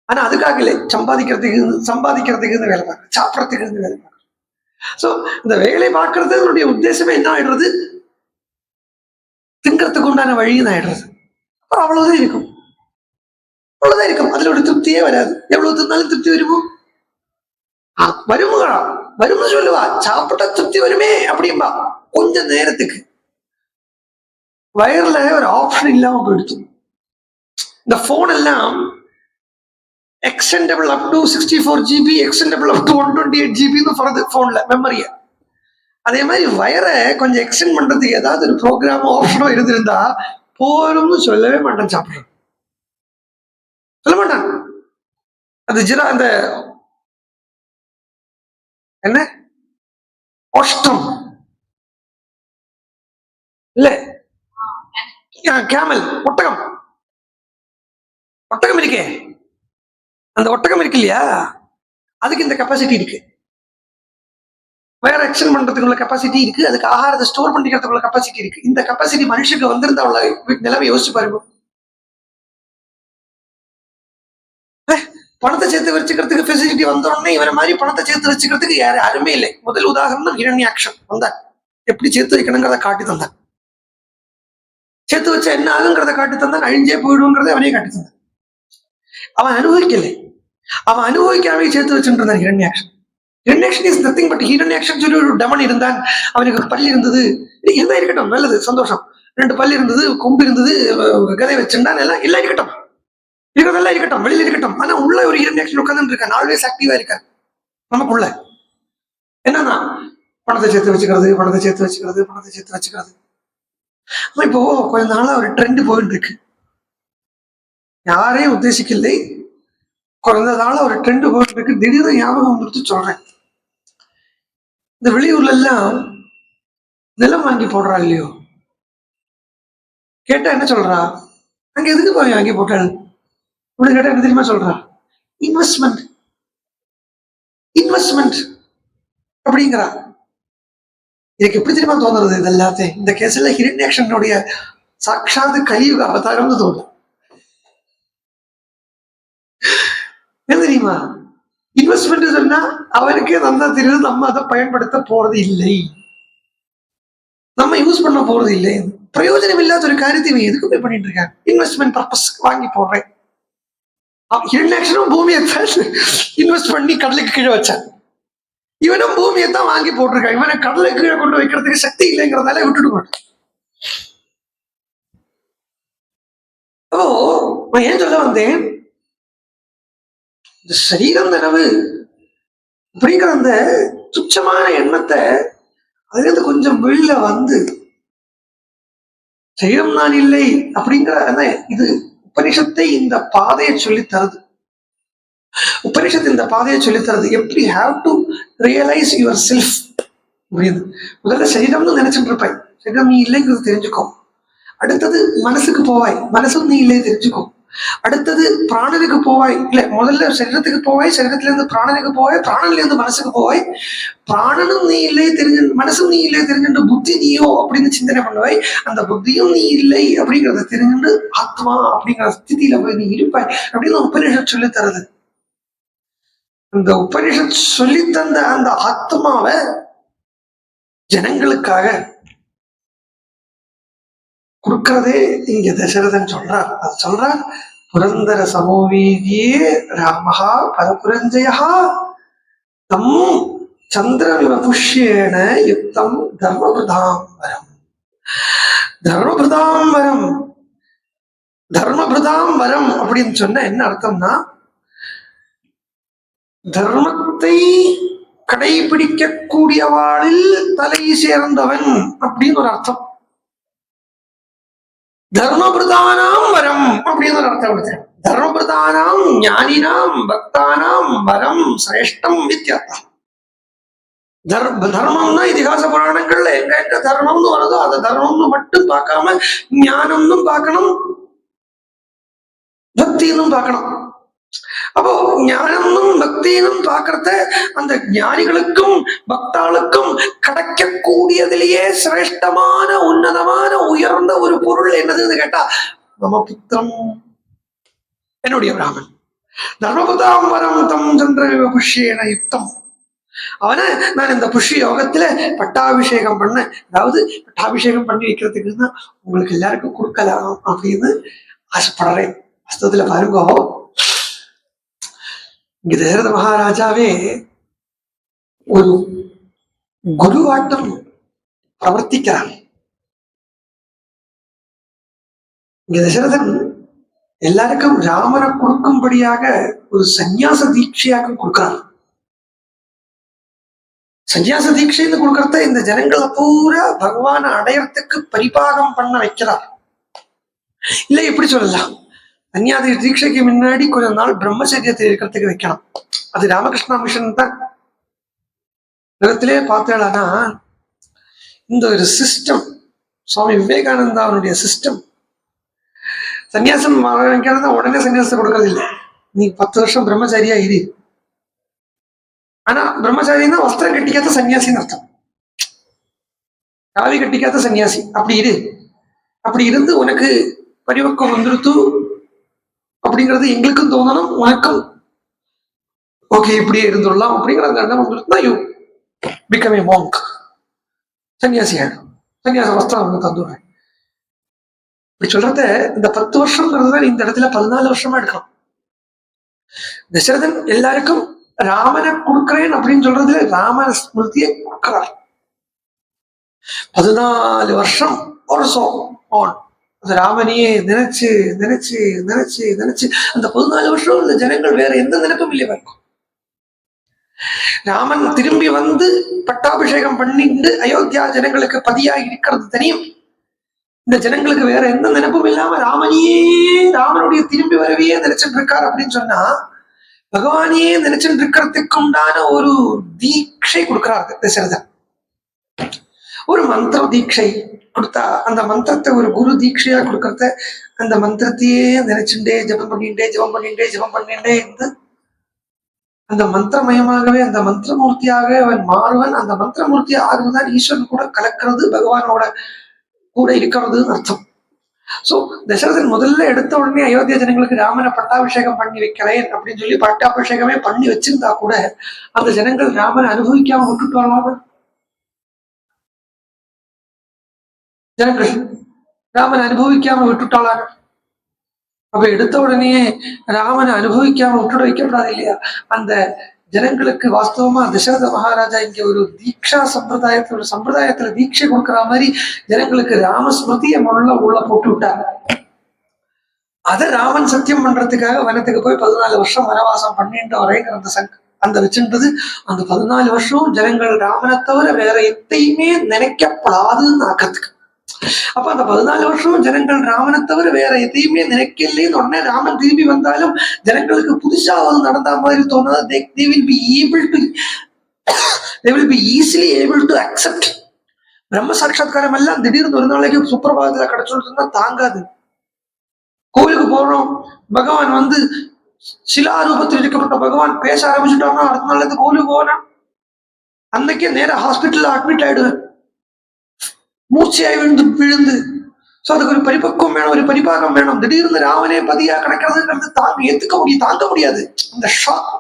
ஆனா அதுக்காக இல்லை, சம்பாதிக்கிறதுக்கு வேலை பார்க்கறது, சாப்பிடறதுக்கு வேலை பார்க்கறது. சோ இந்த வேலை பார்க்கறதுடைய உத்தேசமே என்ன ஆயிடுறது, திங்கிறதுக்கு உண்டான வழியும் ஆயிடுறது. அப்புறம் அவ்வளவுதான் இருக்கும், அவ்வளவுதான் இருக்கும். அதுல ஒரு திருப்தியே வராது. எவ்வளவு தின்னாலும் திருப்தி வருமோ, வரும்னு சொல்லுவா, சாப்பிட்டா திருப்தி வருமே அப்படின்பா. கொஞ்ச நேரத்துக்கு வயர்ல ஒரு ஆப்ஷன் இல்லாம போயிடுச்சு. இந்த போன் எல்லாம் extendable up to 64 GB, extendable up to 128 GB வருது போன்ல மெமரிய. அதே மாதிரி வயரை கொஞ்சம் எக்ஸ்டெண்ட் பண்றதுக்கு ஏதாவது ஒரு ப்ரோக்ராமோ ஆப்ஷனோ இருந்திருந்தா போரும்னு சொல்லவே மாட்டேன். சாப்பிடுறேன் சொல்ல மாட்டான். அது அந்த என்ன ஒஷ்டம் இல்ல, கேமல், ஒட்டகம் இருக்கே, அந்த ஒட்டகம் இருக்கு இல்லையா, அதுக்கு இந்த கெப்பாசிட்டி இருக்கு. வேற எக்ஸ்டெண்ட் பண்றதுக்குள்ள கெப்பாசிட்டி இருக்கு, அதுக்கு ஆகாரத்தை ஸ்டோர் பண்ணிக்கிறதுக்குள்ள கெப்பாசிட்டி இருக்கு. இந்த கெப்பாசிட்டி மனுஷனுக்கு வந்திருந்தா உள்ள நிலைமை யோசிச்சு பாருங்க. பணத்தை சேர்த்து வச்சுக்கிறதுக்கு ஃபெசிலிட்டி வந்தோடனே இவரை மாதிரி பணத்தை சேர்த்து வச்சுக்கிறதுக்கு யாருமே இல்லை. முதல் உதாரணம் ஹிரண்யாக்ஷன் வந்தான். எப்படி சேர்த்து வைக்கணுங்கிறத காட்டி தந்தான். சேர்த்து வச்சா என்ன ஆகுங்கிறத காட்டி தந்தான். அழிஞ்சே போயிடுங்கிறத அவனே காட்டி தந்தான். அவன் அனுபவிக்கலை, அவன் அனுபவிக்காம சேர்த்து வச்சுட்டு இருந்தான் ஹிரண்யாக்ஷன். ஹிரண்யாக்ஷன் இஸ் நத்திங் பட் ஹிரண்யாக்ஷன் சொல்லி ஒரு டமன் இருந்தான். அவனுக்கு பள்ளி இருந்தது, எல்லாம் இருக்கட்டும், நல்லது, சந்தோஷம். 2 பள்ளி இருந்தது, கொம்பு இருந்தது, கதை வச்சிருந்தான், எல்லாம் இருக்கட்டும், இருக்கிறதெல்லாம் இருக்கட்டும், வெளியில இருக்கட்டும். ஆனா உள்ள ஒரு ஹிரண்யாக்ஷன் உட்கார்ந்து இருக்கான், ஆல்வேஸ் ஆக்டிவா இருக்கான். நமக்குள்ள என்னன்னா பணத்தை சேர்த்து வச்சுக்கிறது, பணத்தை சேர்த்து வச்சுக்கிறது, பணத்தை சேர்த்து வச்சுக்கிறது. இப்போ கொஞ்ச நாளா ஒரு ட்ரெண்ட் போயிட்டு இருக்கு, யாரையும் உத்தேசிக்கலை, குறைந்த நாளா ஒரு ட்ரெண்ட் போயிட்டு இருக்கு. திடீர்னு ஞாபகம் வந்துட்டு சொல்றேன். இந்த வெளியூர்ல எல்லாம் நிலம் வாங்கி போடுறா இல்லையோ, கேட்டா என்ன சொல்றா, அங்க எதுக்கு போய் வாங்கி போட்டாள் அப்படின்னு கேட்டா என்ன தெரியுமா சொல்றா, இன்வெஸ்ட்மெண்ட் அப்படிங்கிறா. இதுக்கு எப்படி தெரியுமா தோணுறது, இது எல்லாத்தையும் இந்த கேஸ்ல ஹிரண்யாக்ஷனுடைய சாட்சாத் கலியுக அவதாரம்னு தோணும். என்ன தெரியுமா, இன்வெஸ்ட்மெண்ட் சொன்னா அவனுக்கே நல்லா தெரியுது, நம்ம அதை பயன்படுத்த போறது இல்லை, நம்ம யூஸ் பண்ண போறது இல்லை. பிரயோஜனம் இல்லாத ஒரு காரியத்தை இவன் எதுக்கு போய் பண்ணிட்டு இருக்கான், இன்வெஸ்ட்மெண்ட் பர்பஸ் வாங்கி போடுறேன். ஹிரண்யாக்ஷனும் பூமியை இன்வெஸ்ட் பண்ணி கடலுக்கு கீழே வச்சான். இவனும் பூமியை தான் வாங்கி போட்டிருக்கான். இவனை கடலை கீழே கொண்டு வைக்கிறதுக்கு சக்தி இல்லைங்கிறதால விட்டுட்டு போட்டான். அப்போ நான் ஏன் சொல்ல வந்தேன், இந்த சரீரம் நினைவு அப்படிங்கிற அந்த துச்சமான எண்ணத்தை அதுல இருந்து கொஞ்சம் வெளியில வந்து சரீரம் நான் இல்லை அப்படிங்கிற இது உபனிஷத்தை இந்த பாதையை சொல்லி தருது. உபனிஷத்து இந்த பாதையை சொல்லி தருது. எப்படி have to realise your self புரியுது. முதல்ல சரீரம்னு நினைச்சிட்டு இருப்பேன், சரீரம் நீ இல்லைங்கிறது தெரிஞ்சுக்கோ. அடுத்தது மனசுக்கு போவாய், மனசும் நீ இல்லை தெரிஞ்சுக்கோ. அடுத்தது பிராணனுக்கு போவாய், இல்ல முதல்ல சரீரத்துக்கு போவாய், சரீரத்துல இருந்து பிராணனுக்கு போவாய், பிராணன்ல இருந்து மனசுக்கு போவாய், பிராணனும் நீ இல்லை தெரிஞ்சு மனசும் நீ இல்லை தெரிஞ்சுட்டு புத்தி நீயோ அப்படின்னு சிந்தனை பண்ணுவாய். அந்த புத்தியும் நீ இல்லை அப்படிங்கிறத தெரிஞ்சுட்டு ஆத்மா அப்படிங்கிற ஸ்திதியில போய் நீ இருப்பாய் அப்படின்னு உபனிஷத் சொல்லி தருது. அந்த உபனிஷத் சொல்லி தந்த அந்த ஆத்மாவை ஜனங்களுக்காக கொடுக்கறதே இங்க தசரதன் சொல்றார். அது சொல்றார், புரந்தர சமோவீதியே ராமஹா பரபுரஞ்சயா தம் சந்திரமிவ புஷ்யேன யுக்தம் தர்மபிருதாம்பரம். தர்மபிருதாம்பரம், தர்மபிருதாம்பரம் அப்படின்னு சொன்ன என்ன அர்த்தம்னா, தர்மத்தை கடைபிடிக்க கூடியவாளில் தலை சேர்ந்தவன் அப்படின்னு ஒரு அர்த்தம். தர்மபிரதானாம் வரம் அப்படின்னு ஒரு அர்த்தம் கொடுத்தேன். தர்மபிரதானாம் ஞானினாம் பக்தானாம் வரம் சிரேஷ்டம் வித்தியார்த்தம். தர்மம்னா இதிகாச புராணங்கள்ல எங்க எங்க தர்மம்னு வருதோ அதை தர்மம்னு மட்டும் பார்க்காம ஞானம்னு பார்க்கணும், பக்தின்னு பார்க்கணும். அப்போ ஞானமும் பக்தியும் பார்க்கறத அந்த ஞானிகளுக்கும் பக்தாளுக்கும் கிடைக்கக்கூடியதிலேயே சிரேஷ்டமான உன்னதமான உயர்ந்த ஒரு பொருள் என்னதுன்னு கேட்டா நம்ம புத்திரம், என்னுடைய பிராமன். தர்மபுதாம் வரம் தம் சந்திர புஷ்யேன யுக்தம். அவனை நான் இந்த புஷ்ய யோகத்துல பட்டாபிஷேகம் பண்ண, அதாவது பட்டாபிஷேகம் பண்ணி வைக்கிறதுக்கு தான் உங்களுக்கு எல்லாருக்கும் கொடுக்கலாம் அப்படின்னு ஆசைப்படுறேன். வாஸ்தவத்துல பாருங்க, இங்க தசரத மகாராஜாவே ஒரு குருவாட்டம் பிரவர்த்திக்கிறார். இங்க தசரதன் எல்லாருக்கும் ராமனை கொடுக்கும்படியாக ஒரு சந்நியாச தீட்சையாக கொடுக்கிறார். சந்நியாச தீட்சைன்னு கொடுக்கறத இந்த ஜனங்களை பூரா பகவான அடையறதுக்கு பரிபாகம் பண்ண வைக்கிறார். இல்ல எப்படி சொல்லலாம், சன்னியாசி தீட்சைக்கு முன்னாடி கொஞ்ச நாள் பிரம்மச்சரியத்தை இருக்கிறதுக்கு வைக்கலாம். அது ராமகிருஷ்ணா மிஷன் தான். உலகத்திலே பார்த்தேன்னா இந்த ஒரு சிஸ்டம், சுவாமி விவேகானந்தா அவனுடைய சிஸ்டம், சன்னியாசம் வைக்கிறதா உடனே சன்னியாசம் கொடுக்கறது இல்லை. நீ 10 வருஷம் பிரம்மச்சாரியா இரு. ஆனா பிரம்மச்சாரின்னா வஸ்திரம் கட்டிக்காத சன்னியாசின்னு அர்த்தம். காவி கட்டிக்காத சன்னியாசி அப்படி இரு. அப்படி இருந்து உனக்கு பரிவக்கம் வந்துருத்து அப்படிங்கிறது எங்களுக்கும் தோணணும், உனக்கும் ஓகே இப்படியே இருந்துடலாம் அப்படிங்கிற அந்த எண்ணம் வந்துருந்தா யூ பிகம் ஏ மாங்க், சன்னியாசி ஆயிடும். சன்னியாச வஸ்திரம் வந்து தந்துடுறேன். இப்படி சொல்றத இந்த 10 வருஷம்ங்கிறது இந்த இடத்துல 14 வருஷமா எடுக்கலாம். தசரதன் எல்லாருக்கும் ராமனை கொடுக்கிறேன் அப்படின்னு சொல்றதுல ராமன ஸ்மிருதியை கொடுக்கிறார். 14 வருஷம் அந்த ராமனையே நினைச்சு நினைச்சு நினைச்சு நினைச்சு அந்த 14 வருஷம் இந்த ஜனங்கள் வேற எந்த நினைப்பும் இல்லை இருக்கும். ராமன் திரும்பி வந்து பட்டாபிஷேகம் பண்ணிட்டு அயோத்தியா ஜனங்களுக்கு பதியாக இருக்கிறது தெரியும். இந்த ஜனங்களுக்கு வேற எந்த நினைப்பும் இல்லாம ராமனுடைய திரும்பி வரவையே நினைச்சிட்டு இருக்காரு அப்படின்னு சொன்னா பகவானையே நினைச்சுட்டு இருக்கிறதுக்கு உண்டான ஒரு தீட்சை கொடுக்கிறாரு தசரதன். ஒரு மந்திர தீட்சை கொடுத்தா அந்த மந்திரத்தை ஒரு குரு தீட்சையா கொடுக்கறத அந்த மந்திரத்தையே நினைச்சுட்டே ஜபம் பண்ணிட்டே இருந்து அந்த மந்திரமயமாகவே அந்த மந்திரமூர்த்தியாக அவன் மாறுவன். அந்த மந்திரமூர்த்தி ஆகுதுதான் ஈஸ்வரன் கூட கலக்கிறது, பகவானோட கூட இருக்கிறதுன்னு அர்த்தம். சோ தசரதன் முதல்ல எடுத்த உடனே அயோத்தியா ஜனங்களுக்கு ராமனை பட்டாபிஷேகம் பண்ணி வைக்கிறேன் அப்படின்னு சொல்லி பட்டாபிஷேகமே பண்ணி வச்சிருந்தா கூட அந்த ஜனங்கள் ராமனை அனுபவிக்காம விட்டுட்டு வரலாம். ஜனங்கள் ராமனை அனுபவிக்காம விட்டுட்டாளாங்க. அப்ப எடுத்த உடனே ராமனை அனுபவிக்காம விட்டுட வைக்கப்படாது இல்லையா? அந்த ஜனங்களுக்கு வாஸ்தவமா தசரத மகாராஜா இங்க ஒரு தீட்சா சம்பிரதாயத்துல ஒரு சம்பிரதாயத்துல தீட்சை கொடுக்குற மாதிரி ஜனங்களுக்கு ராமஸ்மிருதியை உள்ள போட்டு விட்டாங்க. அதை ராமன் சத்தியம் பண்றதுக்காக வனத்துக்கு போய் 14 வருஷம் வனவாசம் பண்ணிட்டு வரைங்கிற அந்த வச்சுன்றது. அந்த 14 வருஷம் ஜனங்கள் ராமனை தவிர வேற எத்தையுமே நினைக்கப்படாதுன்னு ஆக்கிறதுக்கு. அப்ப அந்த 14 வருஷம் ஜனங்கள் ராமனை தவிர வேற எதையுமே நினைக்கலன்னு உடனே ராமன் திரும்பி வந்தாலும் ஜனங்களுக்கு புதுசா நடந்த மாதிரி தோணாது. they will be able to they will be easily able to accept. பிரம்ம சாட்சா்காரம் எல்லாம் திடீர்னு ஒரு நாளைக்கு சுப்பிரபாதத்துல கிடைச்சோம்னா தாங்காது. கோவிலுக்கு போறோம், பகவான் சிலா ரூபத்தில் இருக்கப்பட்ட பகவான் பேச ஆரம்பிச்சுட்டாங்கன்னா அடுத்த நாள் இருந்து கோவிலுக்கு போனா அன்னைக்கே நேரம் ஹாஸ்பிட்டல்ல அட்மிட் ஆயிடுவேன், மூச்சையாய் விழுந்து. சோ அதுக்கு ஒரு பரிபக்குவம் வேணும், ஒரு பரிபாகம் வேணும். திடீர்னு ராமனே பதியா கிடைக்கிறதுங்கிறது தாங்க முடியாது. அந்த ஷாக்,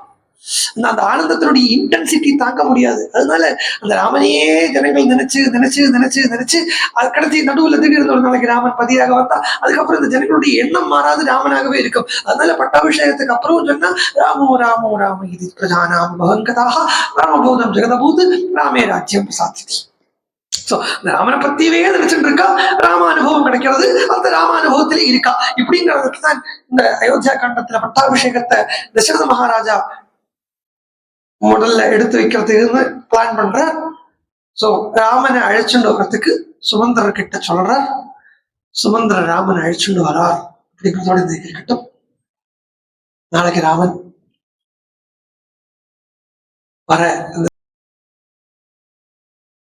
அந்த ஆனந்தத்தினுடைய இன்டென்சிட்டி தாங்க முடியாது. அதனால அந்த ராமனையே ஜனங்கள் நினைச்சு அது கடத்தி நடுவுல திடீர்னு ஒரு நாளைக்கு ராமன் பதியாக வந்தா அதுக்கப்புறம் இந்த ஜனங்களுடைய எண்ணம் மாறாது, ராமனாகவே இருக்கும். அதனால பட்டாபிஷேகத்துக்கு அப்புறம் சொன்னா ராமோ இது பிரஜானாம் பகங்கதாக ராமபூதம் ஜெகதபூத் ராமே ராஜ்யம் சாதிதி. சோ ராமனை பத்தியவே நினைச்சுட்டு இருக்கா, ராம அனுபவம் கிடைக்கிறது, அந்த ராம அனுபவத்திலே இருக்கா. இப்படிங்கிறதுக்கு தான் இந்த அயோத்தியா காண்டத்துல பட்டாபிஷேகத்தை தசரத மகாராஜா முதல்ல எடுத்து வைக்கிறதுக்கு பிளான் பண்ற. சோ ராமனை அழைச்சுண்டு வர்றதுக்கு சுமந்திரர் கிட்ட சொல்றார். சுமந்திரர் ராமனை அழைச்சுண்டு வரார் அப்படிங்கிறதோட இந்த இருக்கட்டும். நாளைக்கு ராமன் வர